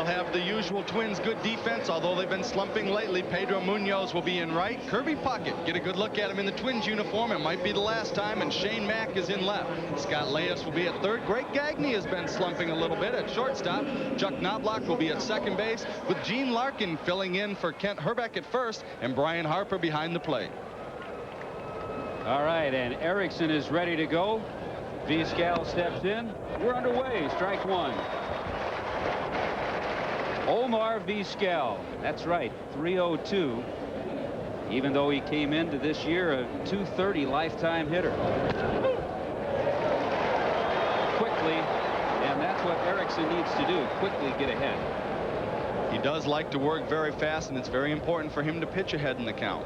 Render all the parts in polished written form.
have the usual Twins good defense, although they've been slumping lately. Pedro Munoz will be in right. Kirby Puckett, get a good look at him in the Twins uniform. It might be the last time. And Shane Mack is in left. Scott Leyes will be at third. Greg Gagne has been slumping a little bit at shortstop. Chuck Knobloch will be at second base, with Gene Larkin filling in for Kent Herbeck at first and Brian Harper behind the plate. All right, and Erickson is ready to go. Vizquel steps in. We're underway. Strike one. Omar Vizquel. That's right, 302. Even though he came into this year a 230 lifetime hitter. Quickly, and that's what Erickson needs to do, quickly get ahead. He does like to work very fast, and it's very important for him to pitch ahead in the count.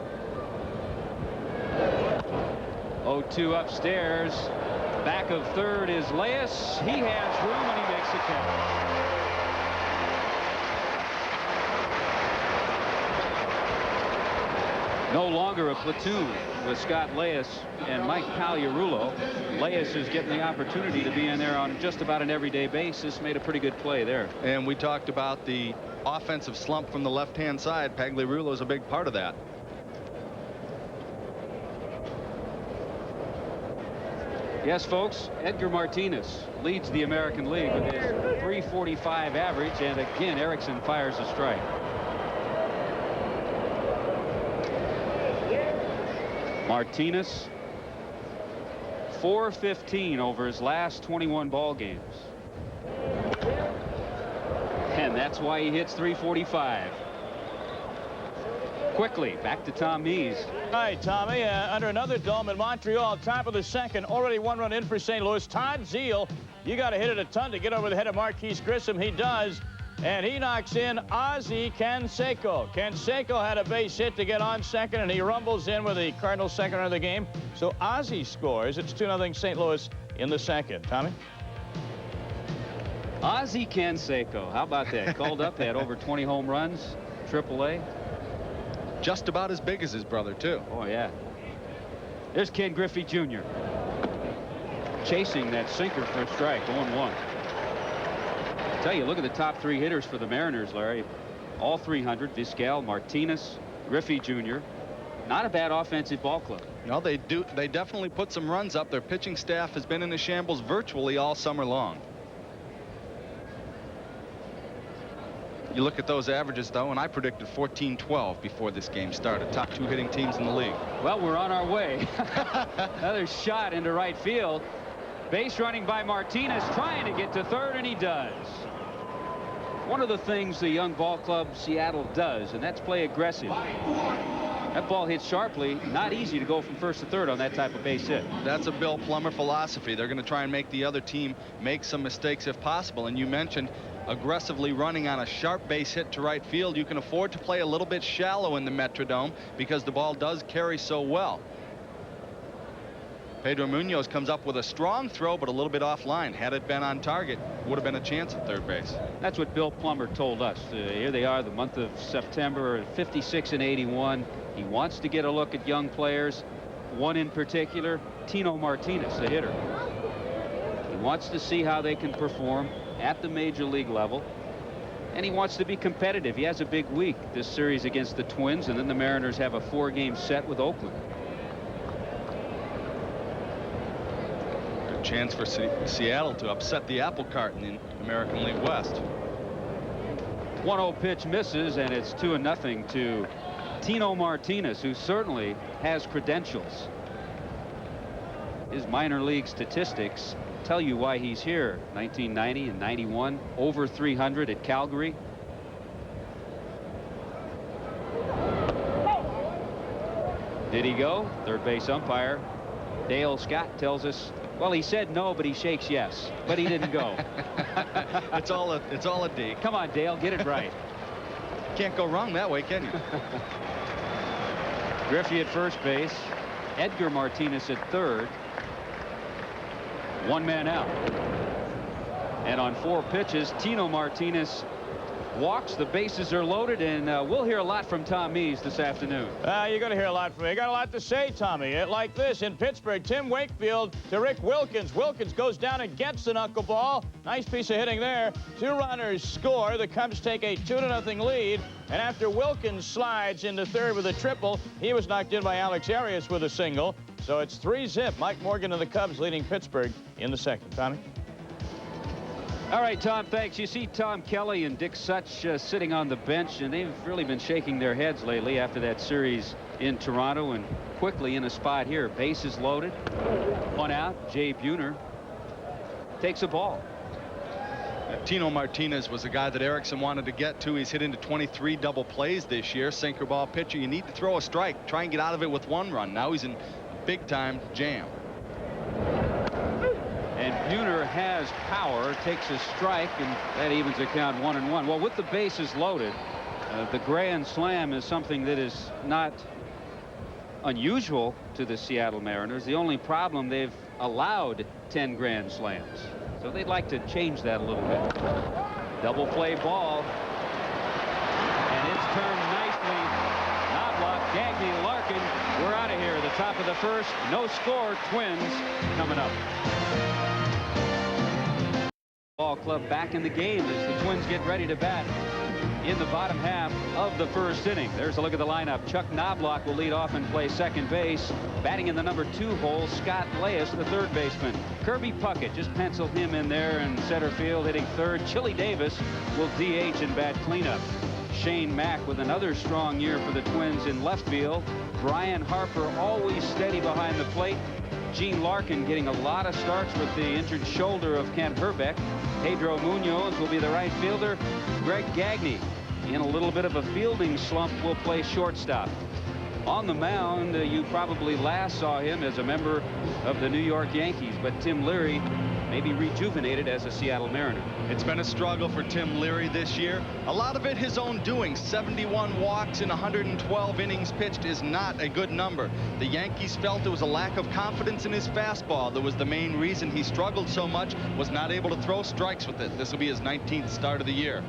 0-2 upstairs. Back of third is Leyes. He has room, and he makes the catch. No longer a platoon with Scott Leyes and Mike Pagliarulo. Leyes is getting the opportunity to be in there on just about an everyday basis. Made a pretty good play there. And we talked about the offensive slump from the left-hand side. Pagliarulo is a big part of that. Yes, folks, Edgar Martinez leads the American League with his .345 average, and again, Erickson fires a strike. Martinez, 415 over his last 21 ball games. And that's why he hits .345. Quickly, back to Tom Mees. All right, Tommy, under another dome in Montreal, top of the second, already 1 run in for St. Louis. Todd Zeile, you got to hit it a ton to get over the head of Marquise Grissom. He does, and he knocks in Ozzie Canseco. Canseco had a base hit to get on second, and he rumbles in with the Cardinals' second run of the game. So Ozzie scores. It's 2-0 St. Louis in the second. Tommy? Ozzie Canseco, how about that? Called up, had over 20 home runs, AAA. Just about as big as his brother, too. Oh, yeah. There's Ken Griffey Jr. chasing that sinker for a strike, 0-1. Tell you, look at the top 3 hitters for the Mariners, Larry. All 300, Vizquel, Martinez, Griffey Jr. Not a bad offensive ball club. No, they definitely put some runs up. Their pitching staff has been in the shambles virtually all summer long. You look at those averages, though, and I predicted 14-12 before this game started. Top 2 hitting teams in the league. Well, we're on our way. Another shot into right field. Base running by Martinez, trying to get to third, and he does. One of the things the young ball club Seattle does, and that's play aggressive. That ball hits sharply. Not easy to go from first to third on that type of base hit. That's a Bill Plummer philosophy. They're going to try and make the other team make some mistakes if possible. And you mentioned aggressively running on a sharp base hit to right field. You can afford to play a little bit shallow in the Metrodome because the ball does carry so well. Pedro Munoz comes up with a strong throw, but a little bit offline. Had it been on target, would have been a chance at third base. That's what Bill Plummer told us. Here they are, the month of September, 56 and 81. He wants to get a look at young players. One in particular, Tino Martinez, the hitter. He wants to see how they can perform at the major league level, and he wants to be competitive. He has a big week this series against the Twins, and then the Mariners have a 4-game set with Oakland. A chance for Seattle to upset the apple cart in the American League West. 1-0 pitch misses, and it's 2-0 to Tino Martinez, who certainly has credentials. His minor league statistics tell you why he's here. 1990 and 91, over 300 at Calgary. Did he go? Third base umpire Dale Scott tells us, well, he said no, but he shakes yes, but he didn't go. It's all a D. Come on, Dale, get it right. Can't go wrong that way, can you? Griffey at first base, Edgar Martinez at third. 1 man out. And on 4 pitches, Tino Martinez walks. The bases are loaded, and we'll hear a lot from Tom Mees this afternoon. You're going to hear a lot from me. You got a lot to say, Tommy. Like this, in Pittsburgh, Tim Wakefield to Rick Wilkins. Wilkins goes down and gets the knuckleball. Nice piece of hitting there. 2 runners score. The Cubs take a 2-0 lead. And after Wilkins slides into third with a triple, he was knocked in by Alex Arias with a single. So it's 3-zip. Mike Morgan and the Cubs leading Pittsburgh in the second. Tommy? All right, Tom, thanks. You see Tom Kelly and Dick Such sitting on the bench, and they've really been shaking their heads lately after that series in Toronto, and quickly in a spot here. Bases loaded. 1 out. Jay Buhner takes a ball. Tino Martinez was a guy that Erickson wanted to get to. He's hit into 23 double plays this year. Sinker ball pitcher. You need to throw a strike. Try and get out of it with 1 run. Now he's in big-time jam. And Buhner has power, takes a strike, and that evens the count 1-1. Well, with the bases loaded, the grand slam is something that is not unusual to the Seattle Mariners. The only problem, they've allowed 10 grand slams. So they'd like to change that a little bit. Double play ball. And it's turned nicely. Knobloch, Gagne, Larkin. We're out of here. The top of the first. No score. Twins coming up. Ball club back in the game as the Twins get ready to bat in the bottom half of the first inning. There's a look at the lineup. Chuck Knobloch will lead off and play second base. Batting in the number 2 hole, Scott Leyes, the third baseman. Kirby Puckett, just penciled him in there in center field, hitting third. Chili Davis will DH and bat cleanup. Shane Mack with another strong year for the Twins in left field. Brian Harper always steady behind the plate. Gene Larkin getting a lot of starts with the injured shoulder of Kent Herbeck. Pedro Munoz will be the right fielder. Greg Gagne, in a little bit of a fielding slump, will play shortstop. On the mound, you probably last saw him as a member of the New York Yankees, but Tim Leary may be rejuvenated as a Seattle Mariner. It's been a struggle for Tim Leary this year. A lot of it his own doing. 71 walks in 112 innings pitched is not a good number. The Yankees felt there was a lack of confidence in his fastball. That was the main reason he struggled so much, was not able to throw strikes with it. This will be his 19th start of the year.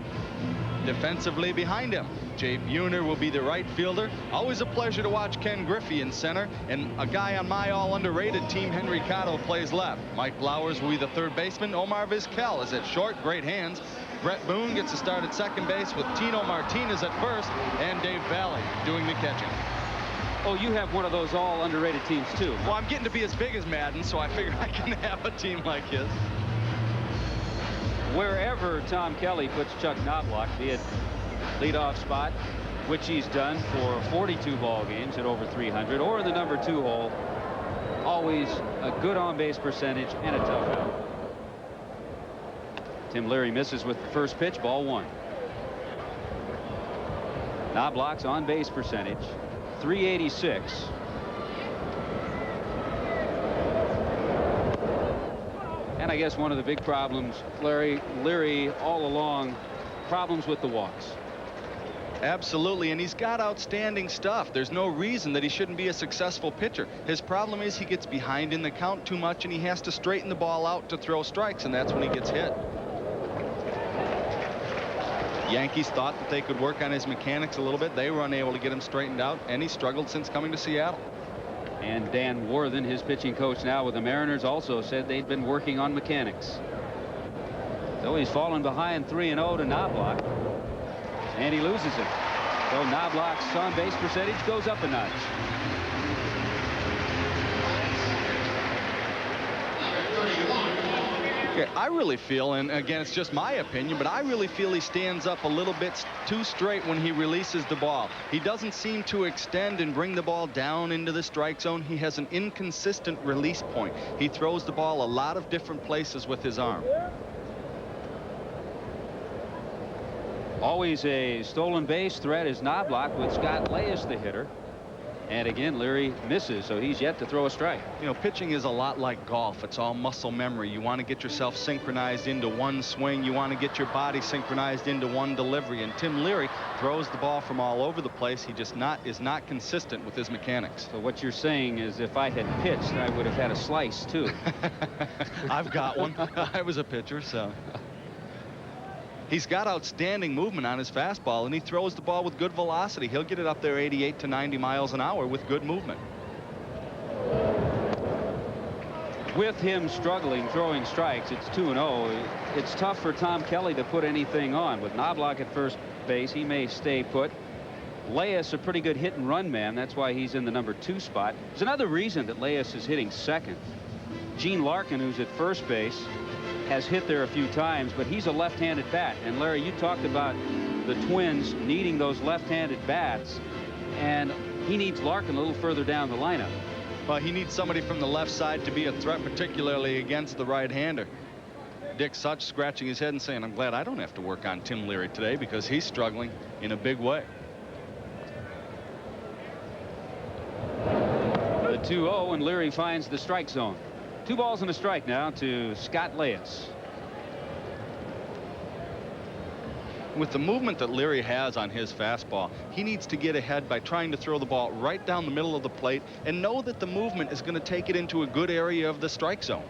Defensively behind him, Jay Buhner will be the right fielder. Always a pleasure to watch Ken Griffey in center, and a guy on my all underrated team, Henry Cotto, plays left. Mike Blowers will be the third baseman. Omar Vizquel is at short, great hands. Brett Boone gets a start at second base with Tino Martinez at first, and Dave Valley doing the catching. Oh, you have one of those all underrated teams too. Well, I'm getting to be as big as Madden, so I figured I can have a team like his. Wherever Tom Kelly puts Chuck Knobloch, be it leadoff spot, which he's done for 42 ball games at over 300, or in the number 2 hole, always a good on-base percentage and a tough out. Tim Leary misses with the first pitch, ball 1. Knobloch's on-base percentage, 386. And I guess one of the big problems, Leary all along, problems with the walks. Absolutely, and he's got outstanding stuff. There's no reason that he shouldn't be a successful pitcher. His problem is he gets behind in the count too much, and he has to straighten the ball out to throw strikes, and that's when he gets hit. Yankees thought that they could work on his mechanics a little bit. They were unable to get him straightened out, and he struggled since coming to Seattle. And Dan Worthen, his pitching coach now with the Mariners, also said they'd been working on mechanics. So he's fallen behind 3-0 to Knobloch, and he loses it. So Knobloch's on-base percentage goes up a notch. Okay, I really feel, and again, it's just my opinion, but I really feel he stands up a little bit too straight when he releases the ball. He doesn't seem to extend and bring the ball down into the strike zone. He has an inconsistent release point. He throws the ball a lot of different places with his arm. Always a stolen base threat is Knobloch, with Scott Leyes the hitter. And again, Leary misses, so he's yet to throw a strike. You know, pitching is a lot like golf. It's all muscle memory. You want to get yourself synchronized into one swing. You want to get your body synchronized into one delivery. And Tim Leary throws the ball from all over the place. He just is not consistent with his mechanics. So what you're saying is if I had pitched, I would have had a slice, too. I've got one. I was a pitcher, so. He's got outstanding movement on his fastball, and he throws the ball with good velocity. He'll get it up there 88 to 90 miles an hour with good movement. With him struggling throwing strikes, it's 2-0. It's tough for Tom Kelly to put anything on. With Knobloch at first base, he may stay put. Leyes, a pretty good hit and run man. That's why he's in the number 2 spot. There's another reason that Leyes is hitting second. Gene Larkin, who's at first base, has hit there a few times, but he's a left-handed bat. And Larry, you talked about the Twins needing those left-handed bats, and he needs Larkin a little further down the lineup. Well, he needs somebody from the left side to be a threat, particularly against the right-hander. Dick Such scratching his head and saying, I'm glad I don't have to work on Tim Leary today because he's struggling in a big way. The 2-0, and Leary finds the strike zone. 2 balls and a strike now to Scott Leyes. With the movement that Leary has on his fastball, he needs to get ahead by trying to throw the ball right down the middle of the plate and know that the movement is going to take it into a good area of the strike zone.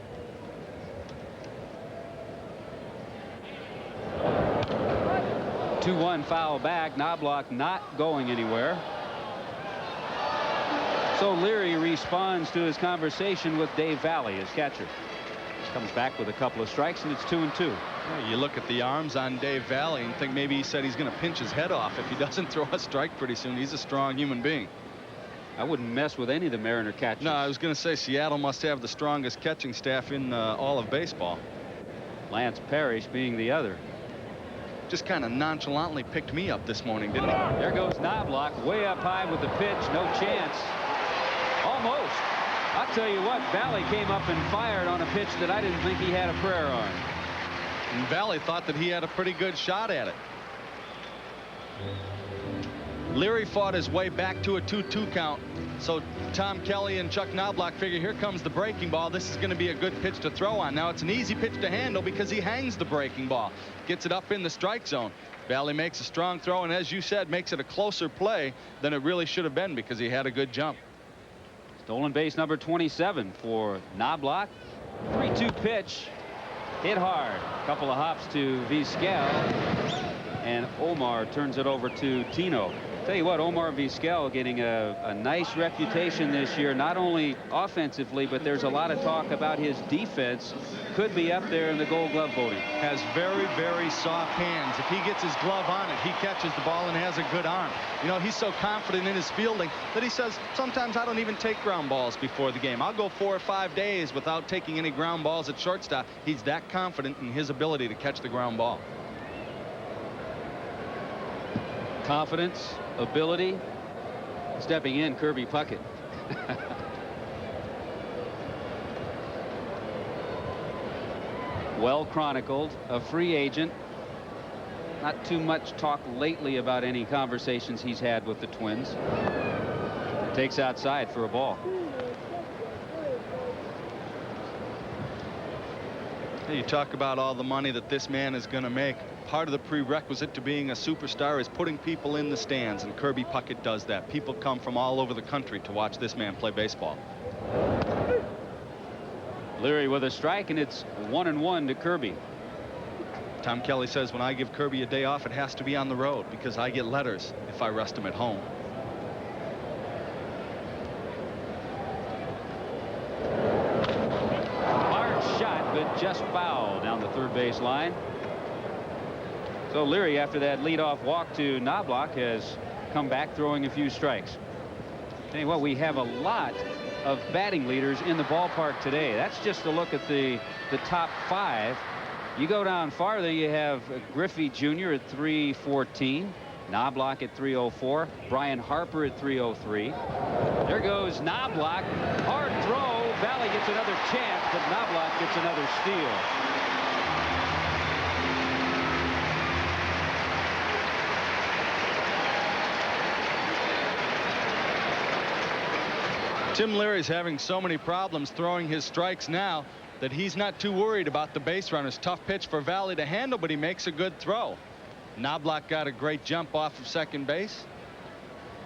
Two-1 foul back. Knobloch not going anywhere. So Leary responds to his conversation with Dave Valley, his catcher. Comes back with a couple of strikes, and it's 2-2. Yeah, you look at the arms on Dave Valley and think maybe he said he's going to pinch his head off if he doesn't throw a strike pretty soon. He's a strong human being. I wouldn't mess with any of the Mariner catchers. No, I was going to say Seattle must have the strongest catching staff in all of baseball. Lance Parrish being the other. Just kind of nonchalantly picked me up this morning, didn't he? There goes Knobloch way up high with the pitch. No chance. Almost. I'll tell you what, Valley came up and fired on a pitch that I didn't think he had a prayer on. And Valley thought that he had a pretty good shot at it. Leary fought his way back to a 2-2 count. So Tom Kelly and Chuck Knobloch figure, here comes the breaking ball. This is going to be a good pitch to throw on. Now it's an easy pitch to handle because he hangs the breaking ball. Gets it up in the strike zone. Valley makes a strong throw, and as you said, makes it a closer play than it really should have been because he had a good jump. Stolen base number 27 for Knobloch. 3-2 pitch. Hit hard. A couple of hops to Vizquel. And Omar turns it over to Tino. Tell you what, Omar Vizquel getting a nice reputation this year, not only offensively, but there's a lot of talk about his defense. Could be up there in the Gold Glove voting. Has very, very soft hands. If he gets his glove on it, he catches the ball and has a good arm. You know, he's so confident in his fielding that he says, sometimes I don't even take ground balls before the game. I'll go 4 or 5 days without taking any ground balls at shortstop. He's that confident in his ability to catch the ground ball. Confidence, ability. Stepping in, Kirby Puckett. Well chronicled, a free agent. Not too much talk lately about any conversations he's had with the Twins. Takes outside for a ball. You talk about all the money that this man is going to make. Part of the prerequisite to being a superstar is putting people in the stands, and Kirby Puckett does that. People come from all over the country to watch this man play baseball. Leary with a strike, and it's 1-1 to Kirby. Tom Kelly says when I give Kirby a day off, it has to be on the road because I get letters if I rest him at home. Hard shot, but just foul down the third base line. So Leary, after that leadoff walk to Knobloch, has come back throwing a few strikes. Tell you what, we have a lot of batting leaders in the ballpark today. That's just a look at the top 5. You go down farther, you have Griffey Jr. at 314, Knobloch at 304, Brian Harper at 303. There goes Knobloch. Hard throw. Valley gets another chance, but Knobloch gets another steal. Tim Leary's having so many problems throwing his strikes now that he's not too worried about the base runners. Tough pitch for Valley to handle, but he makes a good throw. Knobloch got a great jump off of second base.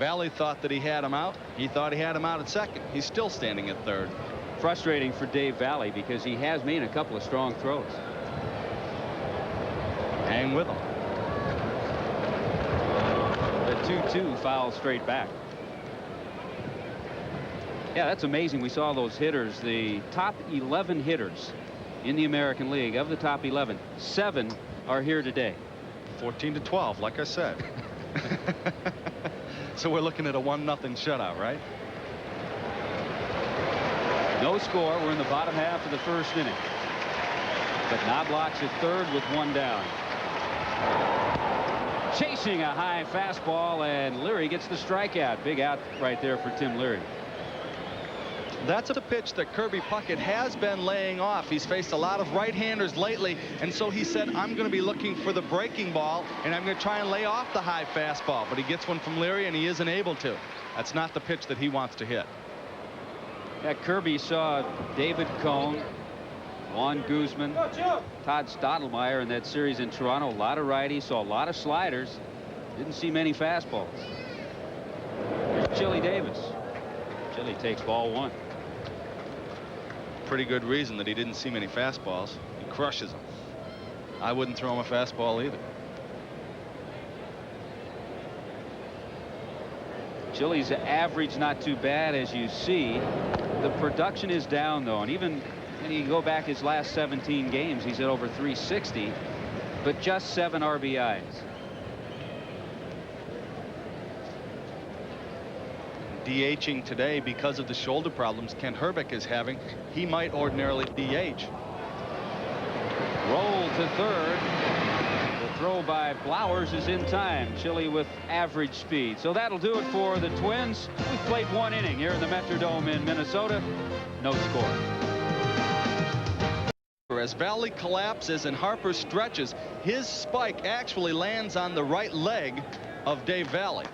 Valley thought that he had him out. He thought he had him out at second. He's still standing at third. Frustrating for Dave Valley because he has made a couple of strong throws. Hang playing with him. The 2-2 foul straight back. Yeah, that's amazing. We saw those hitters, the top 11 hitters in the American League. Of the top 11, 7 are here today. 14-12, like I said. So we're looking at a 1-0 shutout, right? No score. We're in the bottom half of the first inning. But Knobloch's at third with 1 down. Chasing a high fastball, and Leary gets the strikeout. Big out right there for Tim Leary. That's a pitch that Kirby Puckett has been laying off. He's faced a lot of right-handers lately, and so he said, I'm going to be looking for the breaking ball, and I'm going to try and lay off the high fastball. But he gets one from Leary, and he isn't able to. That's not the pitch that he wants to hit. Yeah, Kirby saw David Cohn, Juan Guzman, Todd Stottlemyre in that series in Toronto. A lot of righties, saw a lot of sliders. Didn't see many fastballs. Here's Chili Davis. Chili takes ball 1. Pretty good reason that he didn't see many fastballs. He crushes them. I wouldn't throw him a fastball either. Chili's average not too bad, as you see. The production is down, though, and even when you go back his last 17 games, he's at over 360, but just 7 RBIs. DHing today because of the shoulder problems Kent Hrbek is having. He might ordinarily DH. Roll to third. The throw by Blowers is in time. Chili with average speed. So that'll do it for the Twins. We've played 1 inning here in the Metrodome in Minnesota. No score. As Valley collapses and Harper stretches, his spike actually lands on the right leg of Dave Valley.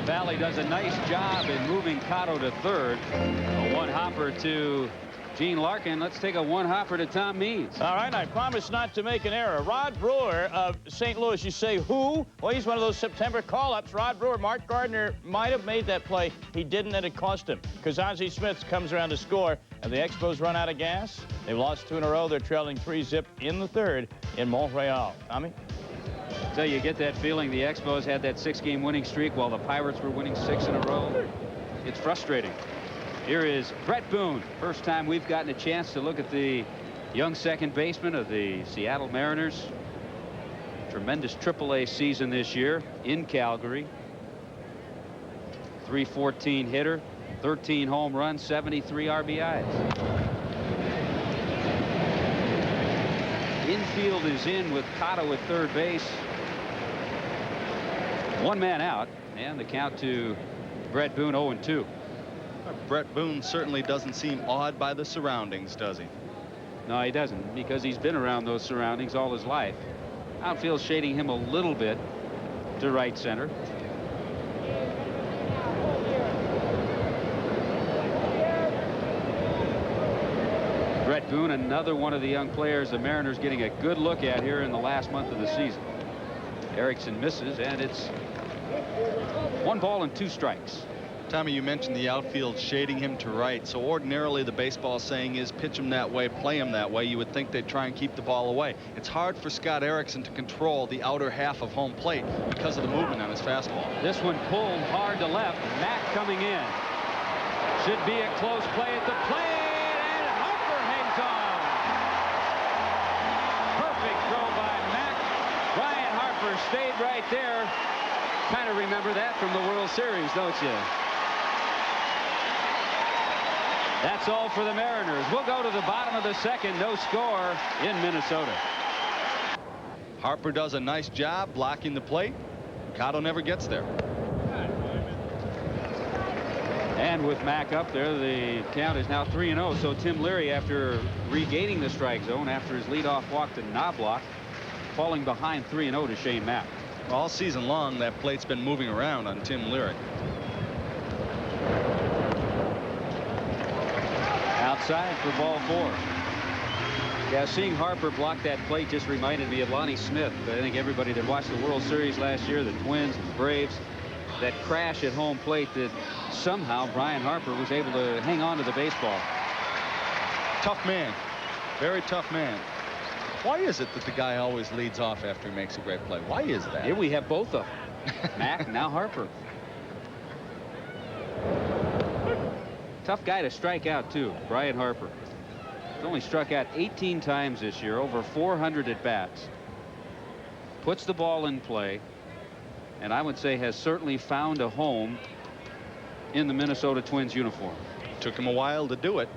Valley does a nice job in moving Cotto to third. A 1-hopper to Gene Larkin. Let's take a 1-hopper to Tom Means. All right, I promise not to make an error. Rod Brewer of St. Louis. You say who? Well, he's one of those September call-ups. Rod Brewer. Mark Gardner might have made that play. He didn't, and it cost him. Because Ozzie Smith comes around to score, and the Expos run out of gas. They've lost 2 in a row. They're trailing 3-zip in the third in Montreal. Tommy? So you get that feeling the Expos had that 6-game winning streak while the Pirates were winning 6 in a row. It's frustrating. Here is Brett Boone. First time we've gotten a chance to look at the young second baseman of the Seattle Mariners. Tremendous AAA season this year in Calgary. .314 hitter, 13 home runs, 73 RBIs. Infield is in with Cotto at third base. 1 man out, and the count to Brett Boone 0-2. Brett Boone certainly doesn't seem awed by the surroundings, does he? No, he doesn't, because he's been around those surroundings all his life. Outfield shading him a little bit to right center. Brett Boone, another one of the young players the Mariners getting a good look at here in the last month of the season. Erickson misses, and it's 1 ball and 2 strikes. Tommy, you mentioned the outfield shading him to right. So ordinarily the baseball saying is pitch him that way, play him that way. You would think they'd try and keep the ball away. It's hard for Scott Erickson to control the outer half of home plate because of the movement on his fastball. This one pulled hard to left. Mack coming in. Should be a close play at the plate. Perfect throw by Mack. Brian Harper stayed right there. Kind of remember that from the World Series, don't you? That's all for the Mariners. We'll go to the bottom of the second. No score in Minnesota. Harper does a nice job blocking the plate. Cotto never gets there. And with Mack up there, the count is now 3-0. So Tim Leary, after regaining the strike zone after his leadoff walk to Knobloch, falling behind 3-0 to Shane Mack. All season long, that plate's been moving around on Tim Leary. Outside for ball 4. Yeah, seeing Harper block that plate just reminded me of Lonnie Smith. I think everybody that watched the World Series last year, the Twins, the Braves, that crash at home plate that somehow Brian Harper was able to hang on to the baseball. Tough man. Very tough man. Why is it that the guy always leads off after he makes a great play? Why is that? Here we have both of them. Mack, now Harper. Tough guy to strike out, too. Brian Harper. He's only struck out 18 times this year, over 400 at bats. Puts the ball in play, and I would say has certainly found a home in the Minnesota Twins uniform. Took him a while to do it.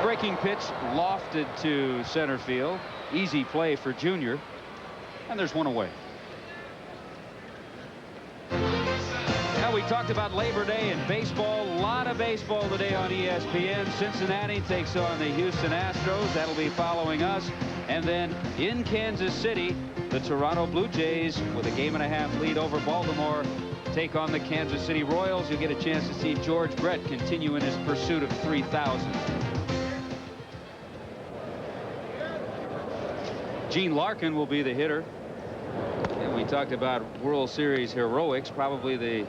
Breaking pitch lofted to center field. Easy play for Junior. And there's one away. Now, we talked about Labor Day and baseball. A lot of baseball today on ESPN. Cincinnati takes on the Houston Astros. That'll be following us. And then in Kansas City, the Toronto Blue Jays, with a 1.5 lead over Baltimore, take on the Kansas City Royals. You'll get a chance to see George Brett continue in his pursuit of 3,000. Gene Larkin will be the hitter. And we talked about World Series heroics. Probably the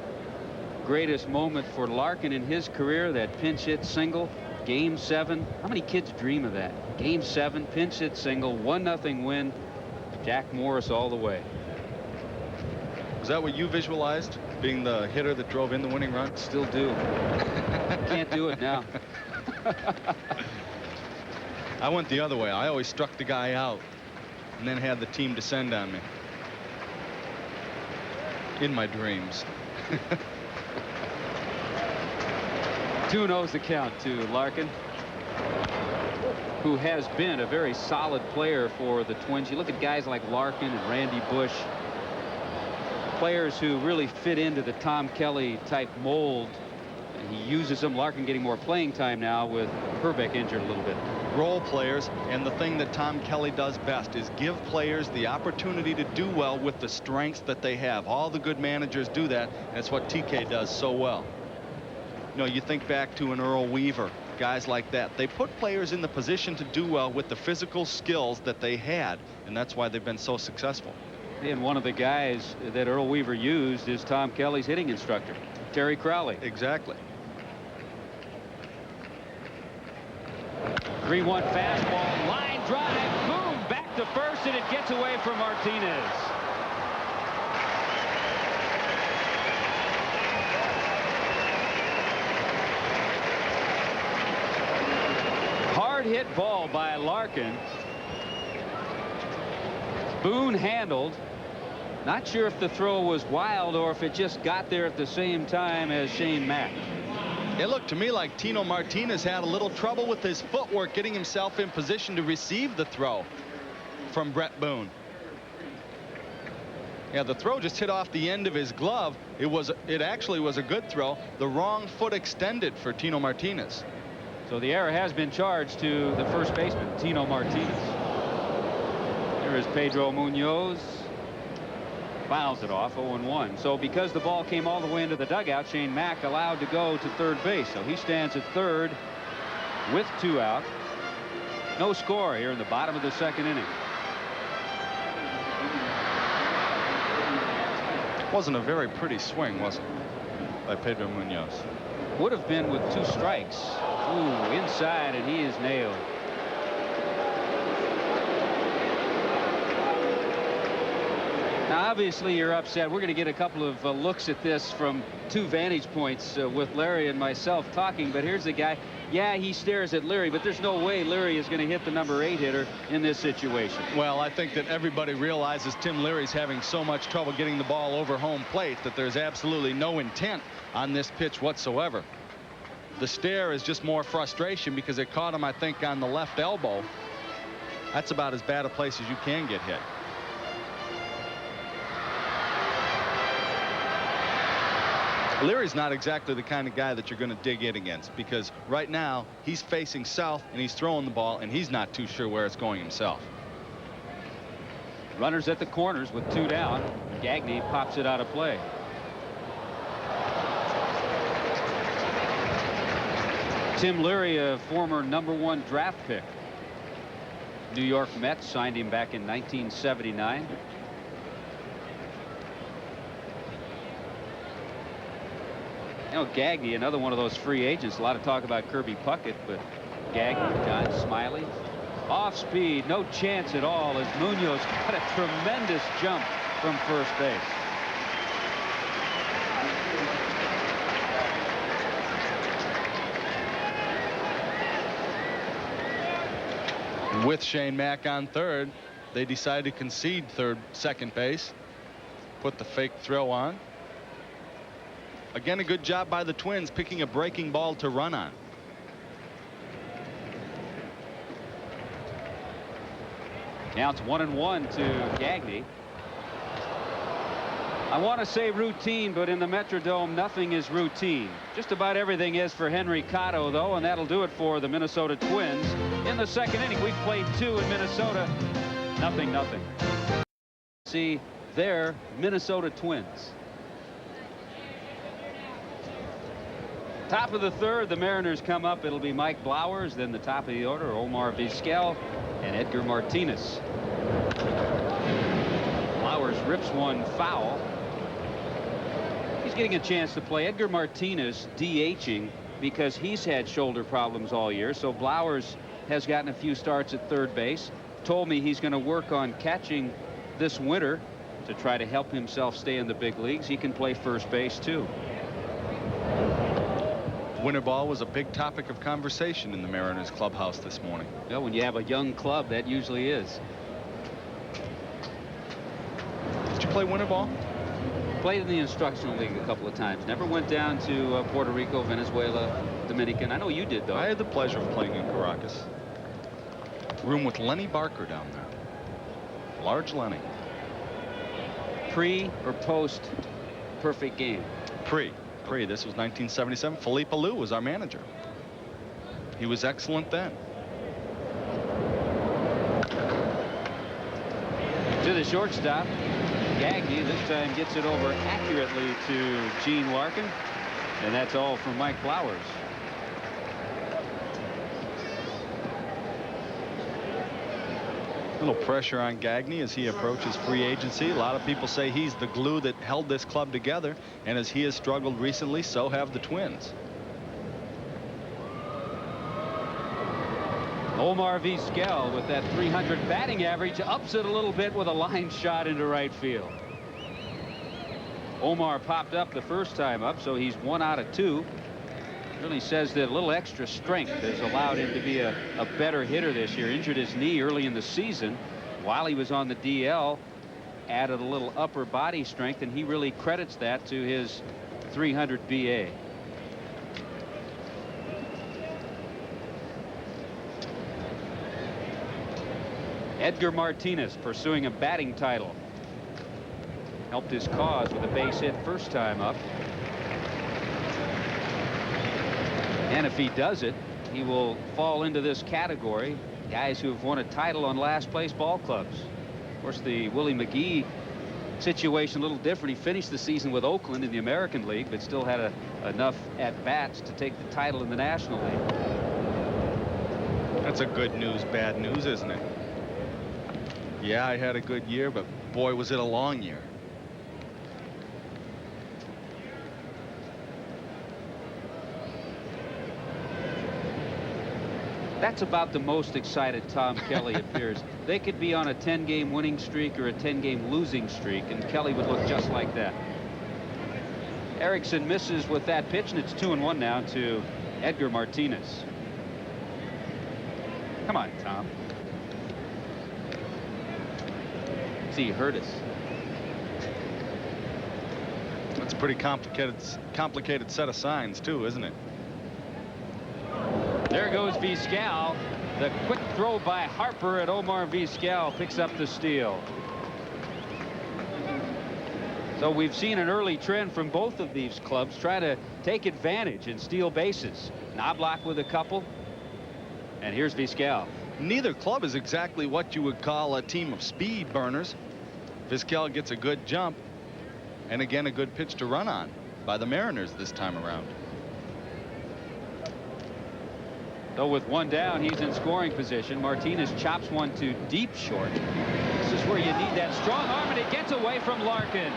greatest moment for Larkin in his career, that pinch hit single, Game 7. How many kids dream of that? Game 7, pinch hit single, 1-0 win. Jack Morris all the way. Is that what you visualized, being the hitter that drove in the winning run? Still do. Can't do it now. I went the other way. I always struck the guy out and then had the team descend on me. In my dreams. 2-0's the count to Larkin, who has been a very solid player for the Twins. You look at guys like Larkin and Randy Bush, players who really fit into the Tom Kelly type mold. And he uses them. Larkin getting more playing time now with Herbeck injured a little bit. Role players, and the thing that Tom Kelly does best is give players the opportunity to do well with the strengths that they have. All the good managers do that, and it's what TK does so well. You know, you think back to an Earl Weaver, guys like that. They put players in the position to do well with the physical skills that they had, and that's why they've been so successful. And one of the guys that Earl Weaver used is Tom Kelly's hitting instructor, Terry Crowley. Exactly. 3-1 fastball, line drive, move back to first, and it gets away from Martinez. Hard hit ball by Larkin. Boone handled. Not sure if the throw was wild or if it just got there at the same time as Shane Mack. It looked to me like Tino Martinez had a little trouble with his footwork, getting himself in position to receive the throw from Brett Boone. Yeah, the throw just hit off the end of his glove. It actually was a good throw. The wrong foot extended for Tino Martinez. So the error has been charged to the first baseman, Tino Martinez. Here is Pedro Munoz. Fouls it off, 0-1. So because the ball came all the way into the dugout, Shane Mack allowed to go to third base. So he stands at third with 2 out. No score here in the bottom of the second inning. Wasn't a very pretty swing, was it, by Pedro Munoz? Would have been with 2 strikes. Ooh, inside, and he is nailed. Now, obviously, you're upset. We're going to get a couple of looks at this from 2 vantage points with Larry and myself talking. But here's the guy. Yeah, he stares at Leary, but there's no way Leary is going to hit the number 8 hitter in this situation. Well, I think that everybody realizes Tim Leary's having so much trouble getting the ball over home plate that there's absolutely no intent on this pitch whatsoever. The stare is just more frustration because it caught him, I think, on the left elbow. That's about as bad a place as you can get hit. Leary's not exactly the kind of guy that you're going to dig in against, because right now he's facing south and he's throwing the ball and he's not too sure where it's going himself. Runners at the corners with 2 down. Gagne pops it out of play. Tim Leary, a former #1 draft pick. New York Mets signed him back in 1979. You know, Gagne, another one of those free agents. A lot of talk about Kirby Puckett, but Gagne, John Smiley, off speed, no chance at all as Munoz got a tremendous jump from first base. With Shane Mack on third, they decided to concede second base, put the fake throw on. Again, a good job by the Twins picking a breaking ball to run on. Counts 1-1 to Gagne. I want to say routine, but in the Metrodome, nothing is routine. Just about everything is for Henry Cotto, though, and that'll do it for the Minnesota Twins. In the second inning, we've played 2 in Minnesota. Nothing. See their Minnesota Twins. Top of the third, the Mariners come up. It'll be Mike Blowers. Then the top of the order, Omar Vizquel and Edgar Martinez. Blowers rips one foul. He's getting a chance to play. Edgar Martinez DHing because he's had shoulder problems all year. So Blowers has gotten a few starts at third base. Told me he's going to work on catching this winter to try to help himself stay in the big leagues. He can play first base too. Winter ball was a big topic of conversation in the Mariners clubhouse this morning. Yeah, when you have a young club, that usually is. Did you play winter ball? Played in the instructional league a couple of times. Never went down to Puerto Rico, Venezuela, Dominican. I know you did, though. I had the pleasure of playing in Caracas. Room with Lenny Barker down there. Large Lenny. Pre or post perfect game? Pre. This was 1977. Felipe Alou was our manager. He was excellent then. To the shortstop. Gagne this time gets it over accurately to Gene Larkin, and that's all from Mike Flowers. A little pressure on Gagne as he approaches free agency. A lot of people say he's the glue that held this club together, and as he has struggled recently, so have the Twins. Omar Vizquel with that 300 batting average ups it a little bit with a line shot into right field. Omar popped up the first time up, so he's 1 out of 2. Really says that a little extra strength has allowed him to be a better hitter this year. Injured his knee early in the season while he was on the DL. Added a little upper body strength, and he really credits that to his 300 BA. Edgar Martinez pursuing a batting title. Helped his cause with a base hit first time up. And if he does it, he will fall into this category. Guys who have won a title on last place ball clubs. Of course, the Willie McGee situation a little different. He finished the season with Oakland in the American League, but still had enough at-bats to take the title in the National League. That's a good news, bad news, isn't it? Yeah, I had a good year, but boy, was it a long year. That's about the most excited Tom Kelly appears. They could be on a 10-game winning streak or a 10-game losing streak, and Kelly would look just like that. Erickson misses with that pitch, and it's 2-1 now to Edgar Martinez. Come on, Tom. See, he hurt us. That's a pretty complicated set of signs, too, isn't it? There goes Vizquel. The quick throw by Harper at Omar Vizquel picks up the steal. So we've seen an early trend from both of these clubs try to take advantage and steal bases. Knobloch with a couple. And here's Vizquel. Neither club is exactly what you would call a team of speed burners. Vizquel gets a good jump, and again a good pitch to run on by the Mariners this time around. So with one down, he's in scoring position. Martinez chops one to deep short. This is where you need that strong arm, and it gets away from Larkin.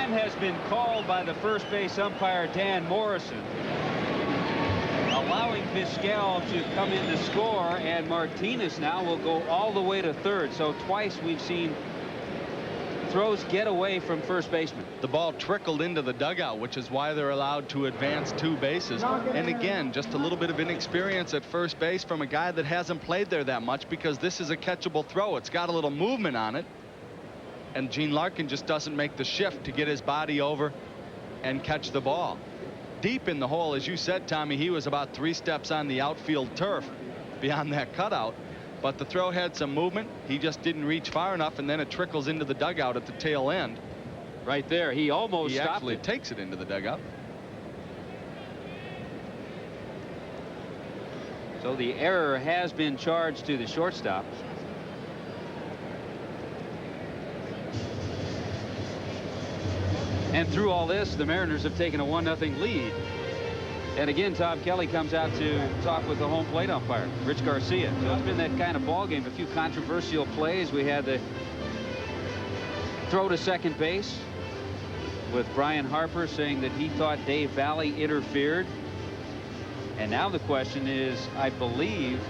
time has been called by the first base umpire, Dan Morrison, allowing Vizquel to come in to score, and Martinez now will go all the way to third. So twice we've seen throws get away from first baseman. The ball trickled into the dugout, which is why they're allowed to advance 2 bases. And again, just a little bit of inexperience at first base from a guy that hasn't played there that much, because this is a catchable throw. It's got a little movement on it, and Gene Larkin just doesn't make the shift to get his body over and catch the ball. Deep in the hole, as you said, Tommy, he was about 3 steps on the outfield turf beyond that cutout. But the throw had some movement. He just didn't reach far enough, and then it trickles into the dugout at the tail end. Right there, he almost stopped actually it. Takes it into the dugout. So the error has been charged to the shortstop. And through all this, the Mariners have taken a 1-0 lead. And again, Tom Kelly comes out to talk with the home plate umpire, Rich Garcia. So it's been that kind of ball game. A few controversial plays. We had the throw to second base with Brian Harper saying that he thought Dave Valley interfered. And now the question is, I believe,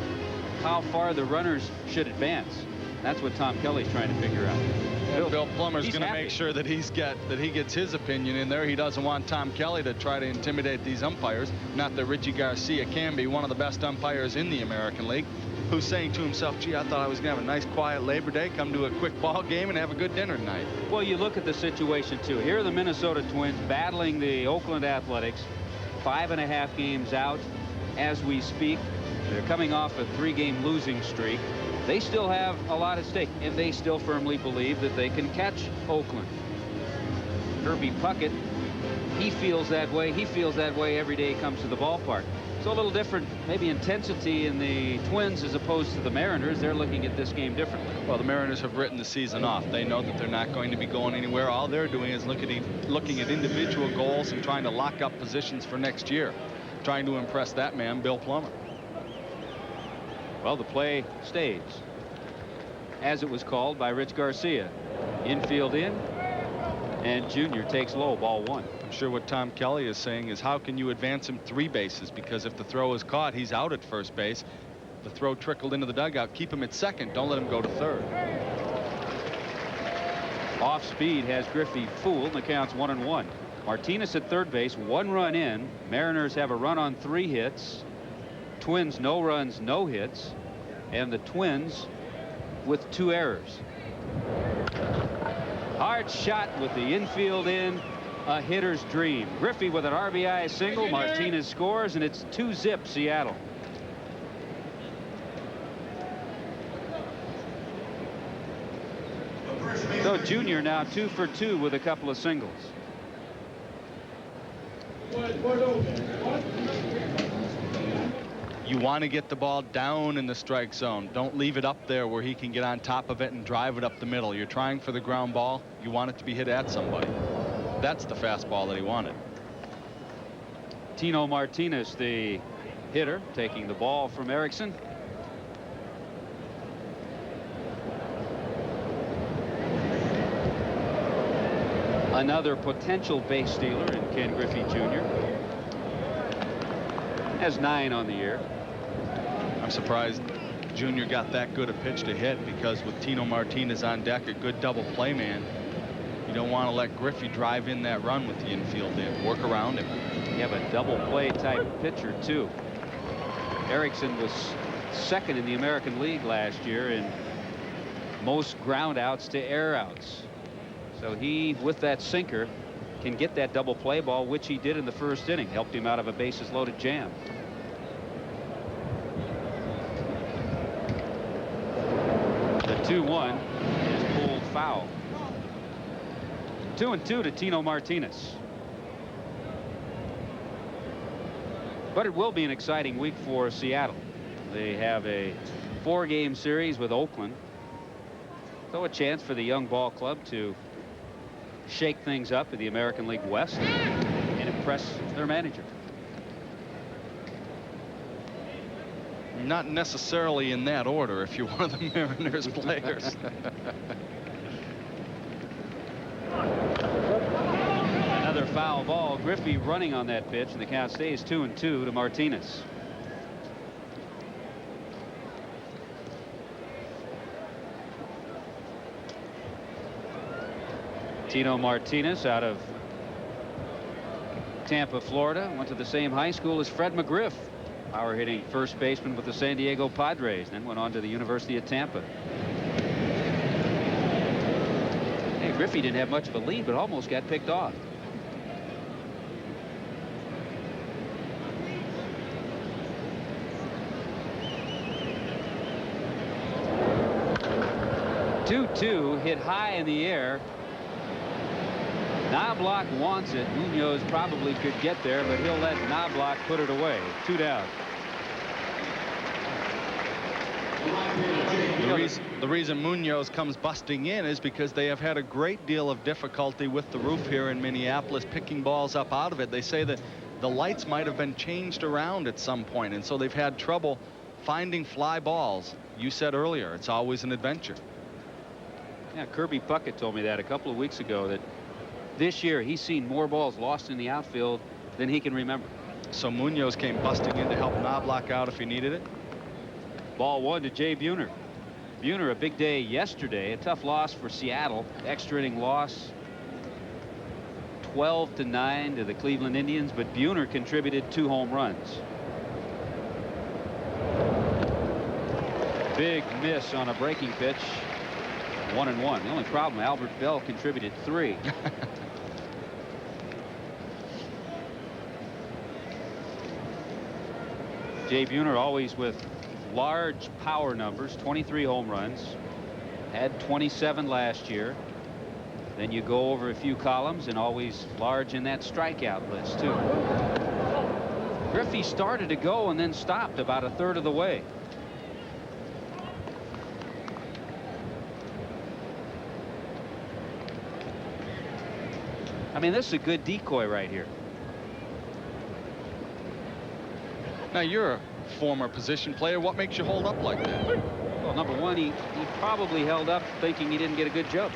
how far the runners should advance. That's what Tom Kelly's trying to figure out. Bill Plummer's going to make sure that he gets his opinion in there. He doesn't want Tom Kelly to try to intimidate these umpires. Not that Richie Garcia can be one of the best umpires in the American League, who's saying to himself, gee, I thought I was going to have a nice quiet Labor Day, come to a quick ball game and have a good dinner tonight. Well, you look at the situation too. Here are the Minnesota Twins battling the Oakland Athletics, 5.5 games out as we speak. They're coming off a 3-game losing streak. They still have a lot at stake, and they still firmly believe that they can catch Oakland. Kirby Puckett, he feels that way. He feels that way every day he comes to the ballpark. So a little different, maybe intensity in the Twins as opposed to the Mariners. They're looking at this game differently. Well, the Mariners have written the season off. They know that they're not going to be going anywhere. All they're doing is looking at individual goals and trying to lock up positions for next year, trying to impress that man, Bill Plummer. Well, the play stays as it was called by Rich Garcia. Infield in, and Junior takes low, ball 1. I'm sure what Tom Kelly is saying is, how can you advance him 3 bases? Because if the throw is caught, he's out at first base. The throw trickled into the dugout. Keep him at second. Don't let him go to third. Off speed has Griffey fooled, and the count's 1-1. Martinez at third base, 1 run in. Mariners have a run on 3 hits. Twins no runs, no hits, and the Twins with 2 errors. Hard shot with the infield in, a hitter's dream. Griffey with an RBI single. Martinez scores, and it's 2-zip Seattle. So Junior now 2 for 2 with a couple of singles. You want to get the ball down in the strike zone. Don't leave it up there where he can get on top of it and drive it up the middle. You're trying for the ground ball. You want it to be hit at somebody. That's the fastball that he wanted. Tino Martinez, the hitter, taking the ball from Erickson. Another potential base stealer in Ken Griffey Jr. Has 9 on the year. I'm surprised Junior got that good a pitch to hit, because with Tino Martinez on deck, a good double play man, you don't want to let Griffey drive in that run with the infield in. Work around him. You have a double play type pitcher too. Erickson was second in the American League last year in most ground outs to air outs. So he, with that sinker, can get that double play ball, which he did in the first inning. Helped him out of a bases loaded jam. The 2-1 is pulled foul. 2-2 to Tino Martinez. But it will be an exciting week for Seattle. They have a 4-game series with Oakland. So a chance for the young ball club to shake things up in the American League West and impress their manager. Not necessarily in that order if you're one of the Mariners players. foul ball. Griffey running on that pitch, and the count stays 2-2 to Martinez. Tino Martinez out of Tampa, Florida, went to the same high school as Fred McGriff, power hitting first baseman with the San Diego Padres, then went on to the University of Tampa. Hey, Griffey didn't have much of a lead, but almost got picked off. Two hit high in the air. Knobloch wants it. Munoz probably could get there, but he'll let Knobloch put it away. 2 down. The reason Munoz comes busting in is because they have had a great deal of difficulty with the roof here in Minneapolis, picking balls up out of it. They say that the lights might have been changed around at some point, and so they've had trouble finding fly balls. You said earlier, it's always an adventure. Yeah, Kirby Puckett told me that a couple of weeks ago, that this year he's seen more balls lost in the outfield than he can remember. So Munoz came busting in to help Knobloch out if he needed it. Ball 1 to Jay Buhner. Buhner, a big day yesterday, a tough loss for Seattle. Extra inning loss, 12-9 to the Cleveland Indians, but Buhner contributed 2 home runs. Big miss on a breaking pitch. 1-1. The only problem, Albert Bell contributed 3. Jay Buhner always with large power numbers, 23 home runs, had 27 last year. Then you go over a few columns, and always large in that strikeout list too. Griffey started to go and then stopped about a third of the way. I mean, this is a good decoy right here. Now, you're a former position player. What makes you hold up like that? Well, number one, he probably held up thinking he didn't get a good jump.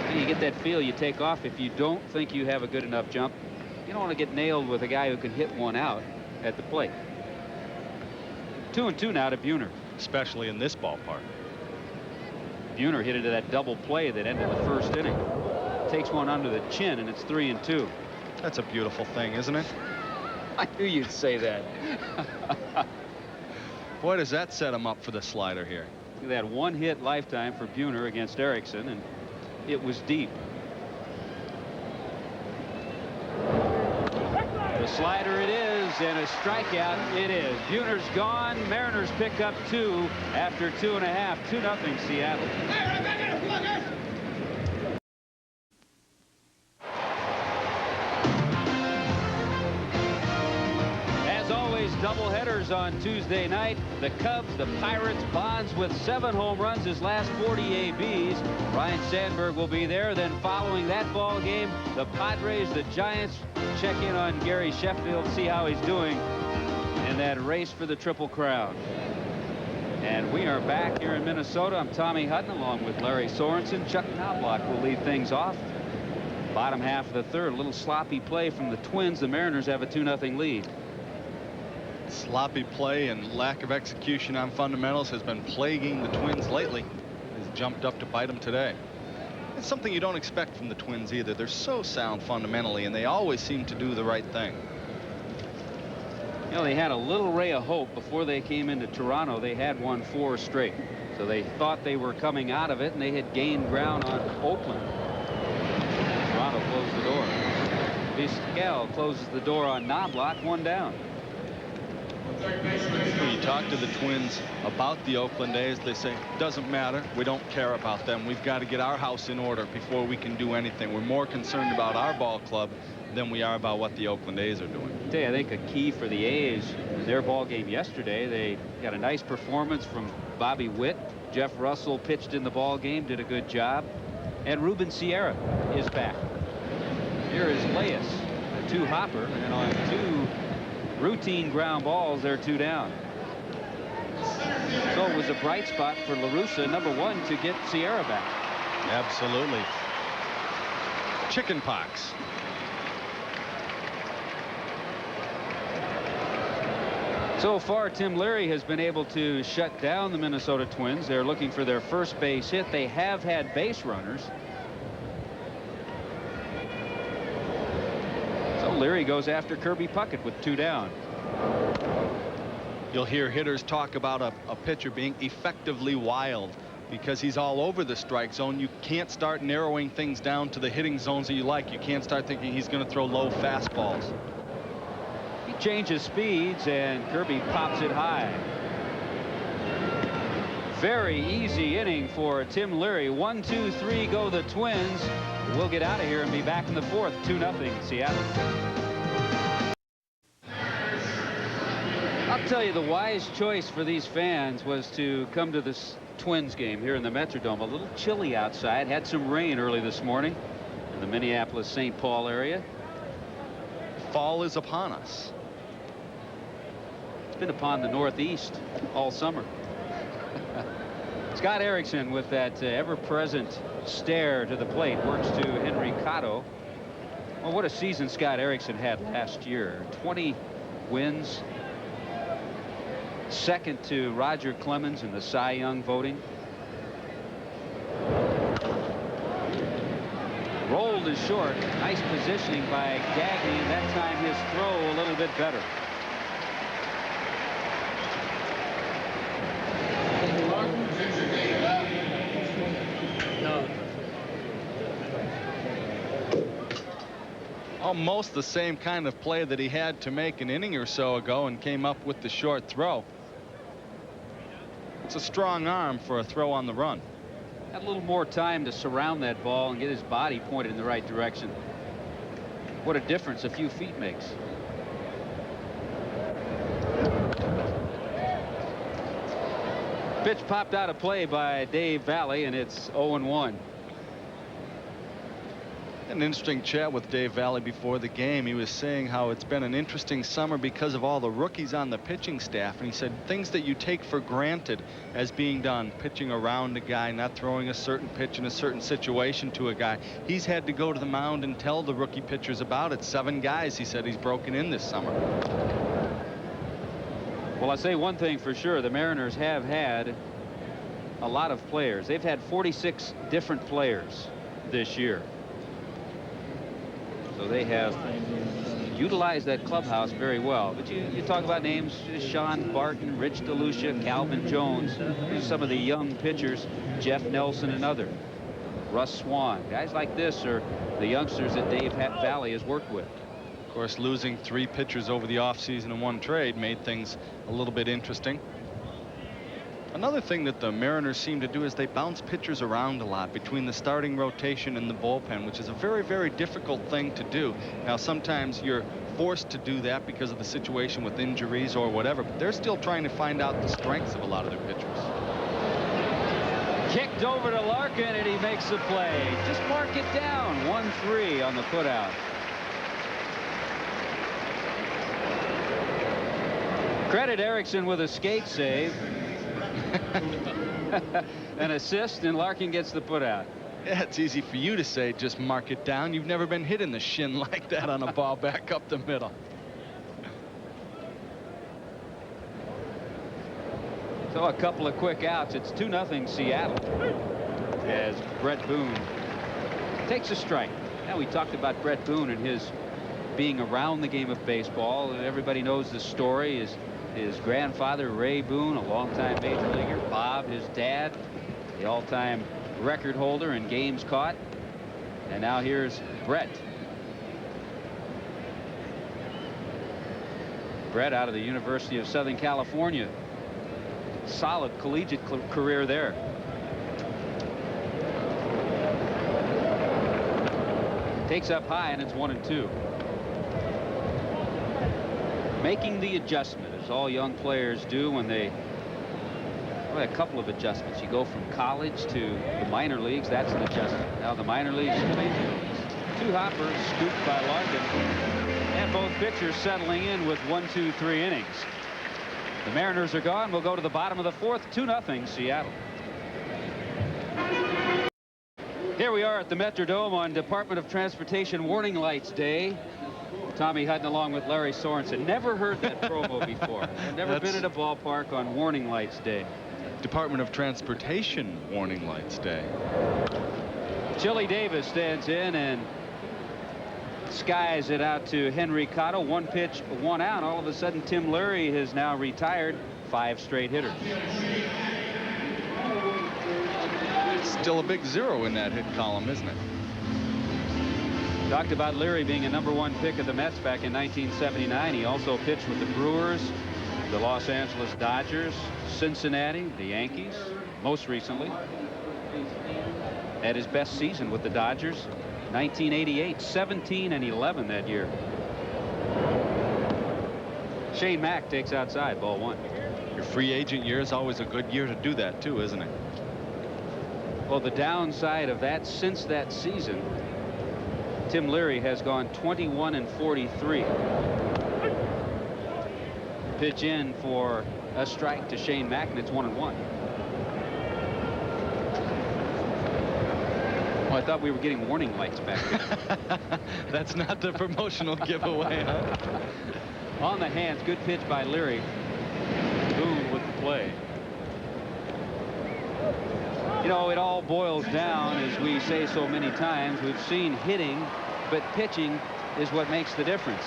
And you get that feel, you take off. If you don't think you have a good enough jump, you don't want to get nailed with a guy who can hit one out at the plate. 2-2 now to Buhner. Especially in this ballpark. Buhner hit into that double play that ended the first inning. Takes one under the chin, and it's 3-2. That's a beautiful thing, isn't it? I knew you'd say that. Boy, does that set him up for the slider here. Look at that one-hit lifetime for Buhner against Erickson, and it was deep. The slider it is, and a strikeout it is. Buhner's gone. Mariners pick up 2 after 2.5. 2-0 Seattle. Double headers on Tuesday night. The Cubs, the Pirates, Bonds with 7 home runs his last 40 ABs. Ryan Sandberg will be there. Then following that ball game, the Padres, the Giants. Check in on Gary Sheffield, see how he's doing in that race for the Triple Crown. And we are back here in Minnesota. I'm Tommy Hutton along with Larry Sorensen. Chuck Knobloch will lead things off. Bottom half of the third, a little sloppy play from the Twins. The Mariners have a 2-0 lead. Sloppy play and lack of execution on fundamentals has been plaguing the Twins lately. Has jumped up to bite them today. It's something you don't expect from the Twins either. They're so sound fundamentally, and they always seem to do the right thing. You know, they had a little ray of hope before they came into Toronto. They had won 4 straight, so they thought they were coming out of it, and they had gained ground on Oakland. Toronto closed the door. Vizquel closes the door on Knobloch. 1 down. When you talk to the Twins about the Oakland A's, they say, doesn't matter. We don't care about them. We've got to get our house in order before we can do anything. We're more concerned about our ball club than we are about what the Oakland A's are doing. I think a key for the A's in their ball game yesterday, they got a nice performance from Bobby Witt. Jeff Russell pitched in the ball game, did a good job. And Ruben Sierra is back. Here is Leyes, a 2-hopper, and on 2 routine ground balls, they're 2 down. So it was a bright spot for La Russa, number 1, to get Sierra back. Absolutely. chicken pox. So far, Tim Leary has been able to shut down the Minnesota Twins. They're looking for their first base hit. They have had base runners. So Leary goes after Kirby Puckett with 2 down. You'll hear hitters talk about a pitcher being effectively wild because he's all over the strike zone. You can't start narrowing things down to the hitting zones that you like. You can't start thinking he's going to throw low fastballs. He changes speeds, and Kirby pops it high. Very easy inning for Tim Leary. 1, 2, 3 go the Twins. We'll get out of here and be back in the 4th. 2-0 Seattle. I'll tell you, the wise choice for these fans was to come to this Twins game here in the Metrodome. A little chilly outside. Had some rain early this morning in the Minneapolis-St. Paul area. Fall is upon us. It's been upon the Northeast all summer. Scott Erickson with that ever-present stare to the plate. Works to Henry Cotto. Well, what a season Scott Erickson had last year. 20 wins. Second to Roger Clemens in the Cy Young voting. Rolled is short. Nice positioning by Gagne. That time his throw a little bit better. Almost the same kind of play that he had to make an inning or so ago and came up with the short throw. It's a strong arm for a throw on the run. Had a little more time to surround that ball and get his body pointed in the right direction. What a difference a few feet makes. Pitch popped out of play by Dave Valley, and it's 0-1. An interesting chat with Dave Valley before the game. He was saying how it's been an interesting summer because of all the rookies on the pitching staff, and he said things that you take for granted as being done, pitching around a guy, not throwing a certain pitch in a certain situation to a guy. He's had to go to the mound and tell the rookie pitchers about it. 7 guys, he said, he's broken in this summer. Well, I say one thing for sure. The Mariners have had a lot of players. They've had 46 different players this year. So they have utilized that clubhouse very well. But you talk about names: Sean Barton, Rich DeLucia, Calvin Jones. These are some of the young pitchers. Jeff Nelson, another. Russ Swan. Guys like this are the youngsters that Dave Valley has worked with. Of course, losing 3 pitchers over the offseason in one trade made things a little bit interesting. Another thing that the Mariners seem to do is they bounce pitchers around a lot between the starting rotation and the bullpen, which is a very, very difficult thing to do. Now, sometimes you're forced to do that because of the situation with injuries or whatever, but they're still trying to find out the strengths of a lot of their pitchers. Kicked over to Larkin, and he makes the play. Just mark it down. 1-3 on the putout. Credit Erickson with a skate save. An assist, and Larkin gets the putout. Yeah, it's easy for you to say, just mark it down. You've never been hit in the shin like that on a ball back up the middle. So a couple of quick outs. It's 2-0 Seattle as Brett Boone takes a strike. Now, we talked about Brett Boone and his being around the game of baseball. Everybody knows the story. His grandfather, Ray Boone, a longtime major leaguer. Bob, his dad, the all-time record holder in games caught. And now here's Brett. Brett out of the University of Southern California. Solid collegiate career there. Takes up high, and it's 1-2. Making the adjustment, as all young players do when they, well, a couple of adjustments. You go from college to the minor leagues. That's an adjustment. Now the minor leagues to the major leagues. 2 hoppers scooped by Larkin, and both pitchers settling in with 1, 2, 3 innings. The Mariners are gone. We'll go to the bottom of the 4th. 2-0 Seattle. Here we are at the Metrodome on Department of Transportation Warning Lights Day. Tommy Hutton along with Larry Sorensen. Never heard that promo before. I've never been at a ballpark on Warning Lights Day. Department of Transportation Warning Lights Day. Chili Davis stands in and skies it out to Henry Cotto. 1 pitch, 1 out. All of a sudden, Tim Leary has now retired 5 straight hitters. Still a big 0 in that hit column, isn't it? Talked about Leary being a #1 pick of the Mets back in 1979. He also pitched with the Brewers, the Los Angeles Dodgers, Cincinnati, the Yankees, most recently. Had his best season with the Dodgers, 1988, 17-11 that year. Shane Mack takes outside, ball 1. Your free agent year is always a good year to do that too, isn't it? Well, the downside of that, since that season, Tim Leary has gone 21-43. Pitch in for a strike to Shane Mack, and it's 1-1. Oh, I thought we were getting warning lights back there. That's not the promotional giveaway, huh? On the hands, good pitch by Leary. Boone with the play. You know, it all boils down, as we say so many times. We've seen hitting, but pitching is what makes the difference.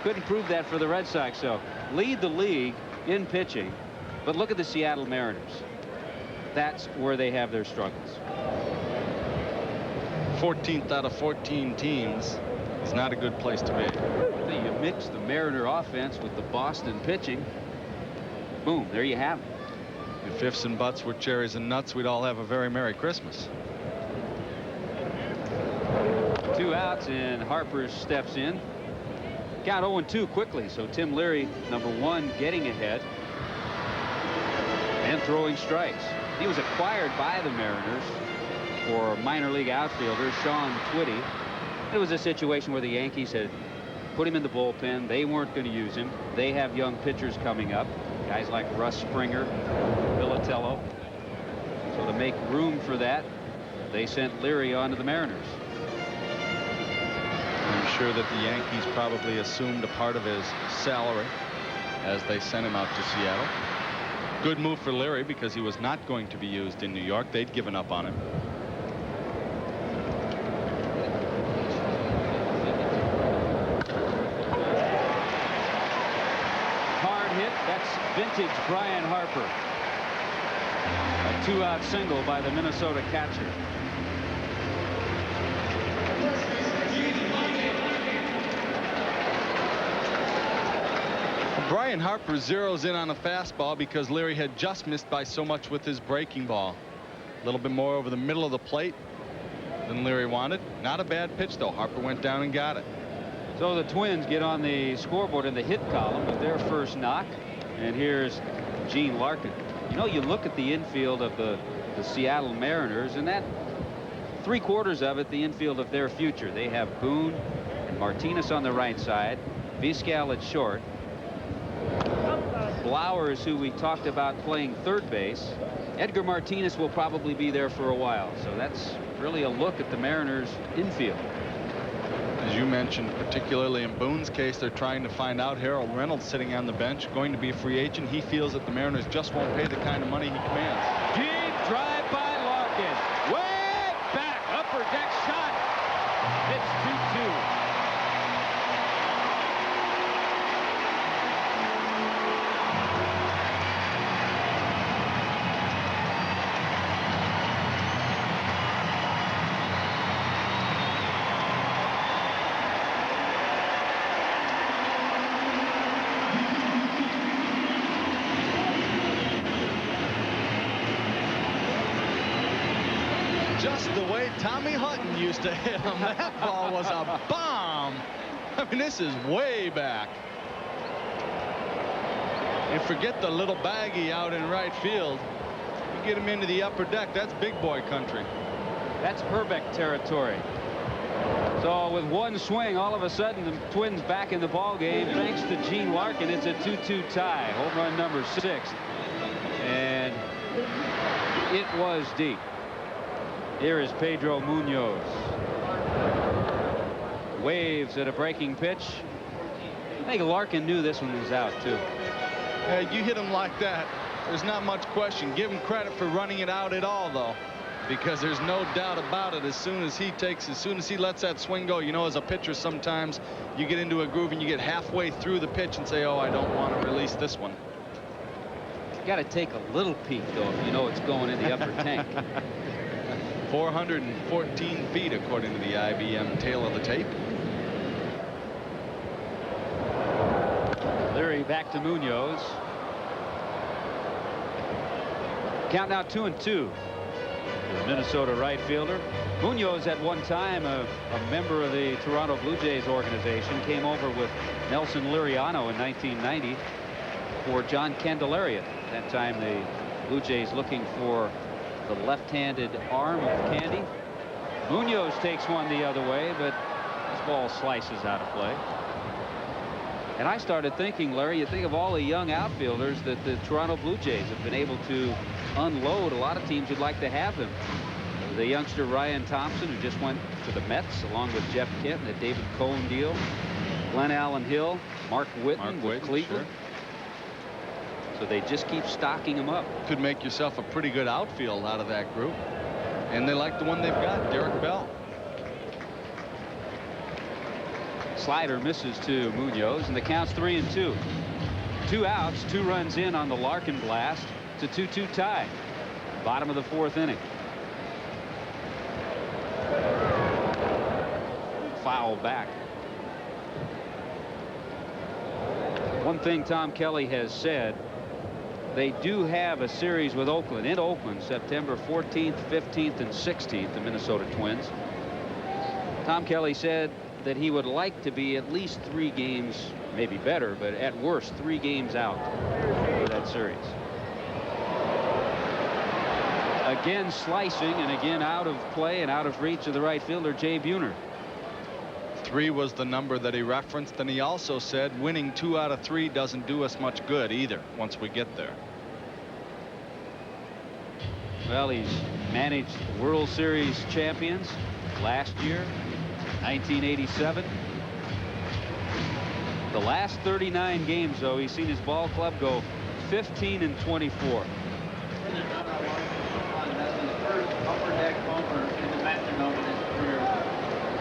Couldn't prove that for the Red Sox, so lead the league in pitching, but look at the Seattle Mariners. That's where they have their struggles. 14th out of 14 teams is not a good place to be. You mix the Mariner offense with the Boston pitching. Boom, there you have it. If ifs and buts were cherries and nuts, we'd all have a very Merry Christmas. 2 outs, and Harper steps in. Count 0-2 quickly, so Tim Leary, #1, getting ahead and throwing strikes. He was acquired by the Mariners for minor league outfielder Sean Twitty. It was a situation where the Yankees had put him in the bullpen. They weren't going to use him. They have young pitchers coming up, guys like Russ Springer, Villatello. So to make room for that, they sent Leary on to the Mariners. I'm sure that the Yankees probably assumed a part of his salary as they sent him out to Seattle. Good move for Leary because he was not going to be used in New York. They'd given up on him. Hard hit. That's vintage Brian Harper. A 2-out single by the Minnesota catcher. Brian Harper zeroes in on a fastball because Leary had just missed by so much with his breaking ball. A little bit more over the middle of the plate than Leary wanted. Not a bad pitch, though. Harper went down and got it. So the Twins get on the scoreboard in the hit column with their first knock. And here's Gene Larkin. You know, you look at the infield of the Seattle Mariners, and that 3/4 of it, the infield of their future. They have Boone and Martinez on the right side, Vizcal at short, Blowers, who we talked about playing third base. Edgar Martinez will probably be there for a while, so that's really a look at the Mariners infield. As you mentioned, particularly in Boone's case, they're trying to find out. Harold Reynolds sitting on the bench, going to be a free agent. He feels that the Mariners just won't pay the kind of money he commands. Deep drive by Larkin. Way back. Upper deck shot. It's 2-2. Just the way Tommy Hutton used to hit him. That ball was a bomb. I mean, this is way back. And forget the little baggie out in right field. You get him into the upper deck, that's big boy country. That's Herbeck territory. So with one swing, all of a sudden the Twins back in the ball game. Thanks to Gene Larkin, it's a 2-2 tie. Home run number 6. And it was deep. Here is Pedro Munoz. Waves at a breaking pitch. I think Larkin knew this one was out too. You hit him like that, there's not much question. Give him credit for running it out at all, though, because there's no doubt about it. As soon as he lets that swing go, you know, as a pitcher, sometimes you get into a groove and you get halfway through the pitch and say, oh, I don't want to release this one. You got to take a little peek, though, if you know it's going in the upper tank. 414 feet, according to the IBM tail of the tape. Leary back to Munoz. Count now 2-2. The Minnesota right fielder. Munoz, at one time a member of the Toronto Blue Jays organization, came over with Nelson Liriano in 1990 for John Candelaria. At that time, the Blue Jays looking for the left-handed arm of Candy. Munoz takes one the other way, but this ball slices out of play. And I started thinking, Larry, you think of all the young outfielders that the Toronto Blue Jays have been able to unload. A lot of teams would like to have them. The youngster Ryan Thompson, who just went to the Mets along with Jeff Kent in the David Cohn deal. Glenn Allen Hill, Mark Whitten with Cleveland. Sure. So they just keep stocking them up. Could make yourself a pretty good outfield out of that group. And they like the one they've got, Derek Bell. Slider misses to Munoz, and the count's 3-2. 2 outs, 2 runs in on the Larkin blast. It's a 2-2 tie. Bottom of the 4th inning. Foul back. One thing Tom Kelly has said, they do have a series with Oakland, in Oakland, September 14th, 15th, and 16th, the Minnesota Twins. Tom Kelly said that he would like to be at least 3 games, maybe better, but at worst 3 games out for that series. Again slicing, and again out of play and out of reach of the right fielder, Jay Buhner. 3 was the number that he referenced, and he also said winning 2 out of 3 doesn't do us much good either once we get there. Well, he's managed World Series champions last year, 1987. The last 39 games, though, he's seen his ball club go 15-24. That's the first upper deck homer in the Metrodome in his career.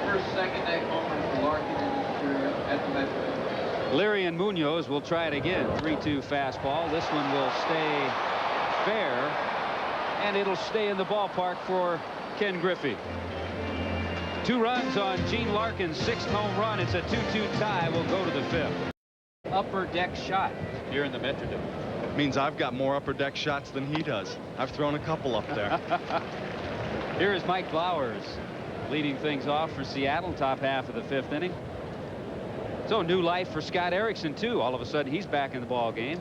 First second deck homer for Larkin in his career at the Metrodome. Leary and Munoz will try it again. 3-2 fastball. This one will stay fair, and it'll stay in the ballpark for Ken Griffey. 2 runs on Gene Larkin's 6th home run. It's a 2-2 tie. We'll go to the 5th. Upper deck shot here in the Metrodome. Means I've got more upper deck shots than he does. I've thrown a couple up there. Here is Mike Blowers leading things off for Seattle, top half of the 5th inning. So new life for Scott Erickson, too. All of a sudden, he's back in the ball game.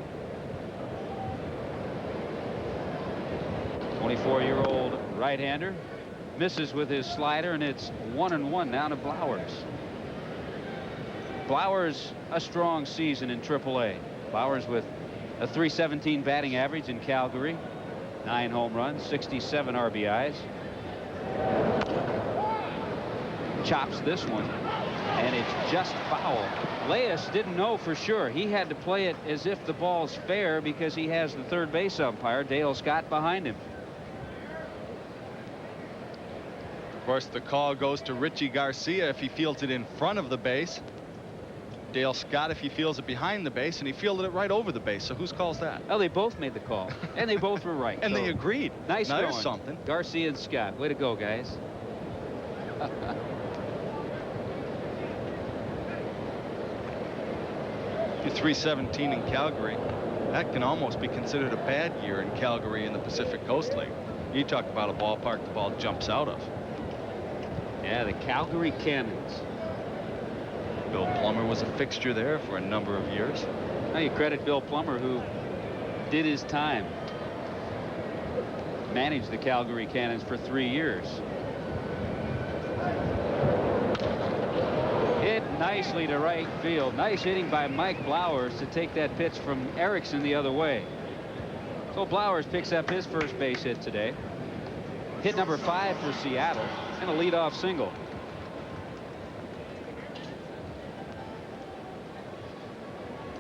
24-year-old right-hander misses with his slider, and it's 1-1 now to Blowers. Blowers, a strong season in AAA. Blowers with a .317 batting average in Calgary, 9 home runs, 67 RBIs. Chops this one, and it's just foul. Leas didn't know for sure. He had to play it as if the ball's fair because he has the third base umpire, Dale Scott, behind him. Of course, the call goes to Richie Garcia if he fields it in front of the base. Dale Scott if he fields it behind the base, and he fielded it right over the base. So whose call's that? Well, they both made the call, and they both were right. And so they agreed. Nice now going. there's something. Garcia and Scott, way to go, guys. You're .317 in Calgary. That can almost be considered a bad year in Calgary in the Pacific Coast League. You talk about a ballpark the ball jumps out of. Yeah, the Calgary Cannons. Bill Plummer was a fixture there for a number of years. Now you credit Bill Plummer, who did his time. Managed the Calgary Cannons for 3 years. Hit nicely to right field. Nice hitting by Mike Blowers to take that pitch from Erickson the other way. So Blowers picks up his first base hit today. hit number 5 for Seattle, and a leadoff single.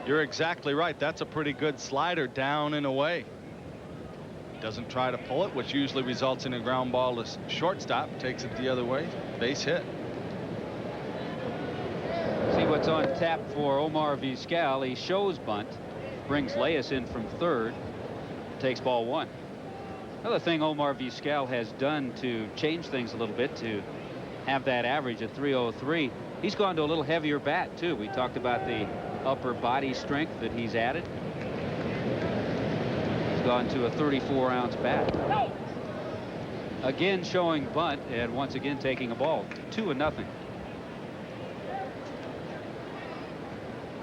You're exactly right. That's a pretty good slider down and away. Doesn't try to pull it, which usually results in a ground ball to shortstop. Takes it the other way. Base hit. See what's on tap for Omar Vizquel. He shows bunt, brings Leyes in from third, takes ball 1. Another thing Omar Vizquel has done to change things a little bit to have that average at 303. He's gone to a little heavier bat too. We talked about the upper body strength that he's added. He's gone to a 34-ounce bat. Again showing bunt and once again taking a ball. 2-0.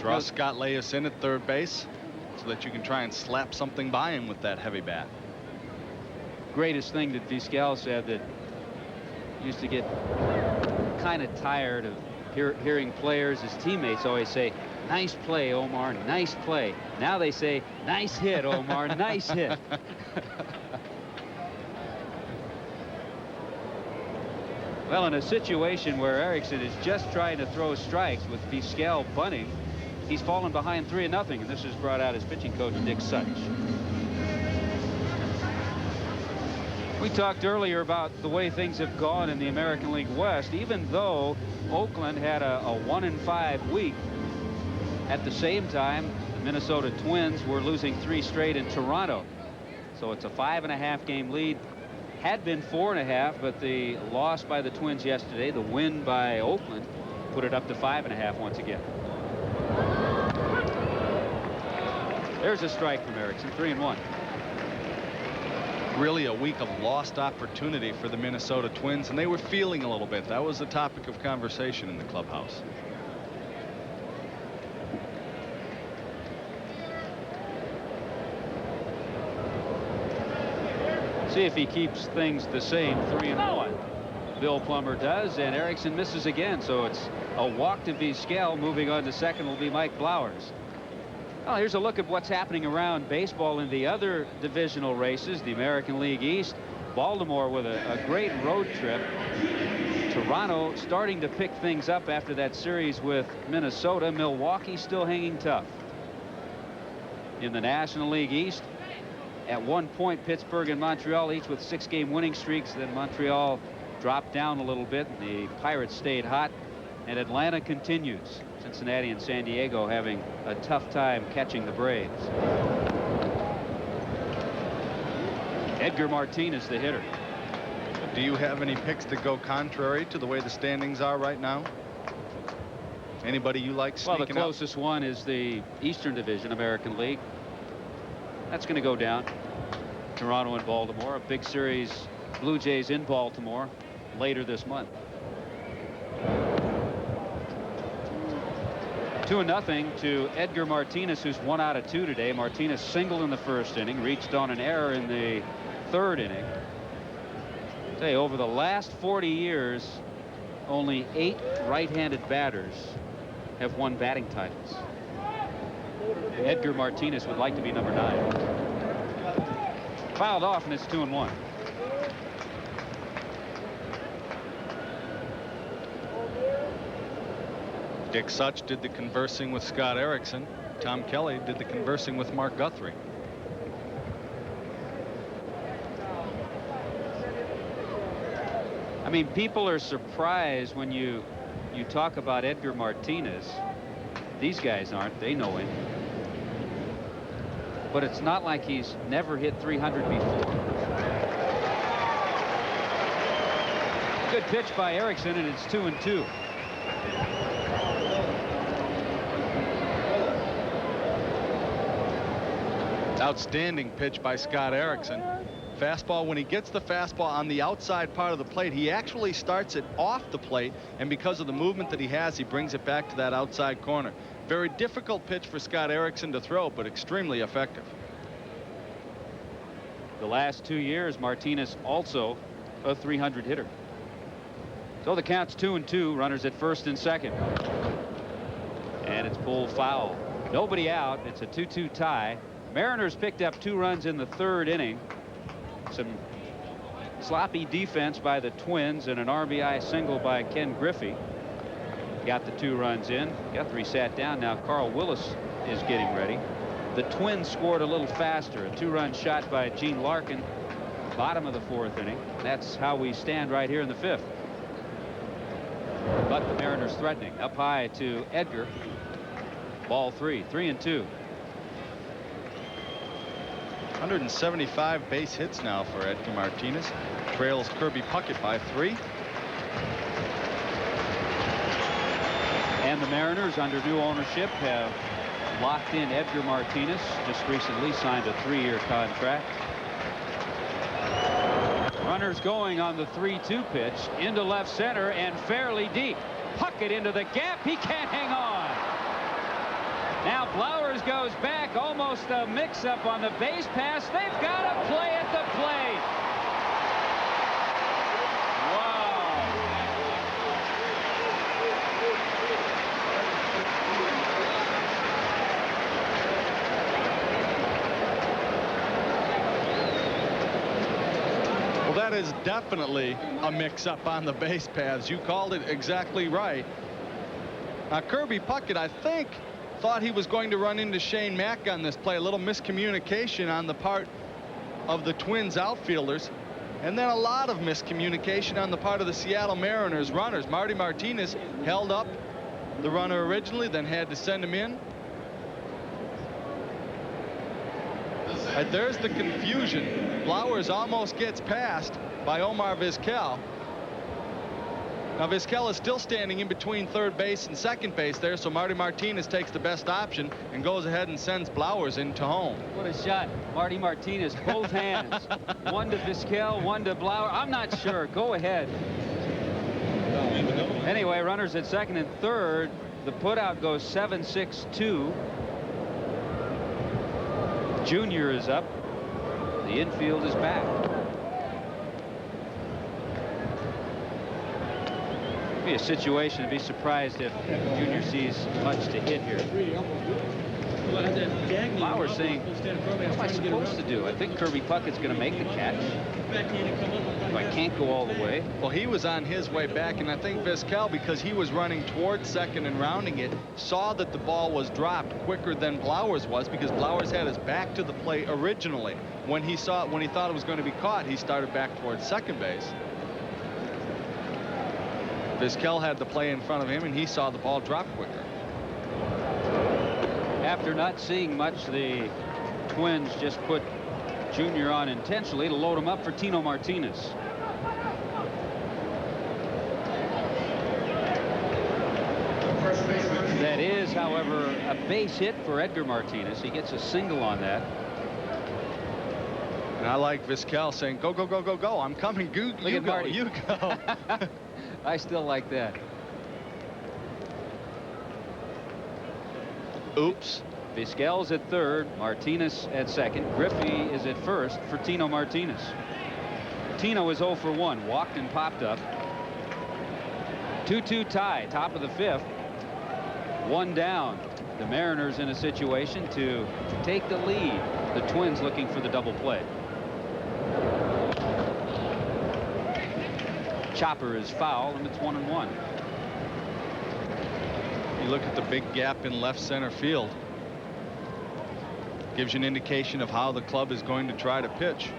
Draw Scott Leyes in at third base so that you can try and slap something by him with that heavy bat. Greatest thing that Vizquel said, that used to get kind of tired of hearing players, his teammates always say, "Nice play, Omar, nice play." Now they say, "Nice hit, Omar, nice hit." Well, in a situation where Erickson is just trying to throw strikes with Vizquel bunting, he's fallen behind 3-0, and this has brought out his pitching coach, Dick Such. We talked earlier about the way things have gone in the American League West. Even though Oakland had a 1-5 week, at the same time the Minnesota Twins were losing 3 straight in Toronto. So it's a 5.5 game lead. Had been 4.5, but the loss by the Twins yesterday, the win by Oakland, put it up to 5.5 once again. There's a strike from Erickson. 3-1. Really a week of lost opportunity for the Minnesota Twins, and they were feeling a little bit. That was the topic of conversation in the clubhouse. See if he keeps things the same. 3-1. Bill Plummer does, and Erickson misses again. So it's a walk to Vizquel. Moving on to second will be Mike Blowers. Well, here's a look at what's happening around baseball in the other divisional races. The American League East. Baltimore with a great road trip. Toronto starting to pick things up after that series with Minnesota. Milwaukee still hanging tough. In the National League East, at one point Pittsburgh and Montreal each with 6-game winning streaks. Then Montreal dropped down a little bit. The Pirates stayed hot, and Atlanta continues. Cincinnati and San Diego having a tough time catching the Braves. Edgar Martinez, the hitter. Do you have any picks that go contrary to the way the standings are right now? Anybody you like sneaking Well, the closest one is the Eastern Division, American League. That's going to go down. Toronto and Baltimore. A big series, Blue Jays in Baltimore later this month. 2-0 to Edgar Martinez, who's 1 out of 2 today. Martinez singled in the first inning, reached on an error in the third inning. Say, over the last 40 years, only 8 right-handed batters have won batting titles. Edgar Martinez would like to be number 9. Fouled off, and it's 2-1. Dick Such did the conversing with Scott Erickson. Tom Kelly did the conversing with Mark Guthrie. I mean, people are surprised when you talk about Edgar Martinez. These guys aren't. They know him. But it's not like he's never hit 300 before. Good pitch by Erickson, and it's 2-2. Outstanding pitch by Scott Erickson. Fastball, when he gets the fastball on the outside part of the plate, he actually starts it off the plate, and because of the movement that he has, he brings it back to that outside corner. Very difficult pitch for Scott Erickson to throw, but extremely effective. The last 2 years, Martinez also a 300 hitter. So the count's 2-2. Runners at first and second. And it's pulled foul. Nobody out. It's a 2-2 tie. Mariners picked up 2 runs in the third inning. Some Sloppy defense by the Twins and an RBI single by Ken Griffey. Got the 2 runs in. Guthrie sat down. Now Carl Willis is getting ready. The Twins scored a little faster. A 2-run shot by Gene Larkin, bottom of the 4th inning. That's how we stand right here in the 5th. But the Mariners threatening. Up high to Edgar. Ball 3. 3-2. 175 base hits now for Edgar Martinez. Trails Kirby Puckett by 3. And the Mariners, under new ownership, have locked in Edgar Martinez. Just recently signed a 3-year contract. Runners going on the 3-2 pitch into left center and fairly deep. Puckett into the gap. He can't hang on. Now Flowers goes back. Almost a mix-up on the base pass. They've got a play at the plate. Well, that is definitely a mix-up on the base paths. You called it exactly right. Now, Kirby Puckett, I think, thought he was going to run into Shane Mack on this play. A little miscommunication on the part of the Twins outfielders. And then a lot of miscommunication on the part of the Seattle Mariners runners. Marty Martinez held up the runner originally, then had to send him in. And there's the confusion. Flowers almost gets passed by Omar Vizquel. Now Vizquel is still standing in between third base and second base there, so Marty Martinez takes the best option and goes ahead and sends Flowers into home. What a shot. Marty Martinez, both hands. One to Vizquel, one to Blauer. I'm not sure. Go ahead. Anyway, runners at second and third. The putout goes 7-6-2. Junior is up. The infield is back. Be a situation to be surprised if Junior sees much to hit here. Flowers saying, what am I supposed to do? I think Kirby Puckett's going to make the catch. If I can't go all the way. Well, he was on his way back, and I think Vizquel, because he was running towards second and rounding it, saw that the ball was dropped quicker than Flowers was, because Flowers had his back to the plate originally. When he thought it was going to be caught, he started back towards second base. Vizquel had the play in front of him, and he saw the ball drop quicker. After not seeing much, the Twins just put Junior on intentionally to load him up for Tino Martinez. That is, however, a base hit for Edgar Martinez. He gets a single on that. And I like Vizquel saying, go, go, go, go, go. I'm coming. You go, Marty. you go. I still like that. Oops. Vizquel's at third, Martinez at second. Griffey is at first for Tino Martinez. Tino is 0 for 1, walked and popped up. 2-2 tie, top of the 5th. 1 down. The Mariners in a situation to take the lead. The Twins looking for the double play. Chopper is foul, and it's 1-1. You look at the big gap in left center field. Gives you an indication of how the club is going to try to pitch.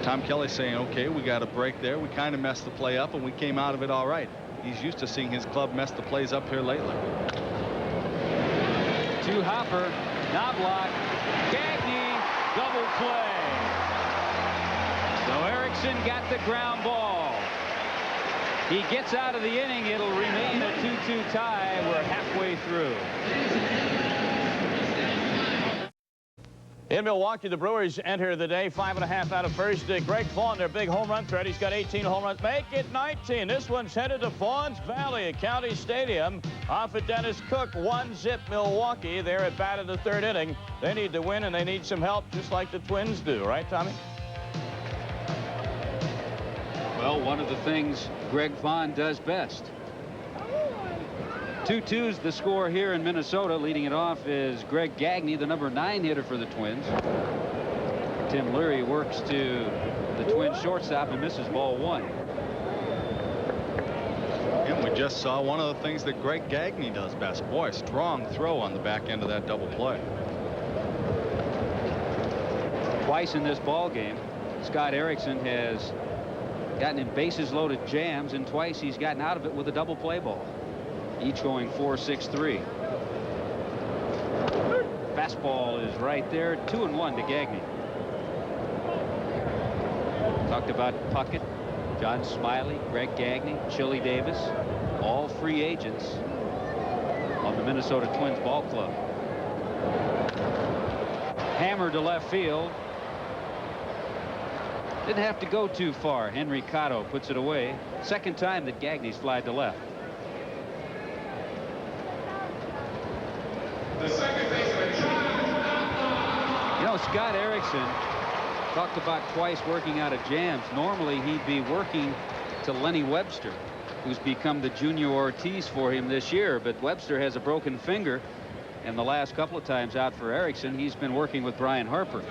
Tom Kelly saying, okay, we got a break there. We kind of messed the play up, and we came out of it all right. He's used to seeing his club mess the plays up here lately. To Hopper, Knobloch, Gagne, double play. So Erickson got the ground ball. He gets out of the inning. It'll remain a 2-2 tie. We're halfway through. In Milwaukee, the Brewers enter the day 5.5 out of first. Greg Vaughn, their big home run threat. He's got 18 home runs. Make it 19. This one's headed to Fawns Valley at County Stadium. Off at Dennis Cook. 1-0 Milwaukee. They're at bat in the 3rd inning. They need to win, and they need some help, just like the Twins do. Right, Tommy? Well, one of the things Greg Vaughn does best. 2-2's the score here in Minnesota. Leading it off is Greg Gagne, the number 9 hitter for the Twins. Tim Leary works to the Twins shortstop and misses ball 1. And we just saw one of the things that Greg Gagne does best. Boy, strong throw on the back end of that double play. Twice in this ball game, Scott Erickson has gotten in bases loaded jams, and twice he's gotten out of it with a double play ball, each going 4-6-3. Fastball is right there. 2-1 to Gagne. Talked about Puckett, John Smiley, Greg Gagne, Chili Davis, all free agents on the Minnesota Twins ball club. Hammer to left field. Didn't have to go too far. Henry Cotto puts it away. Second time that Gagne's flied to left. You know, Scott Erickson talked about twice working out of jams. Normally he'd be working to Lenny Webster, who's become the Junior Ortiz for him this year, but Webster has a broken finger, and the last couple of times out for Erickson he's been working with Brian Harper.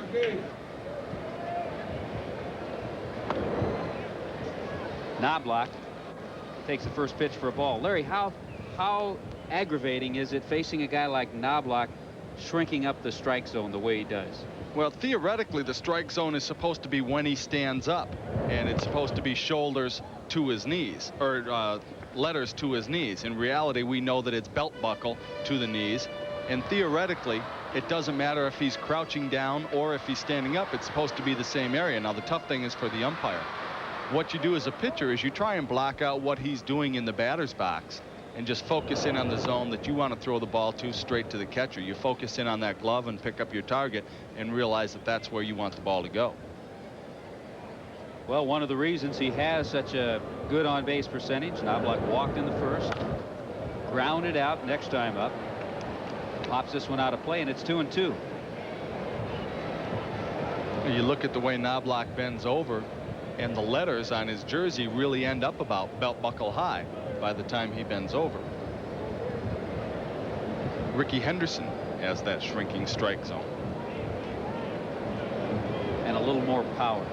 Knobloch takes the first pitch for a ball. Larry, how aggravating is it facing a guy like Knobloch shrinking up the strike zone the way he does? Well, theoretically, the strike zone is supposed to be when he stands up, and it's supposed to be shoulders to his knees, or letters to his knees. In reality, we know that it's belt buckle to the knees, and theoretically, it doesn't matter if he's crouching down or if he's standing up. It's supposed to be the same area. Now, the tough thing is for the umpire. What you do as a pitcher is you try and block out what he's doing in the batter's box and just focus in on the zone that you want to throw the ball to straight to the catcher. You focus in on that glove and pick up your target and realize that that's where you want the ball to go. Well, one of the reasons he has such a good on-base percentage, Knobloch walked in the first, grounded out next time up, pops this one out of play, and it's 2-2. You look at the way Knobloch bends over, and the letters on his jersey really end up about belt buckle high by the time he bends over. Ricky Henderson has that shrinking strike zone. And a little more power.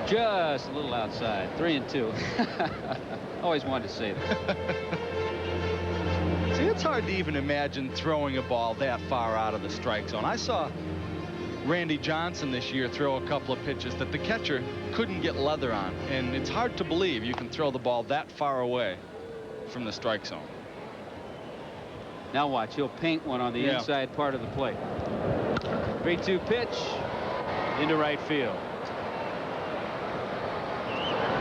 Just a little outside. 3-2. Always wanted to say that. See, it's hard to even imagine throwing a ball that far out of the strike zone. I saw Randy Johnson this year throw a couple of pitches that the catcher couldn't get leather on, and it's hard to believe you can throw the ball that far away from the strike zone. Now watch, he'll paint one on the inside part of the plate. 3-2 pitch into right field.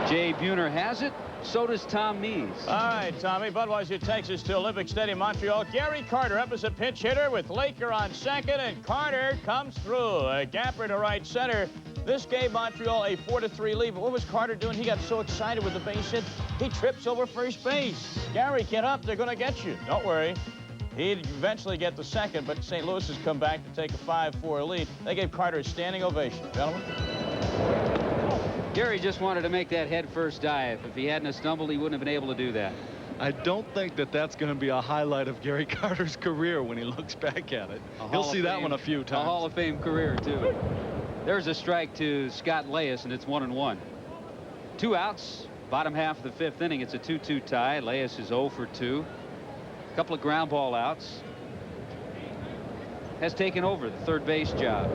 Jay Buhner has it. So does Tom Mees. All right, Tommy. Budweiser takes us to Olympic Stadium, Montreal. Gary Carter up as a pinch hitter with Laker on second, and Carter comes through. A gapper to right center. This gave Montreal a 4-3 lead. But what was Carter doing? He got so excited with the base hit, he trips over first base. Gary, get up. They're going to get you. Don't worry. He'd eventually get the second, but St. Louis has come back to take a 5-4 lead. They gave Carter a standing ovation. Gentlemen. Gary just wanted to make that head first dive. If he hadn't stumbled, he wouldn't have been able to do that. I don't think that that's going to be a highlight of Gary Carter's career when he looks back at it. He'll see that one a few times. A Hall of Fame career, too. There's a strike to Scott Leyes, and it's 1-1. 2 outs, bottom half of the 5th inning. It's a 2-2 tie. Leyes is 0 for 2. A couple of ground ball outs. Has taken over the third base job.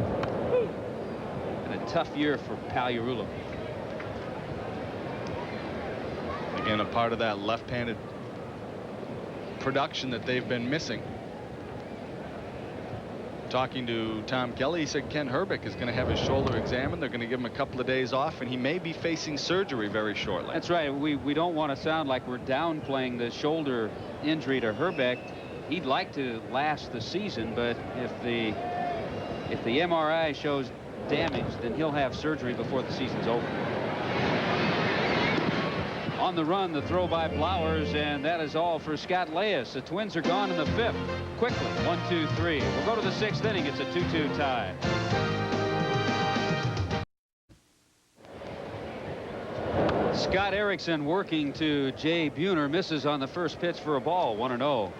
And a tough year for Pagliarulo. Again, a part of that left-handed production that they've been missing. Talking to Tom Kelly, he said Ken Herbeck is going to have his shoulder examined. They're going to give him a couple of days off, and he may be facing surgery very shortly. That's right. We don't want to sound like we're downplaying the shoulder injury to Herbeck. He'd like to last the season, but if the MRI shows damage, then he'll have surgery before the season's over. On the run, the throw by Flowers, and that is all for Scott Leyes. The Twins are gone in the 5th. Quickly, 1-2-3. We'll go to the 6th inning. It's a 2-2 tie. Scott Erickson working to Jay Buhner, misses on the first pitch for a ball. 1-0.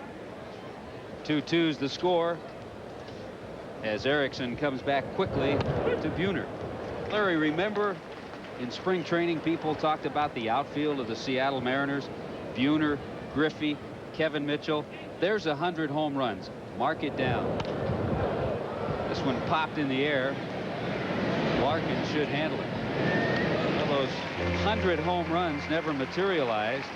2-2's the score. as Erickson comes back quickly to Buhner. Larry, remember in spring training people talked about the outfield of the Seattle Mariners? Buhner, Griffey, Kevin Mitchell. There's 100 home runs. Mark it down. This one popped in the air. Larkin should handle it. Well, those 100 home runs never materialized.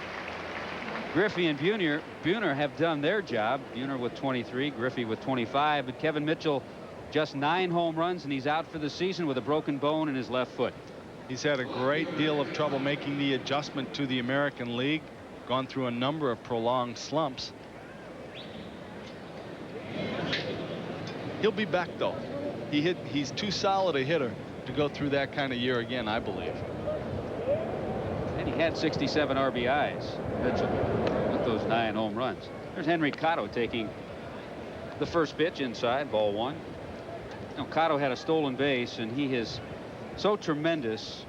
Griffey and Buhner have done their job. Buhner with 23, Griffey with 25, but Kevin Mitchell just 9 home runs, and he's out for the season with a broken bone in his left foot. He's had a great deal of trouble making the adjustment to the American League. Gone through a number of prolonged slumps. He'll be back though. He's too solid a hitter to go through that kind of year again, I believe. And he had 67 RBIs, Mitchell, with those 9 home runs. There's Henry Cotto taking the first pitch inside, ball 1. You know, Cotto had a stolen base, and he is so tremendous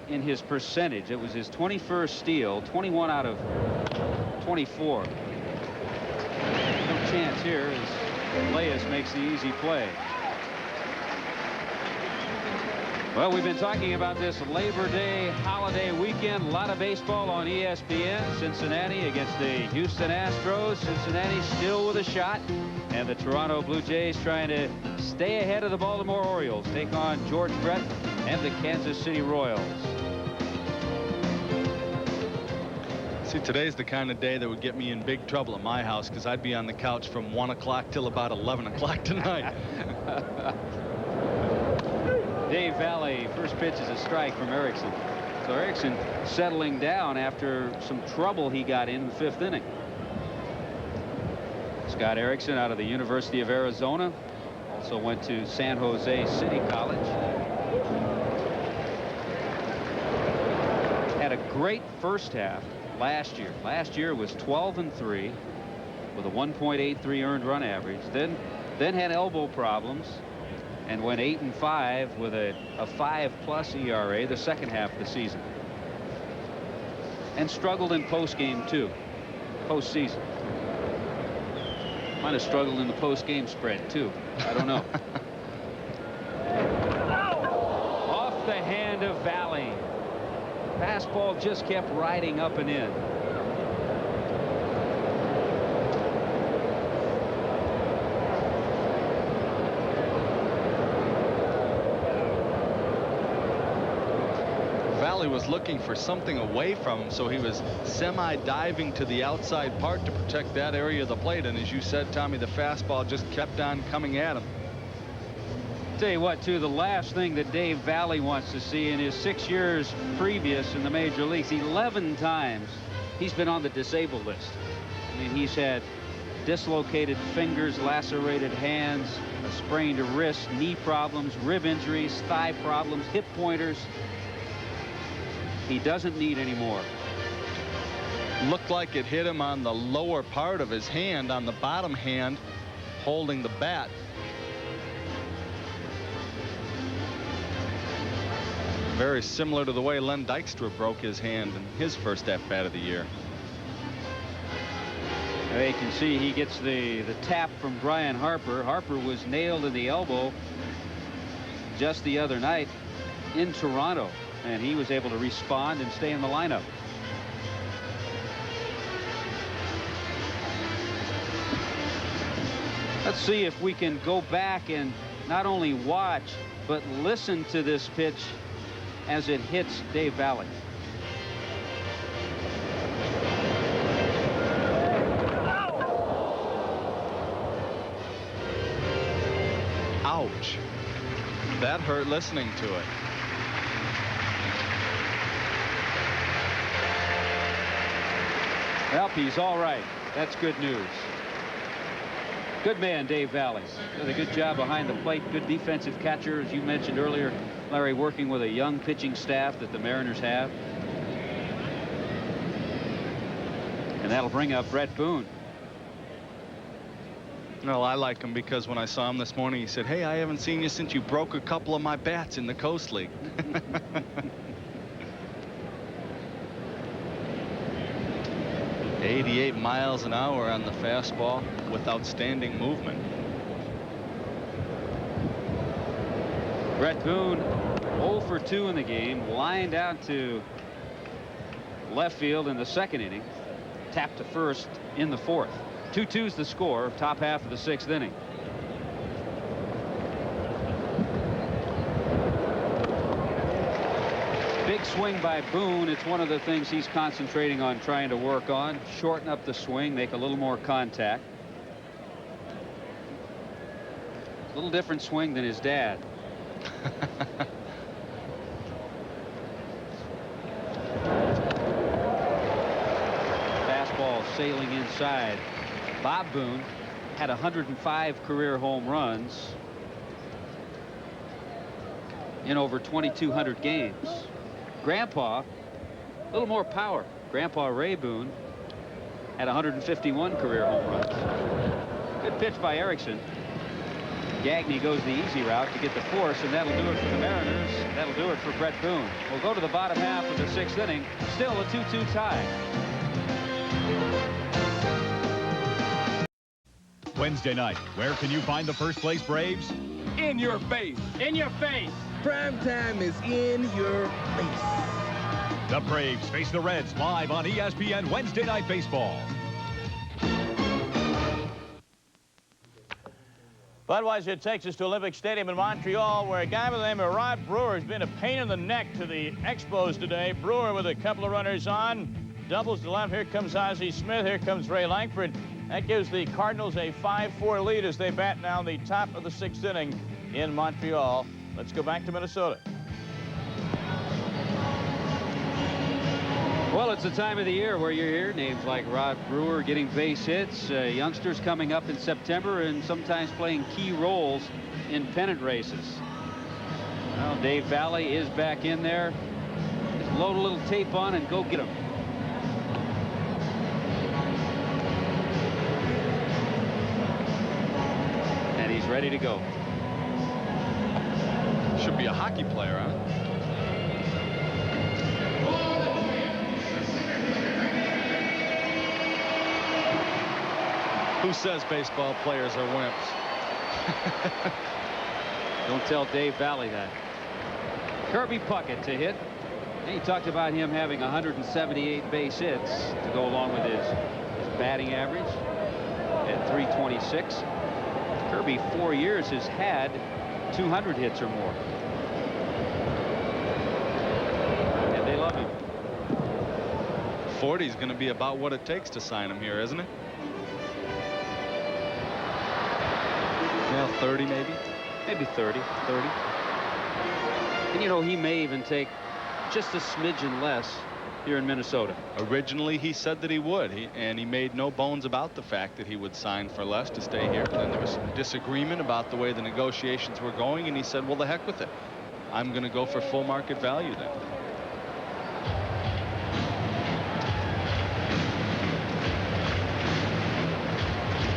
in his percentage. It was his 21st steal, 21 out of 24. No chance here as Leyes makes the easy play. Well, we've been talking about this Labor Day holiday weekend. A lot of baseball on ESPN. Cincinnati against the Houston Astros. Cincinnati still with a shot. And the Toronto Blue Jays trying to stay ahead of the Baltimore Orioles. Take on George Brett and the Kansas City Royals. See, today's the kind of day that would get me in big trouble at my house, because I'd be on the couch from 1 o'clock till about 11 o'clock tonight. Dave Valley, first pitch is a strike from Erickson. So Erickson settling down after some trouble he got in the 5th inning. Scott Erickson out of the University of Arizona. Also went to San Jose City College. Had a great first half last year. Last year was 12-3 with a 1.83 earned run average. Then had elbow problems and went 8-5 with a 5+ ERA the second half of the season. And struggled in postgame too. Postseason. Might have struggled in the postgame spread too. I don't know. Off the hand of Valley. Fastball just kept riding up and in. Valley was looking for something away from him, so he was semi-diving to the outside part to protect that area of the plate. And as you said, Tommy, the fastball just kept on coming at him. Tell you what, too, the last thing that Dave Valley wants to see in his 6 years previous in the major leagues, 11 times he's been on the disabled list. I mean, he's had dislocated fingers, lacerated hands, a sprained wrist, knee problems, rib injuries, thigh problems, hip pointers. He doesn't need any more. Looked like it hit him on the lower part of his hand, on the bottom hand holding the bat. Very similar to the way Len Dykstra broke his hand in his first at-bat of the year. Now you can see he gets the tap from Brian Harper. Harper was nailed in the elbow just the other night in Toronto, and he was able to respond and stay in the lineup. Let's see if we can go back and not only watch but listen to this pitch as it hits Dave Valley. Ouch. That hurt listening to it. Well, he's all right. That's good news. Good man, Dave Valley. Did a good job behind the plate. Good defensive catcher, as you mentioned earlier, Larry, working with a young pitching staff that the Mariners have. And that'll bring up Brett Boone. Well, I like him because when I saw him this morning, he said, "Hey, I haven't seen you since you broke a couple of my bats in the Coast League." 88 miles an hour on the fastball with outstanding movement. Brett Boone 0 for 2 in the game, lined out to left field in the second inning, tapped to first in the fourth. 2-2's the score, top half of the sixth inning. Big swing by Boone. It's one of the things he's concentrating on trying to work on. Shorten up the swing, make a little more contact. A little different swing than his dad. Fastball sailing inside. Bob Boone had 105 career home runs in over 2,200 games. Grandpa, a little more power. Grandpa Ray Boone had 151 career home runs. Good pitch by Erickson. Gagne goes the easy route to get the force, and that'll do it for the Mariners. That'll do it for Brett Boone. We'll go to the bottom half of the sixth inning. Still a 2-2 tie. Wednesday night, where can you find the first place Braves? In your face. In your face. Prime time is in your face. The Braves face the Reds live on ESPN Wednesday Night Baseball. Budweiser takes us to Olympic Stadium in Montreal, where a guy by the name of Rod Brewer has been a pain in the neck to the Expos today. Brewer with a couple of runners on, doubles to left. Here comes Ozzie Smith. Here comes Ray Langford. That gives the Cardinals a 5-4 lead as they bat now in the top of the sixth inning in Montreal. Let's go back to Minnesota. Well, it's the time of the year where you hear names like Rod Brewer getting base hits, youngsters coming up in September and sometimes playing key roles in pennant races. Well, Dave Valley is back in there. Just load a little tape on and go get him. And he's ready to go. Should be a hockey player, huh? Who says baseball players are wimps? Don't tell Dave Valley that. Kirby Puckett to hit. He talked about him having 178 base hits to go along with his batting average at 326. Kirby, 4 years, has had 200 hits or more. And they love him. 40 is going to be about what it takes to sign him here, isn't it? Yeah, 30 maybe. Maybe 30. And you know, he may even take just a smidgen less here in Minnesota. Originally he said that he would, and he made no bones about the fact that he would sign for less to stay here. And there was some disagreement about the way the negotiations were going, and he said, well, the heck with it, I'm going to go for full market value then.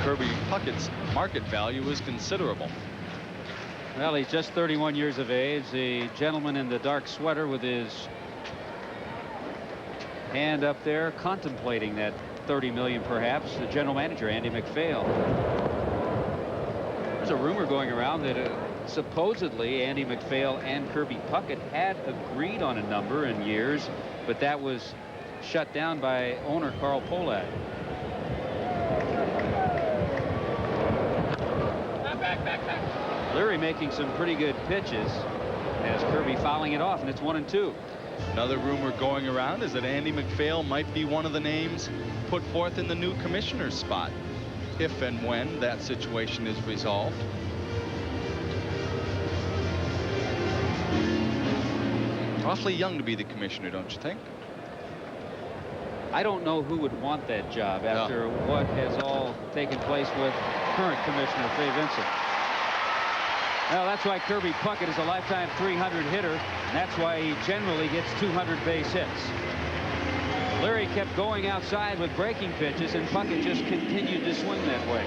Kirby Puckett's market value is considerable. Well, he's just 31 years of age. The gentleman in the dark sweater with his hand up there contemplating that $30 million perhaps, the general manager Andy McPhail. There's a rumor going around that supposedly Andy McPhail and Kirby Puckett had agreed on a number in years, but that was shut down by owner Carl Pohlad. Leary making some pretty good pitches as Kirby fouling it off, and it's 1-2. Another rumor going around is that Andy McPhail might be one of the names put forth in the new commissioner's spot if and when that situation is resolved. Awfully young to be the commissioner, don't you think? I don't know who would want that job after what has all taken place with current commissioner Fay Vincent. Well, that's why Kirby Puckett is a lifetime 300 hitter, and that's why he generally gets 200 base hits. Leary kept going outside with breaking pitches, and Puckett just continued to swing that way.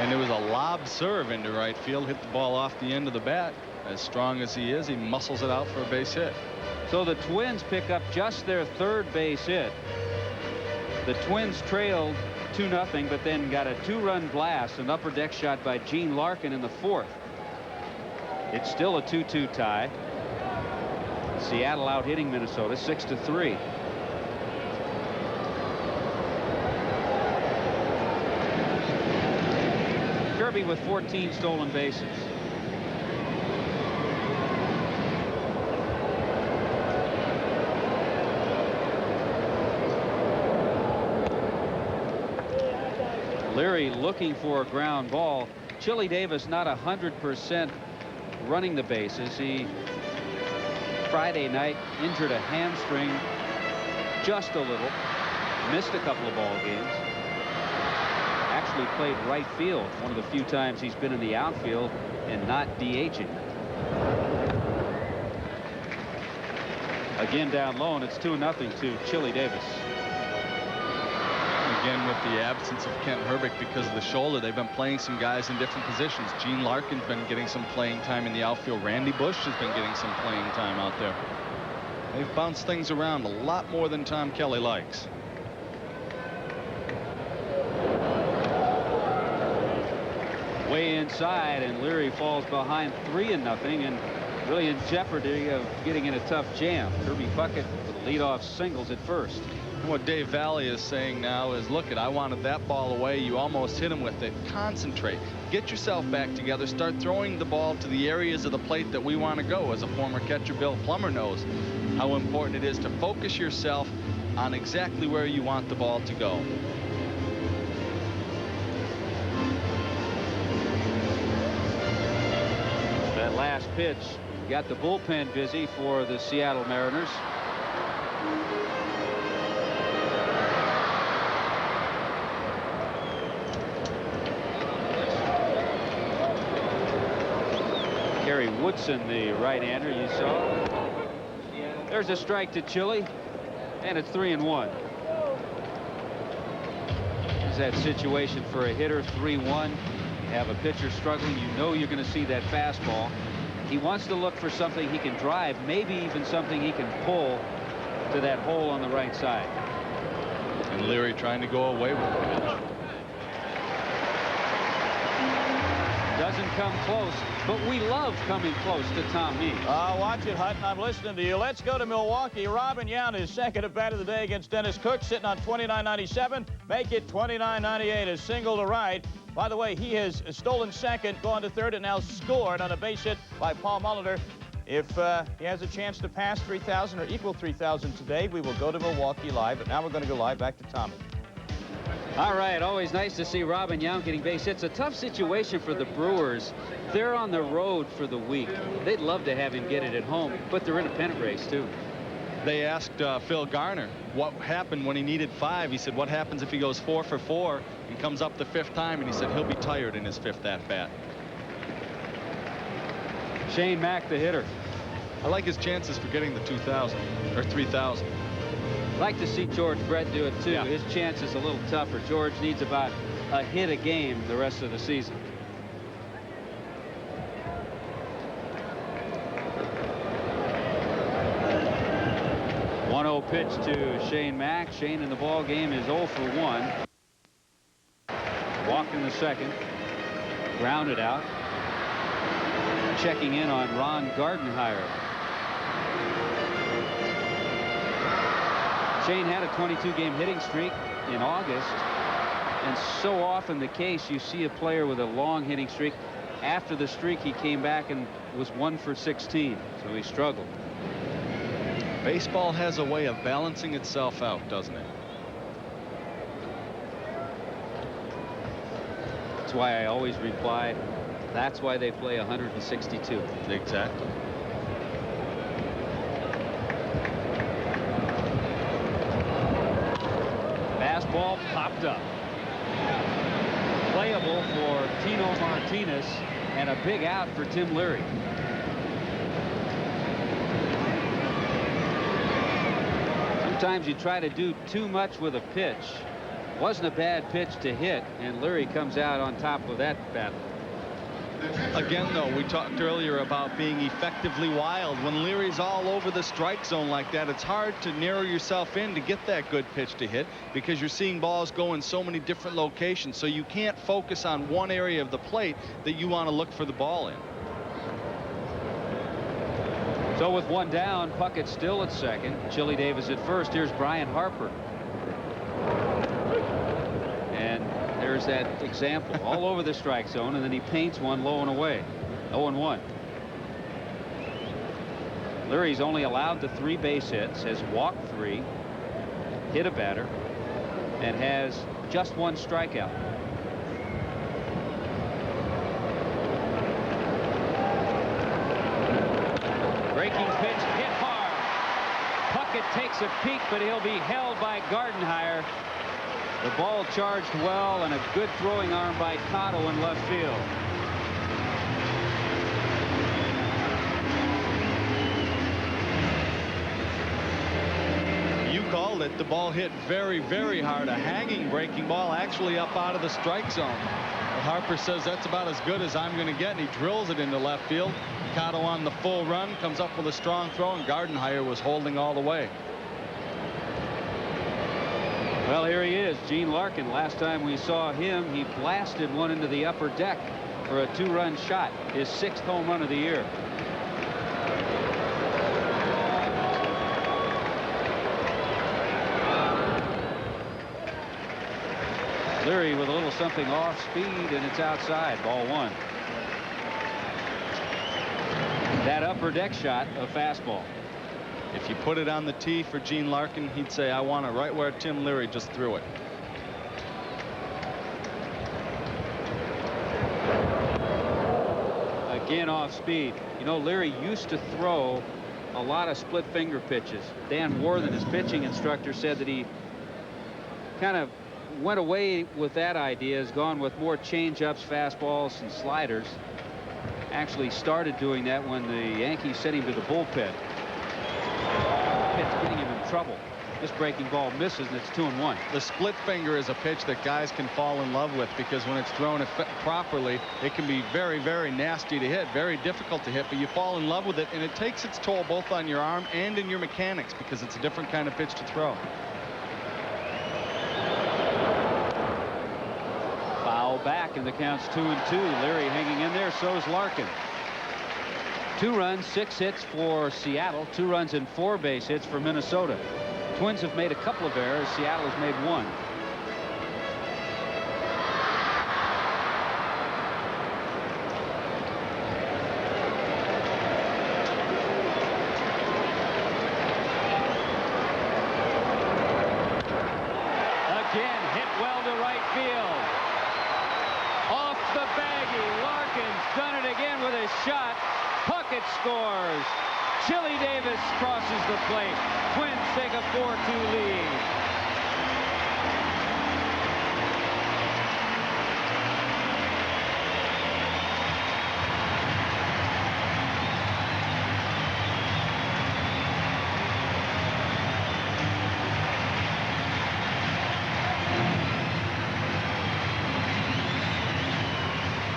And it was a lob serve into right field, hit the ball off the end of the bat. As strong as he is, he muscles it out for a base hit. So the Twins pick up just their third base hit. The Twins trailed 2-0, but then got a 2-run blast, an upper deck shot by Gene Larkin in the fourth. It's still a 2-2 tie. Seattle out hitting Minnesota 6-3. Kirby with 14 stolen bases. Leary looking for a ground ball. Chili Davis not 100% running the bases. He Friday night injured a hamstring just a little, missed a couple of ball games, actually played right field one of the few times he's been in the outfield and not DHing. Again down low, and it's 2-0 to Chili Davis. Again, with the absence of Kent Herbeck because of the shoulder, they've been playing some guys in different positions. Gene Larkin's been getting some playing time in the outfield. Randy Bush has been getting some playing time out there. They've bounced things around a lot more than Tom Kelly likes. Way inside, and Leary falls behind 3-0 and really in jeopardy of getting in a tough jam. Kirby Puckett with leadoff singles at first. What Dave Valley is saying now is, look, I wanted that ball away. You almost hit him with it. Concentrate. Get yourself back together. Start throwing the ball to the areas of the plate that we want to go. As a former catcher, Bill Plummer knows how important it is to focus yourself on exactly where you want the ball to go. That last pitch got the bullpen busy for the Seattle Mariners. Gary Woodson, the right-hander, you saw. There's a strike to Chili, and it's 3-1. Is that situation for a hitter? 3-1. You have a pitcher struggling. You know you're going to see that fastball. He wants to look for something he can drive, maybe even something he can pull to that hole on the right side. And Leary trying to go away with the pitch. Doesn't come close, but we love coming close to Tom Means. Watch it, Hutton. I'm listening to you. Let's go to Milwaukee. Robin Yount, his second at bat of the day against Dennis Cook, sitting on 29.97. Make it 29.98. A single to right. By the way, he has stolen second, gone to third, and now scored on a base hit by Paul Molitor. If he has a chance to pass 3,000 or equal 3,000 today, we will go to Milwaukee live. But now we're going to go live back to Tommy. All right, always nice to see Robin Yount getting base hits. A tough situation for the Brewers. They're on the road for the week. They'd love to have him get it at home, but they're in a pennant race, too. They asked Phil Garner what happened when he needed 5. He said, what happens if he goes 4 for 4 and comes up the 5th time? And he said he'll be tired in his 5th at-bat. Shane Mack, the hitter. I like his chances for getting the 2,000 or 3,000. Like to see George Brett do it, too. Yeah. His chance is a little tougher. George needs about a hit a game the rest of the season. One-0 pitch to Shane Mack. Shane in the ball game is 0 for 1. Walked in the second. Grounded out. Checking in on Ron Gardenhire. Shane had a 22-game hitting streak in August, and so often the case you see a player with a long hitting streak. After the streak, he came back and was 1 for 16, so he struggled. Baseball has a way of balancing itself out, doesn't it? That's why I always reply, that's why they play 162. Exactly. Fastball popped up. Playable for Tino Martinez, and a big out for Tim Leary. Sometimes you try to do too much with a pitch. Wasn't a bad pitch to hit, and Leary comes out on top of that battle. Again, though, we talked earlier about being effectively wild. When Leary's all over the strike zone like that, it's hard to narrow yourself in to get that good pitch to hit because you're seeing balls go in so many different locations. So you can't focus on one area of the plate that you want to look for the ball in. So with one down, Puckett still at second, Chili Davis at first. Here's Brian Harper. And there's that example all over the strike zone, and then he paints one low and away. 0-1. Leary's only allowed the 3 base hits, has walked 3, hit a batter, and has just 1 strikeout. Breaking pitch, hit hard. Puckett takes a peek, but he'll be held by Gardenhire. The ball charged well, and a good throwing arm by Cotto in left field. You called it. The ball hit very, very hard. A hanging breaking ball, actually up out of the strike zone. Well, Harper says that's about as good as I'm going to get, and he drills it into left field. Cotto on the full run, comes up with a strong throw, and Gardenhire was holding all the way. Well, here he is, Gene Larkin. Last time we saw him, he blasted one into the upper deck for a 2-run shot, his 6th home run of the year. Leary with a little something off speed, and it's outside. Ball 1. That upper deck shot, a fastball. If you put it on the tee for Gene Larkin, he'd say, I want it right where Tim Leary just threw it. Again off speed. You know, Leary used to throw a lot of split finger pitches. Dan Worthen, his pitching instructor, said that he kind of went away with that idea, has gone with more change-ups, fastballs, and sliders. Actually started doing that when the Yankees sent him to the bullpen. It's getting him in trouble. This breaking ball misses, and it's 2-1. The split finger is a pitch that guys can fall in love with, because when it's thrown properly, it can be very, very nasty to hit, very difficult to hit, but you fall in love with it, and it takes its toll both on your arm and in your mechanics, because it's a different kind of pitch to throw. Foul back, and the count's 2-2. Leary hanging in there, so is Larkin. 2 runs, 6 hits for Seattle, 2 runs and 4 base hits for Minnesota. Twins have made a couple of errors. Seattle has made 1. Again, hit well to right field. Off the baggie. Larkin's done it again with his shot. Puckett scores. Chili Davis crosses the plate. Twins take a 4-2 lead.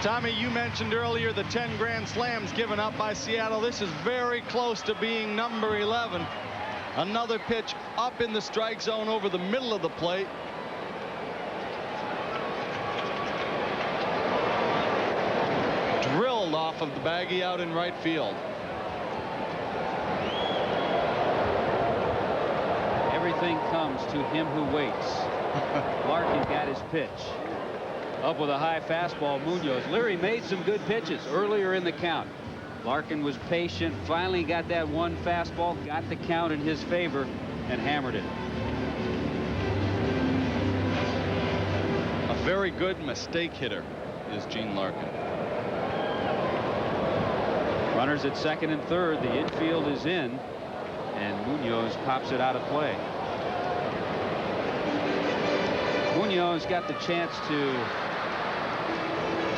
Tommy, you mentioned earlier the 10 grand slams given up by Seattle. This is very close to being number 11. Another pitch up in the strike zone over the middle of the plate. Drilled off of the baggie out in right field. Everything comes to him who waits. Larkin got his pitch. Up with a high fastball, Munoz. Leary made some good pitches earlier in the count. Larkin was patient, finally got that one fastball, got the count in his favor, and hammered it. A very good mistake hitter is Gene Larkin. Runners at second and third. The infield is in, and Munoz pops it out of play. Munoz got the chance to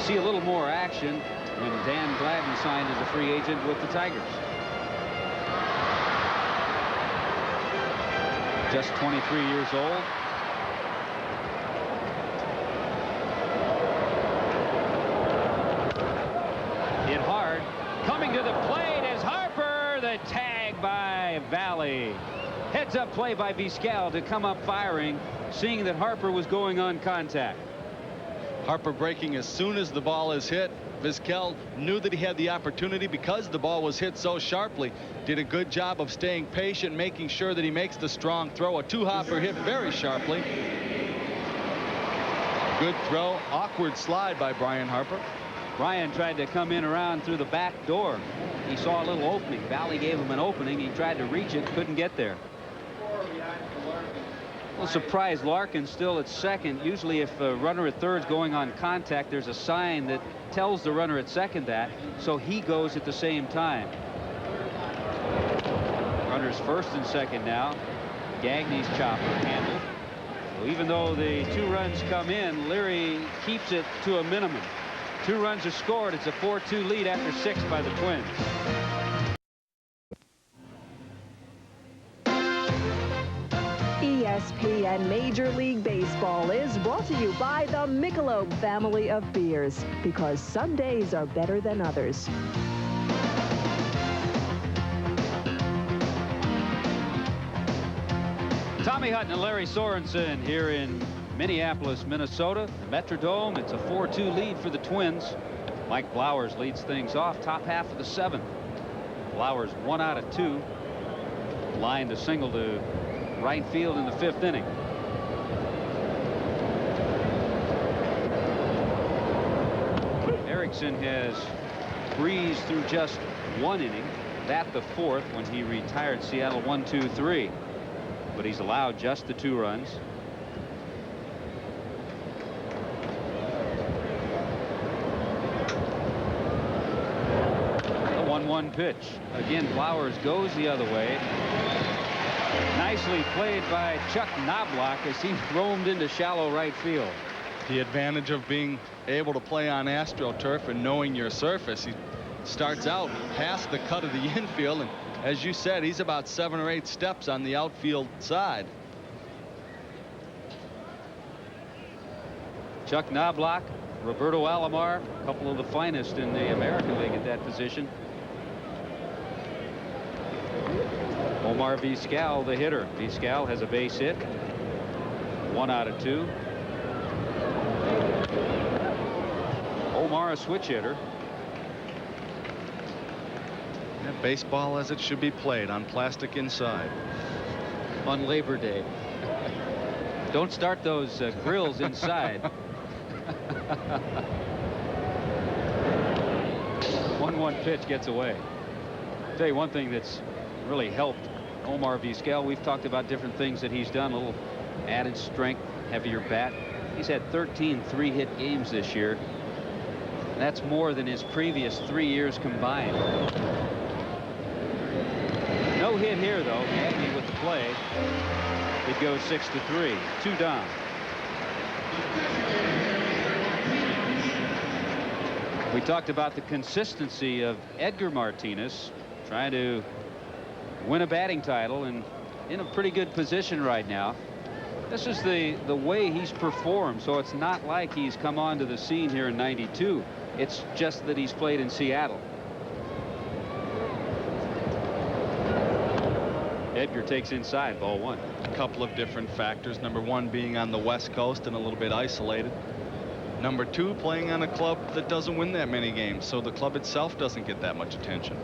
see a little more action when Dan Gladden signed as a free agent with the Tigers. Just 23 years old. Hit hard. Coming to the plate is Harper. The tag by Valley. Heads up play by Vizquel to come up firing, seeing that Harper was going on contact. Harper breaking as soon as the ball is hit. Vizquel knew that he had the opportunity because the ball was hit so sharply. Did a good job of staying patient, making sure that he makes the strong throw. A two-hopper hit very sharply. Good throw. Awkward slide by Brian Harper. Brian tried to come in around through the back door. He saw a little opening. Valley gave him an opening. He tried to reach it, couldn't get there. A little surprised Larkin still at second. Usually if a runner at third's going on contact, there's a sign that tells the runner at second that, so he goes at the same time. Runners first and second now. Gagney's chopper handled. So even though the 2 runs come in, Leary keeps it to a minimum. 2 runs are scored. It's a 4-2 lead after 6 by the Twins. ESPN Major League Baseball is brought to you by the Michelob family of beers, because some days are better than others. Tommy Hutton and Larry Sorensen here in Minneapolis, Minnesota. The Metrodome. It's a 4-2 lead for the Twins. Mike Blowers leads things off, top half of the 7th. Blowers 1 out of 2. Lined a single to right field in the 5th inning. Erickson has breezed through just 1 inning, that the 4th, when he retired Seattle 1-2-3. But he's allowed just the 2 runs. The 1-1 pitch. Again, Flowers goes the other way. Nicely played by Chuck Knobloch as he roamed into shallow right field. The advantage of being able to play on AstroTurf and knowing your surface. He starts out past the cut of the infield, and as you said, he's about 7 or 8 steps on the outfield side. Chuck Knobloch, Roberto Alomar, a couple of the finest in the American League at that position. Omar Vizquel, the hitter. Vizquel has a base hit. 1 out of 2. Omar, a switch hitter. Yeah, baseball as it should be played, on plastic inside. On Labor Day. Don't start those grills inside. 1-1 pitch gets away. I'll tell you one thing that's really helped Omar Vizquel. We've talked about different things that he's done. A little added strength, heavier bat. He's had 13 3-hit games this year. That's more than his previous 3 years combined. No hit here, though. Gagney with the play. It goes 6-3. 2 down. We talked about the consistency of Edgar Martinez trying to win a batting title and in a pretty good position right now. This is the way he's performed, so it's not like he's come onto the scene here in '92. It's just that he's played in Seattle. Edgar takes inside, ball 1. A couple of different factors. Number 1 being on the West Coast and a little bit isolated. Number 2, playing on a club that doesn't win that many games, so the club itself doesn't get that much attention.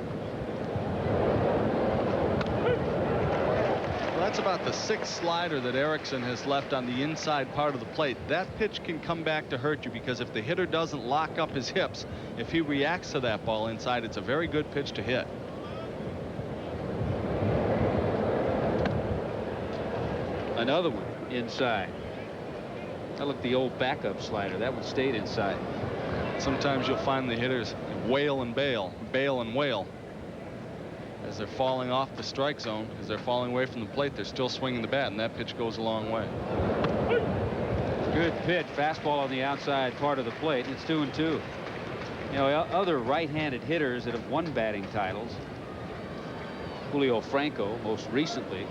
That's about the 6th slider that Erickson has left on the inside part of the plate. That pitch can come back to hurt you, because if the hitter doesn't lock up his hips, if he reacts to that ball inside, it's a very good pitch to hit. Another one inside. That looked the old backup slider. That one stayed inside. Sometimes you'll find the hitters wail and bail and wail. As they're falling off the strike zone, as they're falling away from the plate, they're still swinging the bat, and that pitch goes a long way. Good pitch. Fastball on the outside part of the plate. It's 2-2. You know, other right-handed hitters that have won batting titles. Julio Franco, most recently.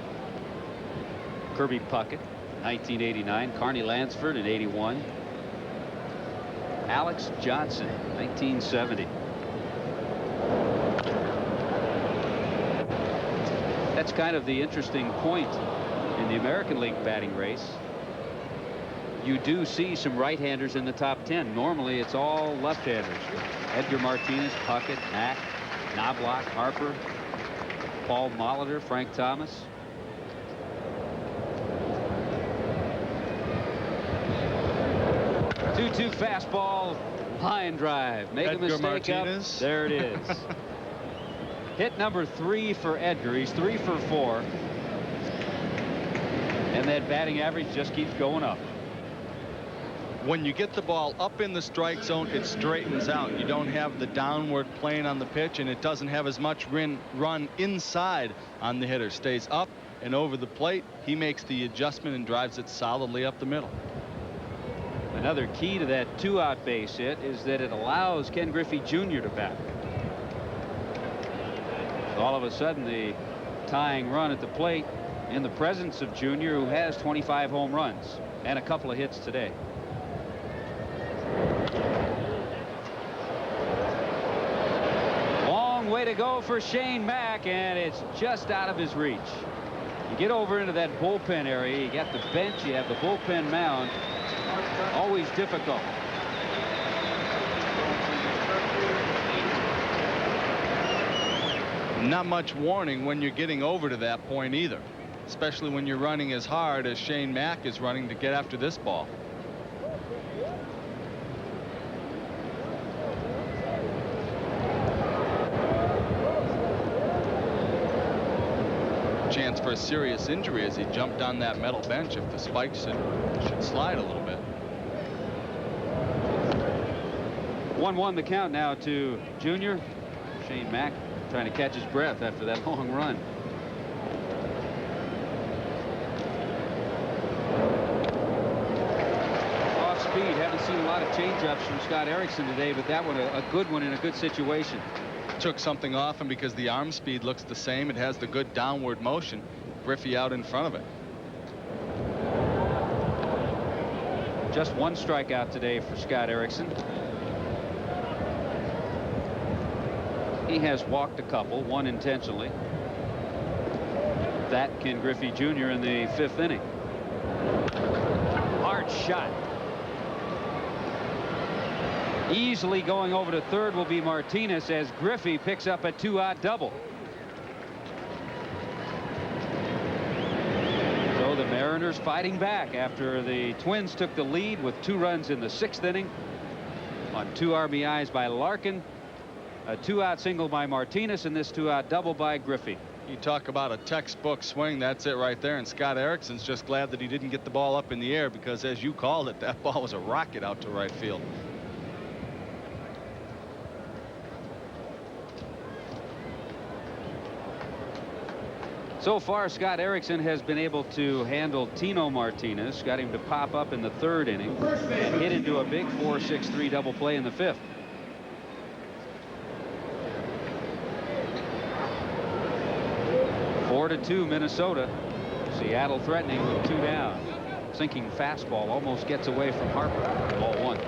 Kirby Puckett, 1989. Carney Lansford in '81. Alex Johnson, 1970. That's kind of the interesting point in the American League batting race. You do see some right-handers in the top 10. Normally, it's all left-handers. Edgar Martinez, Puckett, Mack, Knobloch, Harper, Paul Molitor, Frank Thomas. Two-2 fastball, line drive. Make Edgar a mistake Martinez. up. There it is. Hit number 3 for Edgar. He's 3 for 4. And that batting average just keeps going up. When you get the ball up in the strike zone, it straightens out. You don't have the downward plane on the pitch, and it doesn't have as much run inside on the hitter. Stays up and over the plate. He makes the adjustment and drives it solidly up the middle. Another key to that 2-out base hit is that it allows Ken Griffey Jr. to bat. So all of a sudden, the tying run at the plate in the presence of Jr., who has 25 home runs and a couple of hits today. Long way to go for Shane Mack, and it's just out of his reach. You get over into that bullpen area, you got the bench, you have the bullpen mound. Always difficult. Not much warning when you're getting over to that point either, especially when you're running as hard as Shane Mack is running to get after this ball. Chance for a serious injury as he jumped on that metal bench if the spikes should slide a little bit. 1-1 the count now to Jr. Shane Mack trying to catch his breath after that long run. Off speed. Haven't seen a lot of changeups from Scott Erickson today, but that one a good one in a good situation. Took something off him because the arm speed looks the same. It has the good downward motion. Griffey out in front of it. Just 1 strikeout today for Scott Erickson. He has walked a couple, 1 intentionally. That Ken Griffey Jr. in the 5th inning. Hard shot. Easily going over to third will be Martinez as Griffey picks up a 2-out double. So the Mariners fighting back after the Twins took the lead with 2 runs in the 6th inning on 2 RBIs by Larkin, a 2-out single by Martinez, and this 2-out double by Griffey. You talk about a textbook swing. That's it right there. And Scott Erickson's just glad that he didn't get the ball up in the air because, as you called it, that ball was a rocket out to right field. So far, Scott Erickson has been able to handle Tino Martinez, got him to pop up in the 3rd inning, and hit into a big 4-6-3 double play in the 5th. Four to 2 Minnesota. Seattle threatening with 2 down. Sinking fastball almost gets away from Harper. Ball 1.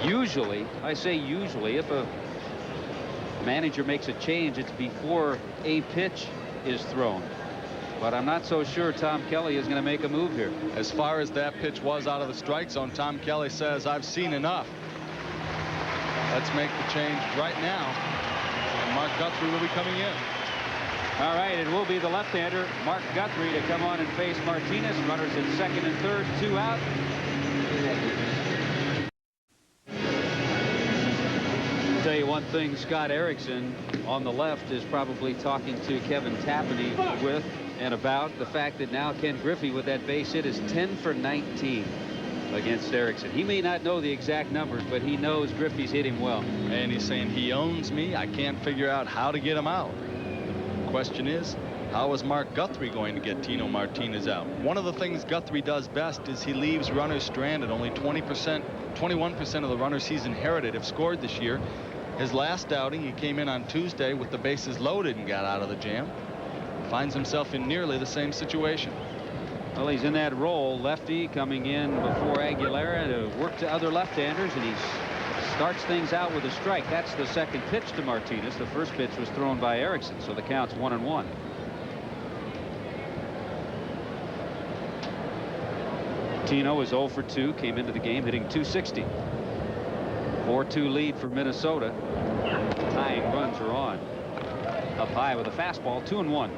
Usually, I say usually, if a manager makes a change, it's before a pitch is thrown. But I'm not so sure Tom Kelly is going to make a move here. As far as that pitch was out of the strike zone, Tom Kelly says, I've seen enough. Let's make the change right now. And Mark Guthrie will be coming in. All right, it will be the left-hander, Mark Guthrie, to come on and face Martinez. Runners at 2nd and 3rd, 2 out. I'll tell you one thing, Scott Erickson on the left is probably talking to Kevin Tapani with and about the fact that now Ken Griffey with that base hit is 10 for 19 against Erickson. He may not know the exact numbers, but he knows Griffey's hit him well. And he's saying he owns me. I can't figure out how to get him out. The question is, how is Mark Guthrie going to get Tino Martinez out? One of the things Guthrie does best is he leaves runners stranded. Only 21% of the runners he's inherited have scored this year. His last outing, he came in on Tuesday with the bases loaded and got out of the jam. Finds himself in nearly the same situation. Well, he's in that role, lefty coming in before Aguilera to work to other left-handers, and he's starts things out with a strike. That's the second pitch to Martinez. The first pitch was thrown by Erickson, so the count's 1-1. Tino is 0 for 2, came into the game hitting .260. 4-2 lead for Minnesota. Tying runs are on. Up high with a fastball, 2-1.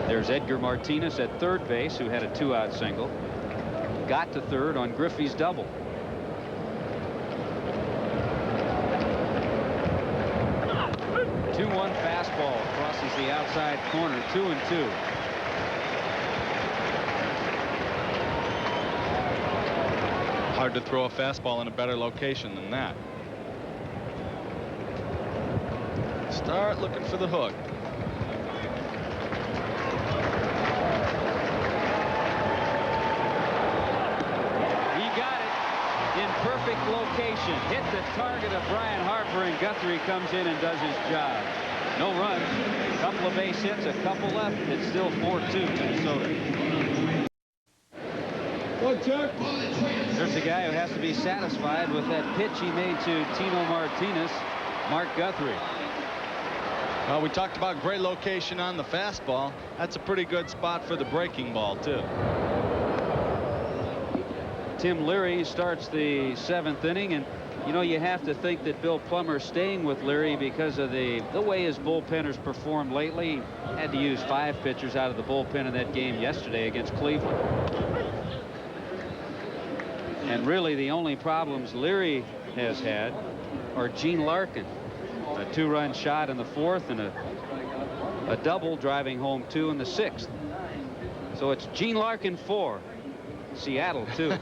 There's Edgar Martinez at third base, who had a 2-out single. Got to third on Griffey's double. Two-one fastball crosses the outside corner, 2-2. Hard to throw a fastball in a better location than that. Start looking for the hook. Perfect location. Hit the target of Brian Harper, and Guthrie comes in and does his job. No runs. A couple of base hits, a couple left. It's still 4-2 Minnesota. There's a guy who has to be satisfied with that pitch he made to Tino Martinez, Mark Guthrie. Well, we talked about great location on the fastball. That's a pretty good spot for the breaking ball, too. Tim Leary starts the 7th inning, and you know, you have to think that Bill Plummer's staying with Leary because of the way his bullpenners performed lately. He had to use 5 pitchers out of the bullpen in that game yesterday against Cleveland. And really the only problems Leary has had are Gene Larkin, a 2-run shot in the 4th and a double driving home 2 in the 6th. So it's Gene Larkin 4. Seattle 2.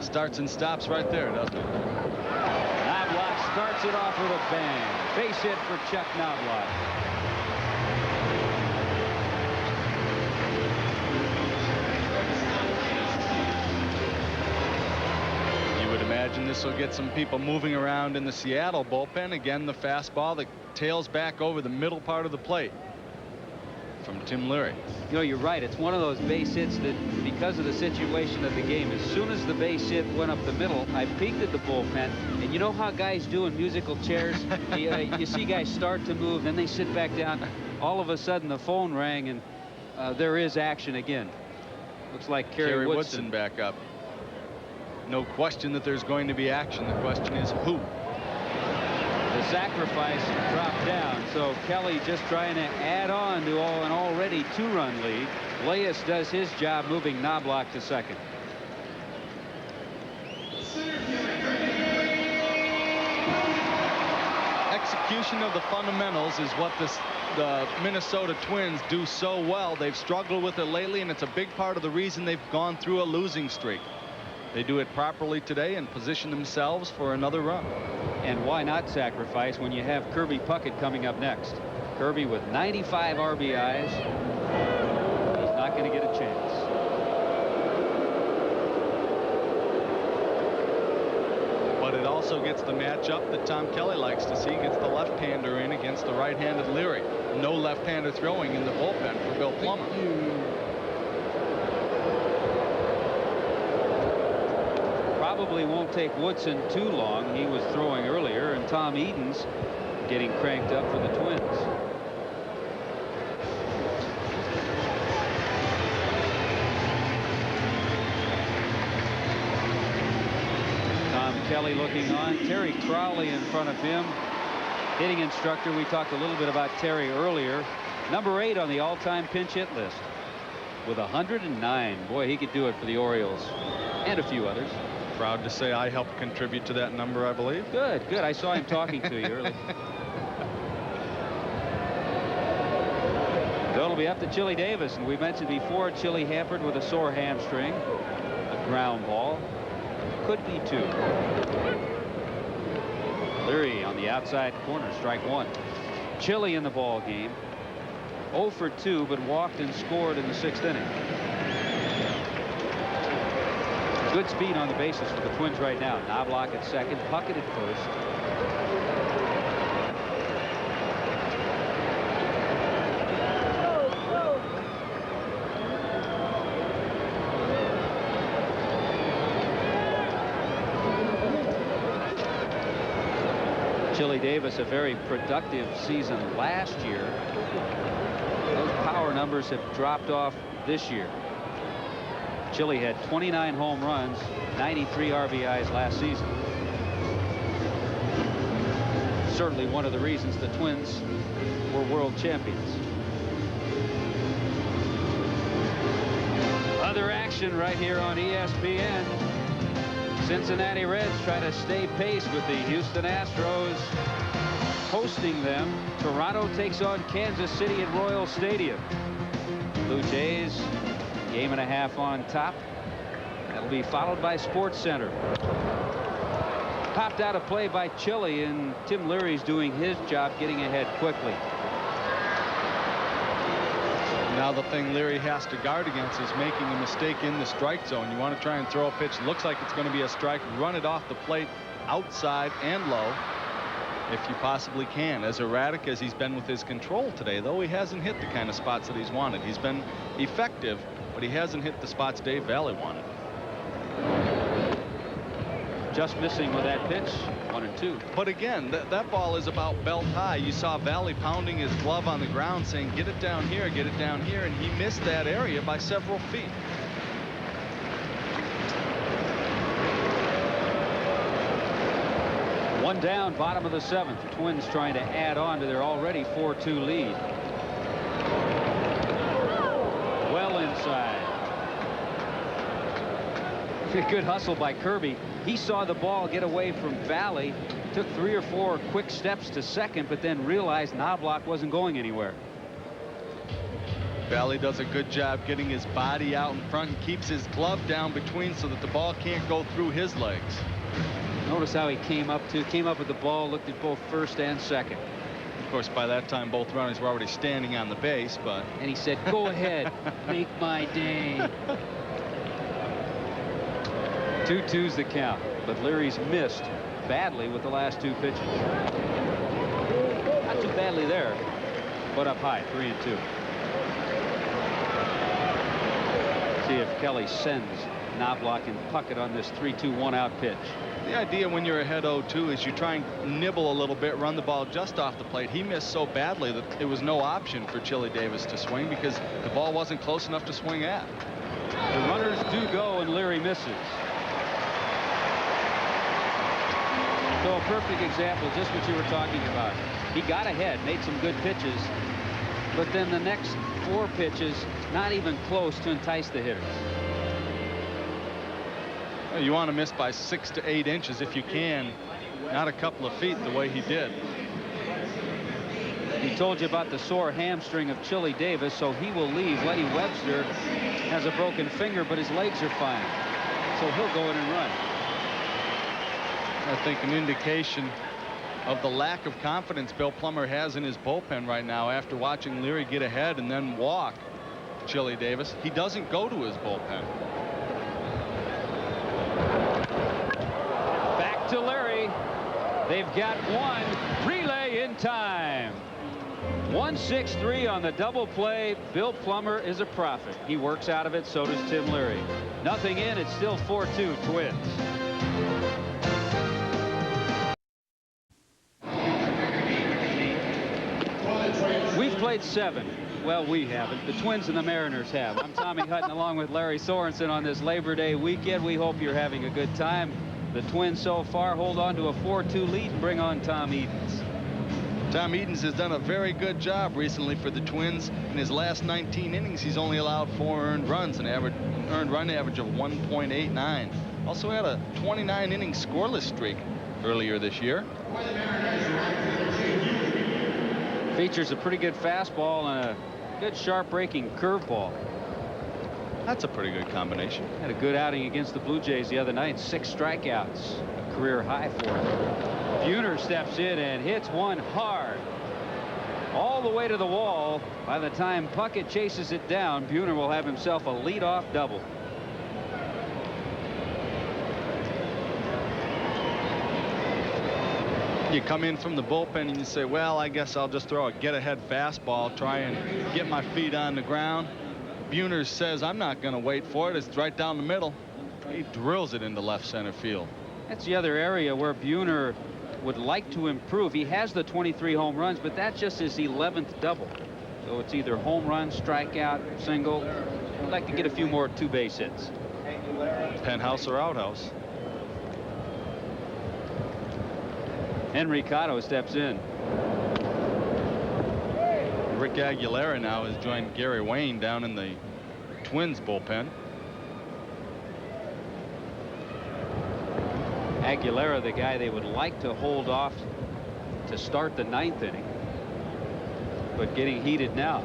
Starts and stops right there, doesn't it? Knobloch starts it off with a bang. Base hit for Chuck Knobloch. You would imagine this will get some people moving around in the Seattle bullpen. Again, the fastball that tails back over the middle part of the plate from Tim Leary. You know, you're right. It's one of those base hits that, because of the situation of the game, as soon as the base hit went up the middle, I peeked at the bullpen, and you know how guys do in musical chairs? You see guys start to move, then they sit back down. All of a sudden, the phone rang, and there is action again. Looks like Kerry Woodson back up. No question that there's going to be action. The question is who. The sacrifice dropped down, so Kelly just trying to add on to an already 2-run lead. Leyes does his job moving Knobloch to second. Execution of the fundamentals is what the Minnesota Twins do so well. They've struggled with it lately, and it's a big part of the reason they've gone through a losing streak. They do it properly today and position themselves for another run. And why not sacrifice when you have Kirby Puckett coming up next? Kirby with 95 RBIs. He's not going to get a chance. But it also gets the matchup that Tom Kelly likes to see. Gets the left-hander in against the right-handed Leary. No left-hander throwing in the bullpen for Bill Plummer. Probably won't take Woodson too long. He was throwing earlier, and Tom Eden's getting cranked up for the Twins. Tom Kelly looking on. Terry Crowley in front of him. Hitting instructor. We talked a little bit about Terry earlier. Number 8 on the all-time pinch hit list with 109. Boy, he could do it for the Orioles and a few others. Proud to say I helped contribute to that number, I believe. Good, good. I saw him talking to you earlier. So it'll be up to Chili Davis, and we mentioned before, Chili hampered with a sore hamstring. A ground ball. Could be 2. Leary on the outside corner, strike 1. Chili in the ball game. 0 for 2, but walked and scored in the 6th inning. Good speed on the bases for the Twins right now. Knobloch at second, Puckett at first. Chili Davis a very productive season last year. Those power numbers have dropped off this year. Chili had 29 home runs, 93 RBIs last season. Certainly one of the reasons the Twins were world champions. Other action right here on ESPN. Cincinnati Reds try to stay pace with the Houston Astros hosting them. Toronto takes on Kansas City at Royal Stadium. Blue Jays, game and a half on top. That'll be followed by Sports Center. Popped out of play by Chili, and Tim Leary's doing his job getting ahead quickly. Now the thing Leary has to guard against is making a mistake in the strike zone. You want to try and throw a pitch. Looks like it's going to be a strike. Run it off the plate outside and low if you possibly can. As erratic as he's been with his control today, though, he hasn't hit the kind of spots that he's wanted. He's been effective, but he hasn't hit the spots Dave Valley wanted. Just missing with that pitch. 1-2. But again, that ball is about belt high. You saw Valley pounding his glove on the ground saying, get it down here, and he missed that area by several feet. One down, bottom of the 7th. The Twins trying to add on to their already 4-2 lead. Well inside. Good hustle by Kirby. He saw the ball get away from Valley, took 3 or 4 quick steps to second, but then realized Knobloch wasn't going anywhere. Valley does a good job getting his body out in front and keeps his glove down between so that the ball can't go through his legs. Notice how he came up with the ball, looked at both first and second. Of course, by that time, both runners were already standing on the base, but... And he said, go ahead, make my day. 2-2's the count, but Leary's missed badly with the last 2 pitches. Not too badly there, but up high, 3-2. See if Kelly sends Knobloch and Puckett on this 3-2 1-out pitch. The idea when you're ahead 0-2 is you try and nibble a little bit, run the ball just off the plate. He missed so badly that it was no option for Chili Davis to swing because the ball wasn't close enough to swing at. The runners do go and Leary misses. So a perfect example, just what you were talking about. He got ahead, made some good pitches, but then the next 4 pitches, not even close to entice the hitters. Well, you want to miss by 6 to 8 inches if you can, not a couple of feet the way he did. He told you about the sore hamstring of Chili Davis, so he will leave. Letty Webster has a broken finger, but his legs are fine, so he'll go in and run. I think an indication of the lack of confidence Bill Plummer has in his bullpen right now after watching Leary get ahead and then walk Chili Davis. He doesn't go to his bullpen. Back to Leary. They've got one. Relay in time. 1-6-3 on the double play. Bill Plummer is a prophet. He works out of it, so does Tim Leary. Nothing in, it's still 4-2 Twins. We've played 7. Well, we haven't. The Twins and the Mariners have. I'm Tommy Hutton along with Larry Sorensen on this Labor Day weekend. We hope you're having a good time. The Twins so far hold on to a 4-2 lead and bring on Tom Edens. Tom Edens has done a very good job recently for the Twins. In his last 19 innings, he's only allowed 4 earned runs, an earned run average of 1.89. Also had a 29-inning scoreless streak earlier this year. Features a pretty good fastball and a good sharp breaking curveball. That's a pretty good combination. Had a good outing against the Blue Jays the other night. 6 strikeouts, a career high for him. Buhner steps in and hits one hard all the way to the wall. By the time Puckett chases it down, Buhner will have himself a leadoff double. You come in from the bullpen and you say, well, I guess I'll just throw a get-ahead fastball, try and get my feet on the ground. Buhner says, I'm not going to wait for it. It's right down the middle. He drills it into left center field. That's the other area where Buhner would like to improve. He has the 23 home runs, but that's just his 11th double. So it's either home run, strikeout, single. I'd like to get a few more 2-base hits. Penthouse or outhouse. Henry Cotto steps in. Rick Aguilera now has joined Gary Wayne down in the Twins bullpen. Aguilera, the guy they would like to hold off to start the 9th inning, but getting heated now.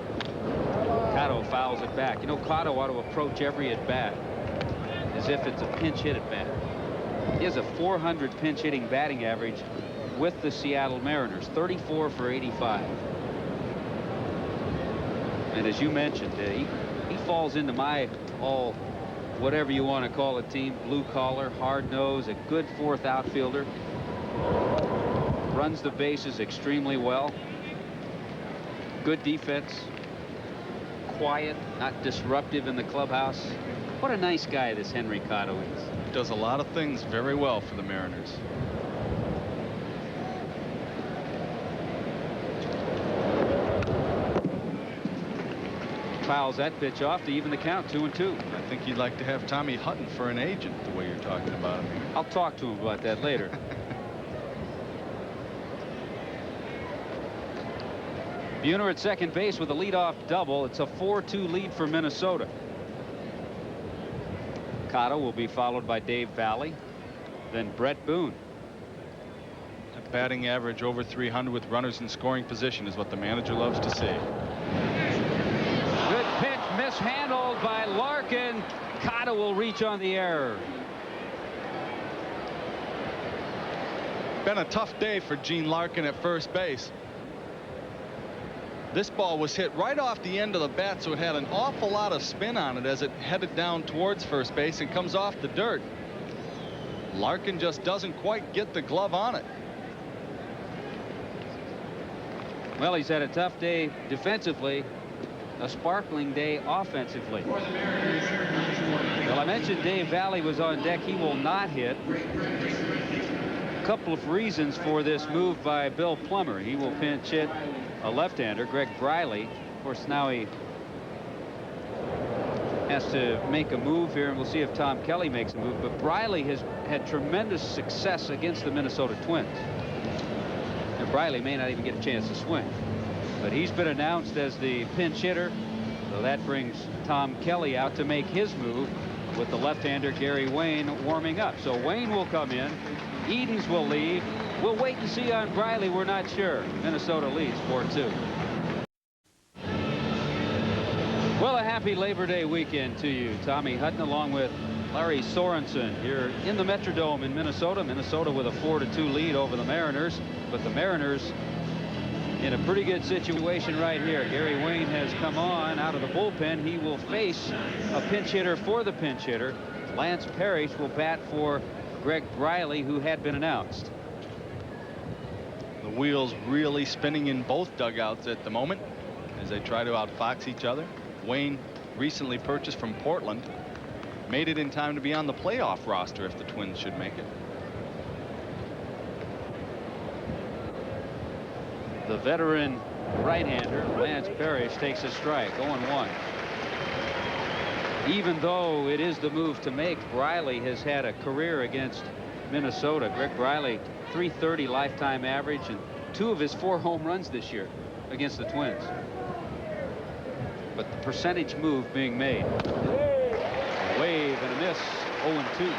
Cotto fouls it back. You know, Cotto ought to approach every at bat as if it's a pinch hit at bat. He has a .400 pinch hitting batting average with the Seattle Mariners, 34 for 85. And as you mentioned, he falls into my all, whatever you want to call it, team. Blue collar, hard nose, a good 4th outfielder. Runs the bases extremely well. Good defense. Quiet, not disruptive in the clubhouse. What a nice guy this Henry Cotto is. Does a lot of things very well for the Mariners. Fouls that pitch off to even the count, 2-2. I think you'd like to have Tommy Hutton for an agent, the way you're talking about him here. I'll talk to him about that later. Buhner at second base with a leadoff double. It's a 4-2 lead for Minnesota. Cotto will be followed by Dave Valley, then Brett Boone. A batting average over 300 with runners in scoring position is what the manager loves to see. Good pitch mishandled by Larkin. Cotto will reach on the error. Been a tough day for Gene Larkin at first base. This ball was hit right off the end of the bat, so it had an awful lot of spin on it as it headed down towards first base and comes off the dirt. Larkin just doesn't quite get the glove on it. Well, he's had a tough day defensively, a sparkling day offensively. Well, I mentioned Dave Valley was on deck. He will not hit. A couple of reasons for this move by Bill Plummer. He will pinch hit a left-hander, Greg Briley. Of course, now he has to make a move here, and we'll see if Tom Kelly makes a move. But Briley has had tremendous success against the Minnesota Twins. And Briley may not even get a chance to swing. But he's been announced as the pinch hitter. So that brings Tom Kelly out to make his move with the left-hander Gary Wayne warming up. So Wayne will come in. Edens will leave. We'll wait and see on Briley. We're not sure. Minnesota leads 4-2. Well, a happy Labor Day weekend to you. Tommy Hutton along with Larry Sorensen here in the Metrodome in Minnesota. Minnesota with a 4-2 lead over the Mariners. But the Mariners in a pretty good situation right here. Gary Wayne has come on out of the bullpen. He will face a pinch hitter for the pinch hitter. Lance Parrish will bat for Greg Briley, who had been announced. The wheels really spinning in both dugouts at the moment as they try to outfox each other. Wayne, recently purchased from Portland, made it in time to be on the playoff roster if the Twins should make it. The veteran right-hander Lance Parrish takes a strike. 0-1. Even though it is the move to make, Briley has had a career against Minnesota. Greg Briley, .330 lifetime average, and 2 of his 4 home runs this year against the Twins. But the percentage move being made. A wave and a miss. 0-2.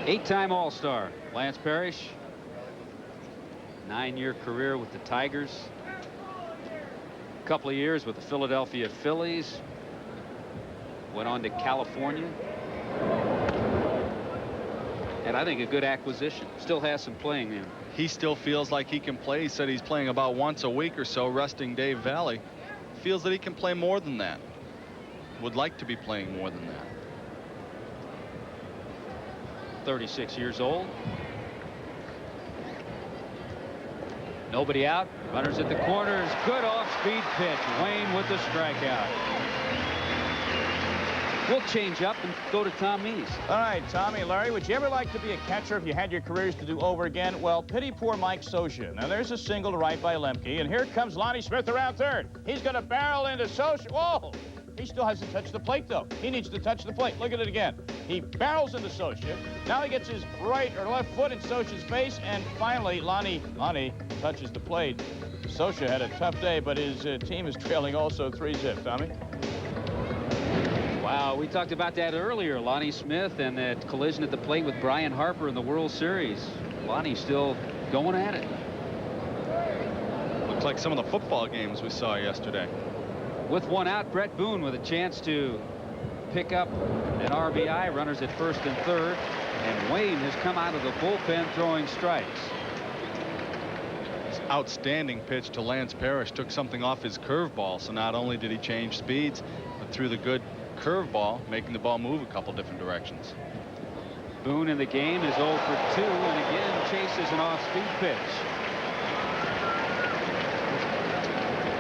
Eight-time All-Star Lance Parrish. 9-year career with the Tigers. A couple of years with the Philadelphia Phillies. Went on to California. And I think a good acquisition. Still has some playing in. He still feels like he can play. He said he's playing about once a week or so, resting Dave Valley. Feels that he can play more than that. Would like to be playing more than that. 36 years old. Nobody out. Runners at the corners. Good off-speed pitch. Wayne with the strikeout. We'll change up and go to Tom Mees. All right, Tommy, Larry, would you ever like to be a catcher if you had your careers to do over again? Well, pity poor Mike Socia. Now, there's a single to right by Lemke, and here comes Lonnie Smith around third. He's going to barrel into Socia. Whoa! He still hasn't touched the plate, though. He needs to touch the plate. Look at it again. He barrels into Socia. Now he gets his right or left foot in Socia's face, and finally, Lonnie touches the plate. Socia had a tough day, but his team is trailing also 3-zip. Tommy? Wow, we talked about that earlier. Lonnie Smith and that collision at the plate with Brian Harper in the World Series. Lonnie's still going at it. Looks like some of the football games we saw yesterday. With one out, Brett Boone with a chance to pick up an RBI. Runners at first and third. And Wayne has come out of the bullpen throwing strikes. Outstanding pitch to Lance Parrish. Took something off his curveball. So not only did he change speeds, but threw the good curveball, making the ball move a couple different directions. Boone in the game is 0 for 2, and again chases an off-speed pitch.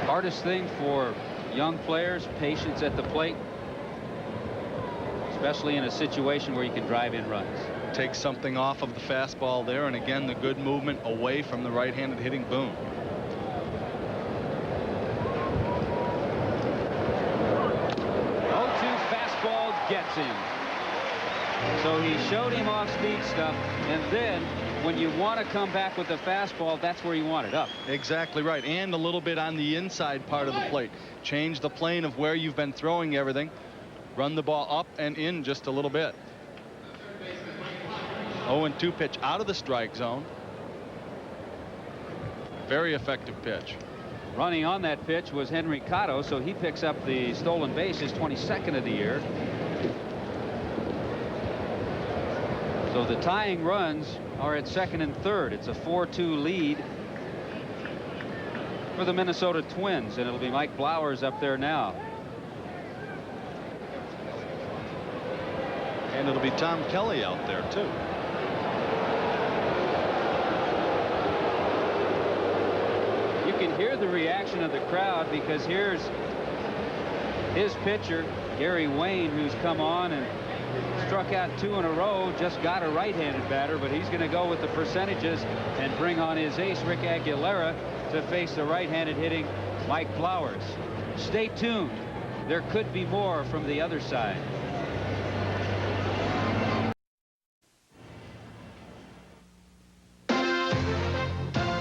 Hardest thing for young players, patience at the plate, especially in a situation where you can drive in runs. Take something off of the fastball there, and again the good movement away from the right-handed hitting Boone. Gets him. So he showed him off-speed stuff, and then when you want to come back with the fastball, that's where you want it up. Exactly right, and a little bit on the inside part of the plate. Change the plane of where you've been throwing everything. Run the ball up and in just a little bit. 0-2 pitch out of the strike zone. Very effective pitch. Running on that pitch was Henry Cotto, so he picks up the stolen base, his 22nd of the year. So the tying runs are at second and third. It's a 4-2 lead for the Minnesota Twins, and it'll be Mike Blowers up there now. And it'll be Tom Kelly out there too. You can hear the reaction of the crowd, because here's his pitcher, Gary Wayne, who's come on and struck out 2 in a row, just got a right-handed batter, but he's going to go with the percentages and bring on his ace, Rick Aguilera, to face the right-handed hitting Mike Flowers. Stay tuned. There could be more from the other side.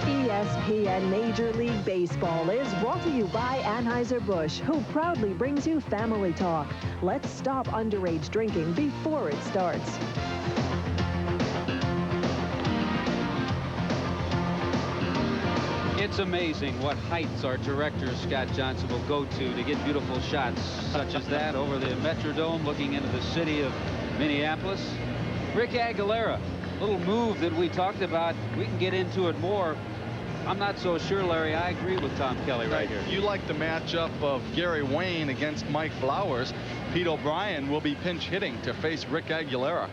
ESPN Major League Baseball is brought to you by Anheuser-Busch, who proudly brings you Family Talk. Let's stop underage drinking before it starts. It's amazing what heights our director, Scott Johnson, will go to get beautiful shots such as that over the Metrodome looking into the city of Minneapolis. Rick Aguilera, little move that we talked about. We can get into it more. I'm not so sure, Larry. I agree with Tom Kelly right here. You like the matchup of Gary Wayne against Mike Flowers. Pete O'Brien will be pinch hitting to face Rick Aguilera.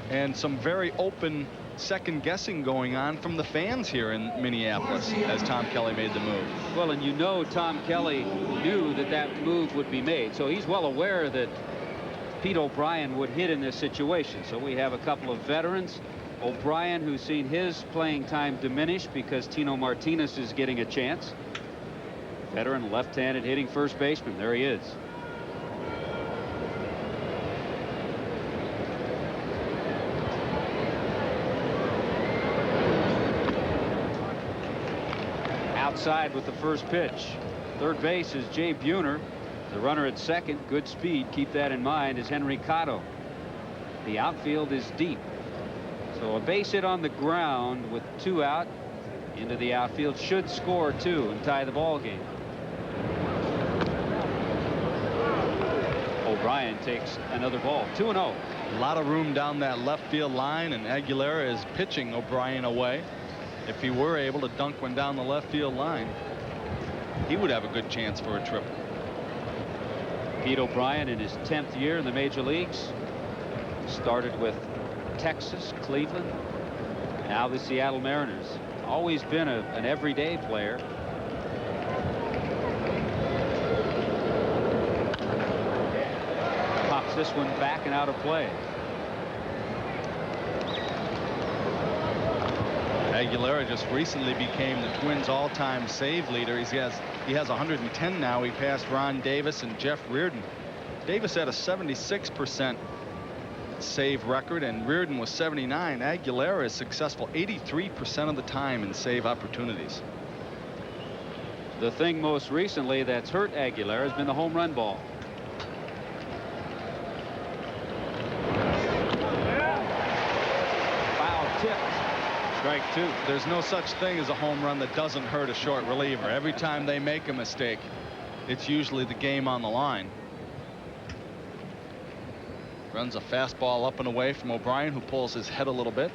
And some very open second guessing going on from the fans here in Minneapolis as Tom Kelly made the move. Well, and you know Tom Kelly knew that that move would be made. So he's well aware that Pete O'Brien would hit in this situation. So we have a couple of veterans. O'Brien, who's seen his playing time diminish because Tino Martinez is getting a chance. Veteran left-handed hitting first baseman. There he is. Outside with the first pitch. Third base is Jay Buhner. The runner at second. Good speed. Keep that in mind. Is Henry Cotto. The outfield is deep. So a base hit on the ground with 2 out into the outfield should score 2 and tie the ball game. O'Brien takes another ball. 2-0. A lot of room down that left field line, and Aguilera is pitching O'Brien away. If he were able to dunk one down the left field line, he would have a good chance for a triple. Pete O'Brien in his 10th year in the major leagues. Started with Texas, Cleveland, now the Seattle Mariners. Always been an everyday player. Pops gets this one back and out of play. Aguilera just recently became the Twins all-time save leader. He has 110 now. He passed Ron Davis and Jeff Reardon. Davis had a 76% save record and Reardon was 79. Aguilera is successful 83% of the time in save opportunities. The thing most recently that's hurt Aguilera has been the home run ball. Foul tipped. Strike two. There's no such thing as a home run that doesn't hurt a short reliever. Every time they make a mistake, it's usually the game on the line. Runs a fastball up and away from O'Brien, who pulls his head a little bit.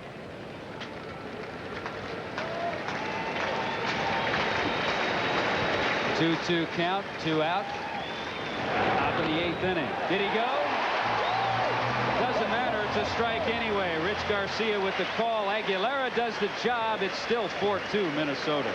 Two count, 2 out. Top of the 8th inning. Did he go? Doesn't matter. It's a strike anyway. Rich Garcia with the call. Aguilera does the job. It's still 4-2 Minnesota.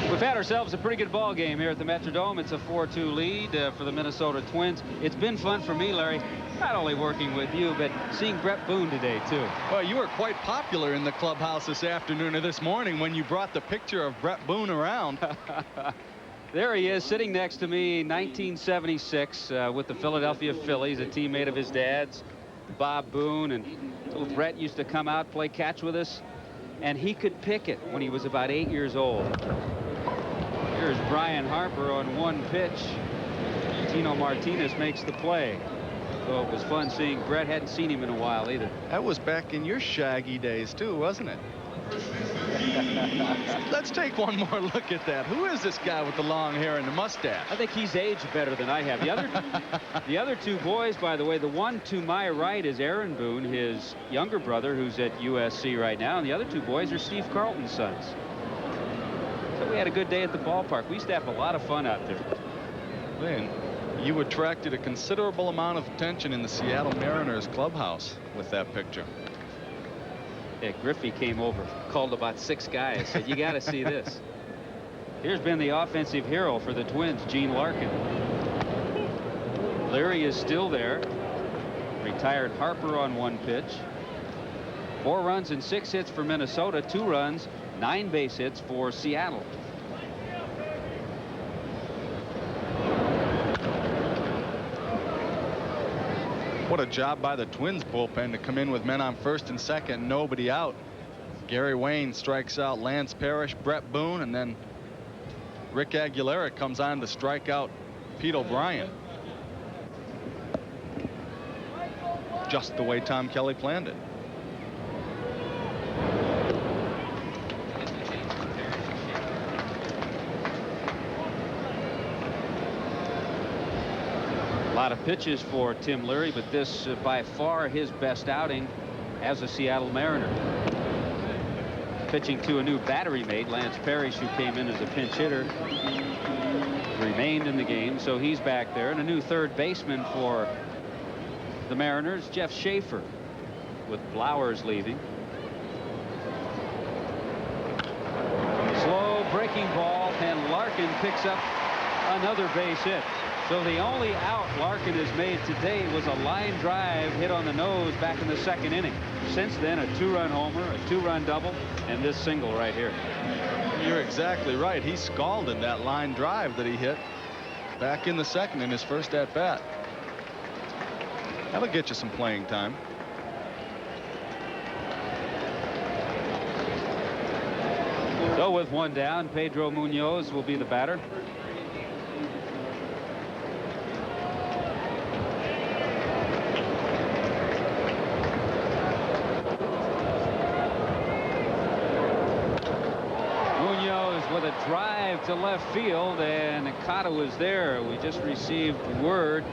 We've had ourselves a pretty good ball game here at the Metrodome. It's a 4-2 lead for the Minnesota Twins. It's been fun for me, Larry, not only working with you, but seeing Brett Boone today, too. Well, you were quite popular in the clubhouse this afternoon or this morning when you brought the picture of Brett Boone around. There he is, sitting next to me, 1976, with the Philadelphia Phillies, a teammate of his dad's, Bob Boone. And little Brett used to come out, play catch with us, and he could pick it when he was about 8 years old. Here's Brian Harper on one pitch. Tino Martinez makes the play. So it was fun seeing Brett. Hadn't seen him in a while either. That was back in your Shaggy days too, wasn't it? Let's take one more look at that. Who is this guy with the long hair and the mustache? I think he's aged better than I have. The other two boys, by the way, the one to my right is Aaron Boone, his younger brother, who's at USC right now, and the other two boys are Steve Carlton's sons. So we had a good day at the ballpark. We used to have a lot of fun out there. Man, you attracted a considerable amount of attention in the Seattle Mariners clubhouse with that picture. Yeah, Griffey came over, called about 6 guys, said, you got to see this. Here's been the offensive hero for the Twins, Gene Larkin. Leary is still there. Retired Harper on one pitch. 4 runs and 6 hits for Minnesota, 2 runs, 9 base hits for Seattle. What a job by the Twins bullpen to come in with men on first and second, nobody out. Gary Wayne strikes out Lance Parrish, Brett Boone, and then Rick Aguilera comes on to strike out Pete O'Brien. Just the way Tom Kelly planned it. A lot of pitches for Tim Leary, but this by far his best outing as a Seattle Mariner. Pitching to a new battery mate, Lance Parrish, who came in as a pinch hitter, remained in the game, so he's back there. And a new third baseman for the Mariners, Jeff Schaefer, with Blowers leaving. Slow breaking ball, and Larkin picks up another base hit. So the only out Larkin has made today was a line drive hit on the nose back in the 2nd inning. Since then, a 2-run homer, a 2-run double, and this single right here. You're exactly right. He scalded that line drive that he hit back in the 2nd in his first at-bat. That'll get you some playing time. So with 1 down, Pedro Munoz will be the batter. With a drive to left field, and Okada was there. We just received word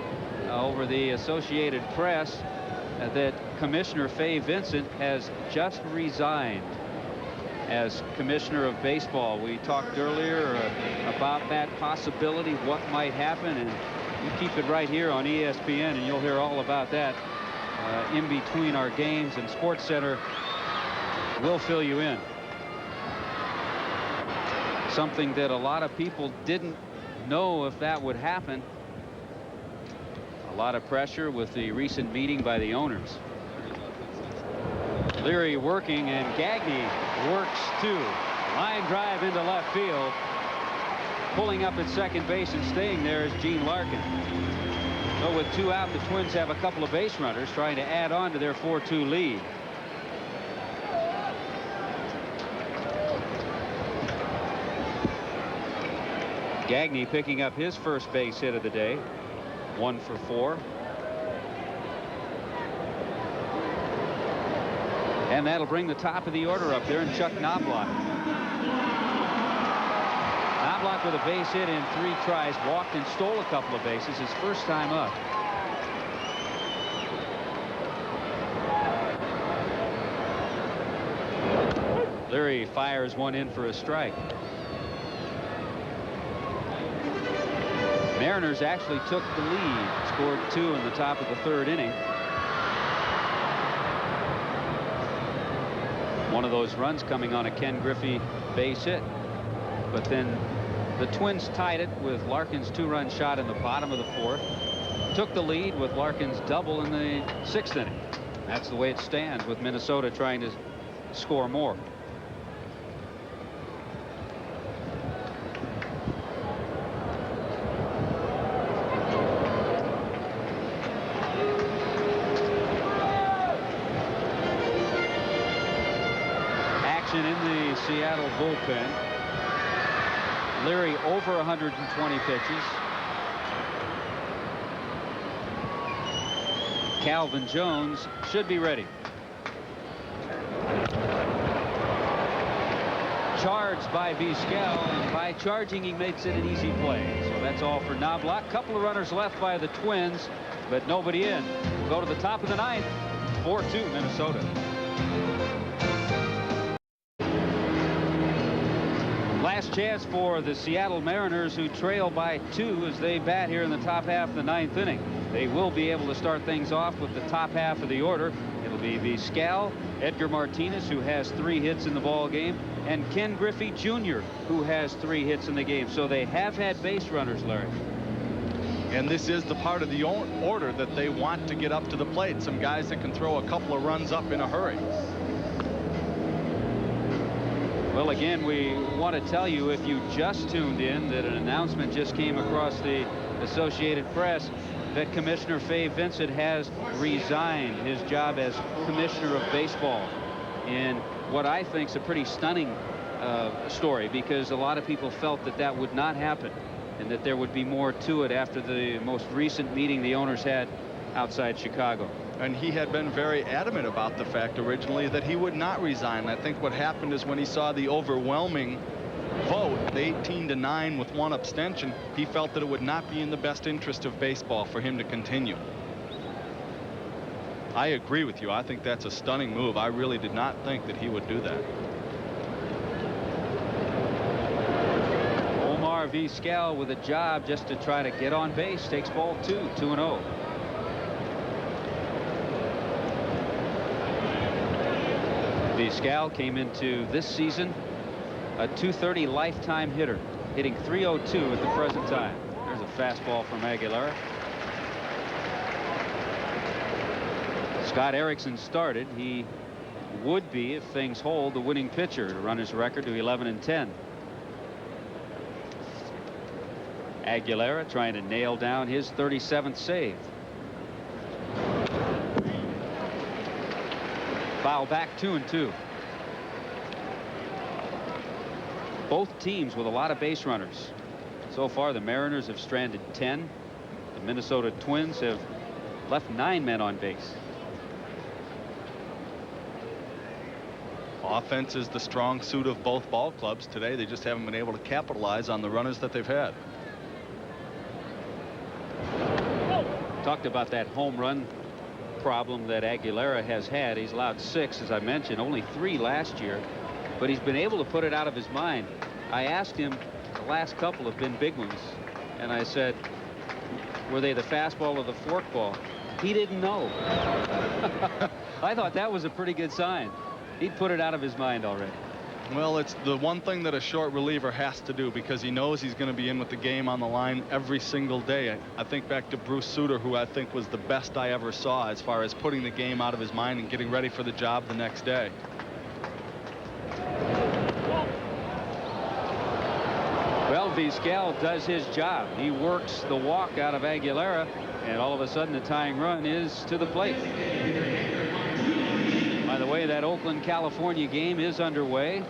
over the Associated Press that Commissioner Fay Vincent has just resigned as Commissioner of Baseball. We talked earlier about that possibility, what might happen, and you keep it right here on ESPN, and you'll hear all about that in between our games, and Sports Center will fill you in. Something that a lot of people didn't know if that would happen. A lot of pressure with the recent meeting by the owners. Leary working, and Gagne works too. Line drive into left field. Pulling up at second base and staying there is Gene Larkin. So with 2 out, the Twins have a couple of base runners trying to add on to their 4-2 lead. Gagne picking up his first base hit of the day. 1 for 4. And that'll bring the top of the order up there, and Chuck Knobloch. Knobloch with a base hit in 3 tries, walked and stole a couple of bases, his first time up. Leary fires one in for a strike. Mariners actually took the lead, scored 2 in the top of the 3rd inning. One of those runs coming on a Ken Griffey base hit. But then the Twins tied it with Larkin's 2-run shot in the bottom of the 4th. Took the lead with Larkin's double in the 6th inning. That's the way it stands, with Minnesota trying to score more. In the Seattle bullpen. Leary over 120 pitches. Calvin Jones should be ready. Charged by Vizquel, and by charging he makes it an easy play. So that's all for Knobloch. Couple of runners left by the Twins, but nobody in. We'll go to the top of the 9th. 4-2 Minnesota. Last chance for the Seattle Mariners, who trail by 2 as they bat here in the top half of the 9th inning. They will be able to start things off with the top half of the order. It'll be Vizquel, Edgar Martinez, who has 3 hits in the ball game, and Ken Griffey Jr., who has 3 hits in the game. So they have had base runners, Larry. And this is the part of the order that they want to get up to the plate. Some guys that can throw a couple of runs up in a hurry. Well, again, we want to tell you, if you just tuned in, that an announcement just came across the Associated Press that Commissioner Fay Vincent has resigned his job as Commissioner of Baseball, in what I think is a pretty stunning story, because a lot of people felt that that would not happen and that there would be more to it after the most recent meeting the owners had outside Chicago. And he had been very adamant about the fact originally that he would not resign. I think what happened is when he saw the overwhelming vote, the 18-9 with 1 abstention, he felt that it would not be in the best interest of baseball for him to continue. I agree with you. I think that's a stunning move. I really did not think that he would do that. Omar Vizquel with a job just to try to get on base. Takes ball 2, 2-0. Vizquel came into this season a .230 lifetime hitter, hitting .302 at the present time. There's a fastball from Aguilera. Scott Erickson started. He would be, if things hold, the winning pitcher to run his record to 11-10. Aguilera trying to nail down his 37th save. Foul back, 2-2. Both teams with a lot of base runners. So far, the Mariners have stranded 10. The Minnesota Twins have left 9 men on base. Offense is the strong suit of both ball clubs today. They just haven't been able to capitalize on the runners that they've had. Talked about that home run problem that Aguilera has had. He's allowed 6, as I mentioned, only 3 last year, but he's been able to put it out of his mind. I asked him, the last couple have been big ones, and I said, were they the fastball or the forkball? He didn't know. I thought that was a pretty good sign. He'd put it out of his mind already. Well, it's the one thing that a short reliever has to do because he knows he's going to be in with the game on the line every single day. I think back to Bruce Sutter, who I think was the best I ever saw as far as putting the game out of his mind and getting ready for the job the next day. Well, Vizquel does his job. He works the walk out of Aguilera, and all of a sudden the tying run is to the plate. By the way, that Oakland, California game is underway.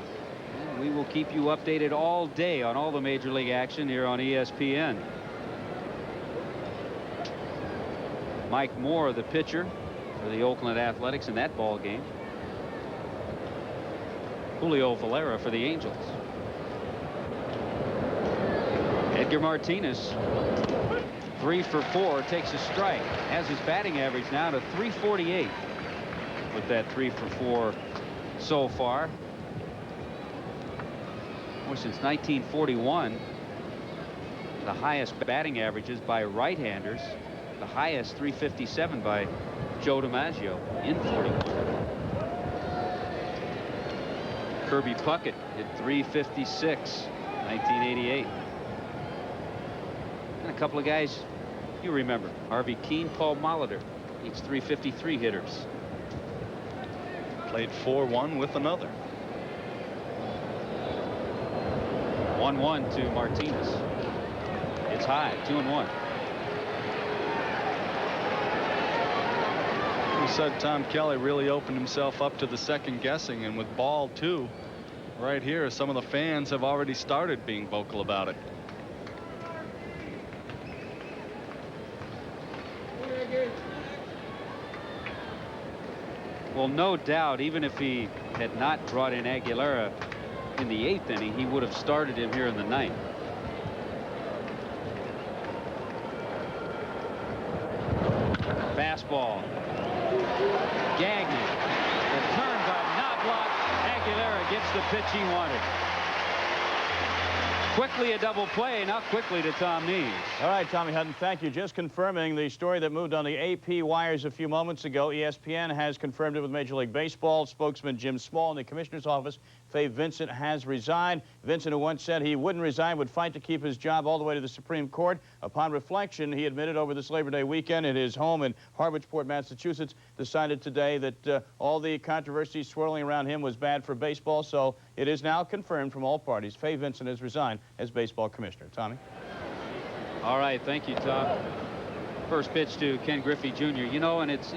We will keep you updated all day on all the Major League action here on ESPN. Mike Moore, the pitcher for the Oakland Athletics in that ball game. Julio Valera for the Angels. Edgar Martinez, 3 for 4, takes a strike. Has his batting average now to .348 with that 3 for 4 so far. Well, since 1941, the highest batting averages by right-handers, the highest .357 by Joe DiMaggio in 41. Kirby Puckett hit .356, 1988. And a couple of guys you remember, Harvey Keene, Paul Molitor, each .353 hitters. Played 4-1 with another. 1-1 to Martinez. It's high, 2-1. You said Tom Kelly really opened himself up to the second guessing, and with ball 2 right here, some of the fans have already started being vocal about it. Well, no doubt, even if he had not brought in Aguilera in the 8th inning, he would have started him here in the 9th. Fastball. Gagnon. The turn by Knobloch. Aguilera gets the pitch he wanted. Quickly a double play, now quickly to Tom Nees. All right, Tommy Hutton, thank you. Just confirming the story that moved on the AP wires a few moments ago. ESPN has confirmed it with Major League Baseball. Spokesman Jim Small in the commissioner's office. Fay Vincent has resigned. Vincent, who once said he wouldn't resign, would fight to keep his job all the way to the Supreme Court. Upon reflection, he admitted over this Labor Day weekend at his home in Harwichport, Massachusetts, decided today that all the controversy swirling around him was bad for baseball. So it is now confirmed from all parties. Fay Vincent has resigned as baseball commissioner. Tommy? All right, thank you, Tom. First pitch to Ken Griffey Jr. You know, and it's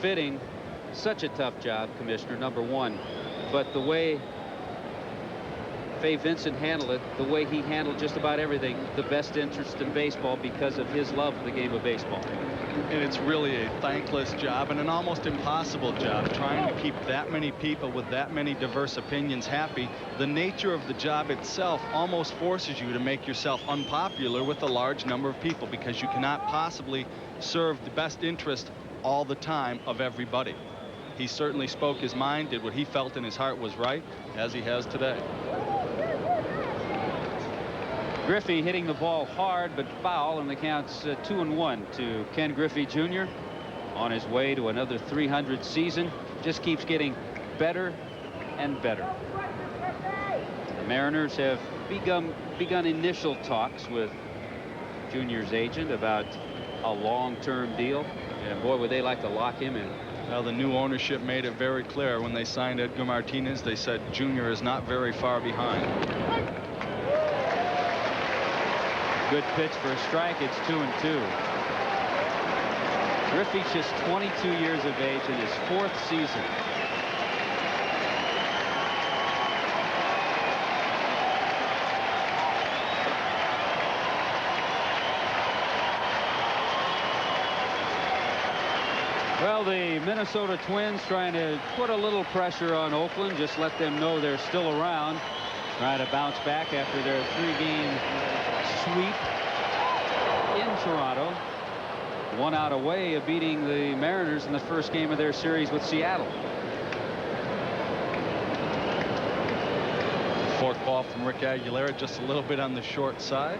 fitting. Such a tough job, Commissioner, number one. But the way Fay Vincent handled it, the way he handled just about everything, the best interest in baseball because of his love for the game of baseball. And it's really a thankless job and an almost impossible job, trying to keep that many people with that many diverse opinions happy. The nature of the job itself almost forces you to make yourself unpopular with a large number of people because you cannot possibly serve the best interest all the time of everybody. He certainly spoke his mind, did what he felt in his heart was right, as he has today. Griffey hitting the ball hard but foul, and the count's 2-1 to Ken Griffey Jr. on his way to another 300 season. Just keeps getting better and better. The Mariners have begun initial talks with Junior's agent about a long-term deal, and boy, would they like to lock him in. Well, the new ownership made it very clear when they signed Edgar Martinez. They said Junior is not very far behind. Good pitch for a strike. It's 2-2. Griffey's just 22 years of age in his 4th season. Well, the Minnesota Twins trying to put a little pressure on Oakland, just let them know they're still around, trying to bounce back after their 3-game sweep in Toronto. 1 out away of beating the Mariners in the first game of their series with Seattle. Fork ball from Rick Aguilera, just a little bit on the short side.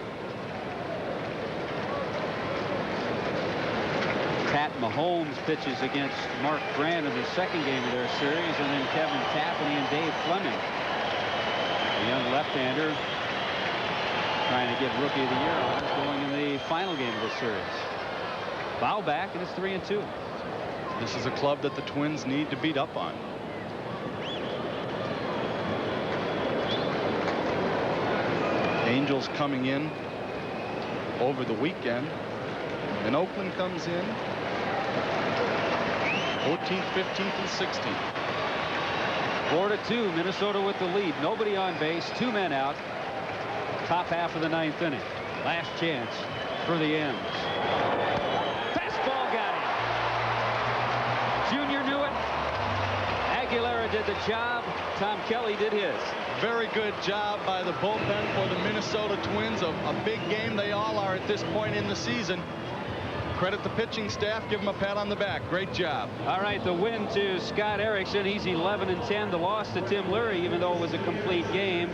Pat Mahomes pitches against Mark Grant in the second game of their series, and then Kevin Tapani and Dave Fleming The young left-hander trying to get Rookie of the Year honors going in the final game of the series. Foul back, and it's 3-2. This is a club that the Twins need to beat up on. Angels coming in over the weekend, and Oakland comes in 14th, 15th, and 16th. 4-2, Minnesota with the lead. Nobody on base, 2 men out. Top half of the 9th inning. Last chance for the M's. Fastball got him. Junior knew it. Aguilera did the job. Tom Kelly did his. Very good job by the bullpen for the Minnesota Twins. A big game they all are at this point in the season. Credit the pitching staff. Give them a pat on the back. Great job. All right, the win to Scott Erickson. He's 11-10. The loss to Tim Lurie, even though it was a complete game.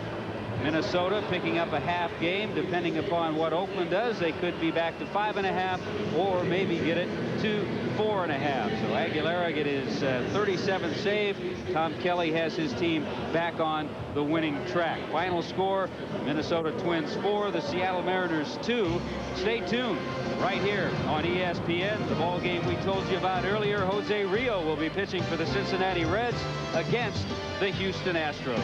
Minnesota picking up a half game. Depending upon what Oakland does, they could be back to 5.5 or maybe get it to 4.5. So Aguilera get his 37th save. Tom Kelly has his team back on the winning track. Final score, Minnesota Twins 4, the Seattle Mariners 2. Stay tuned right here on ESPN. The ball game we told you about earlier, Jose Rio will be pitching for the Cincinnati Reds against the Houston Astros.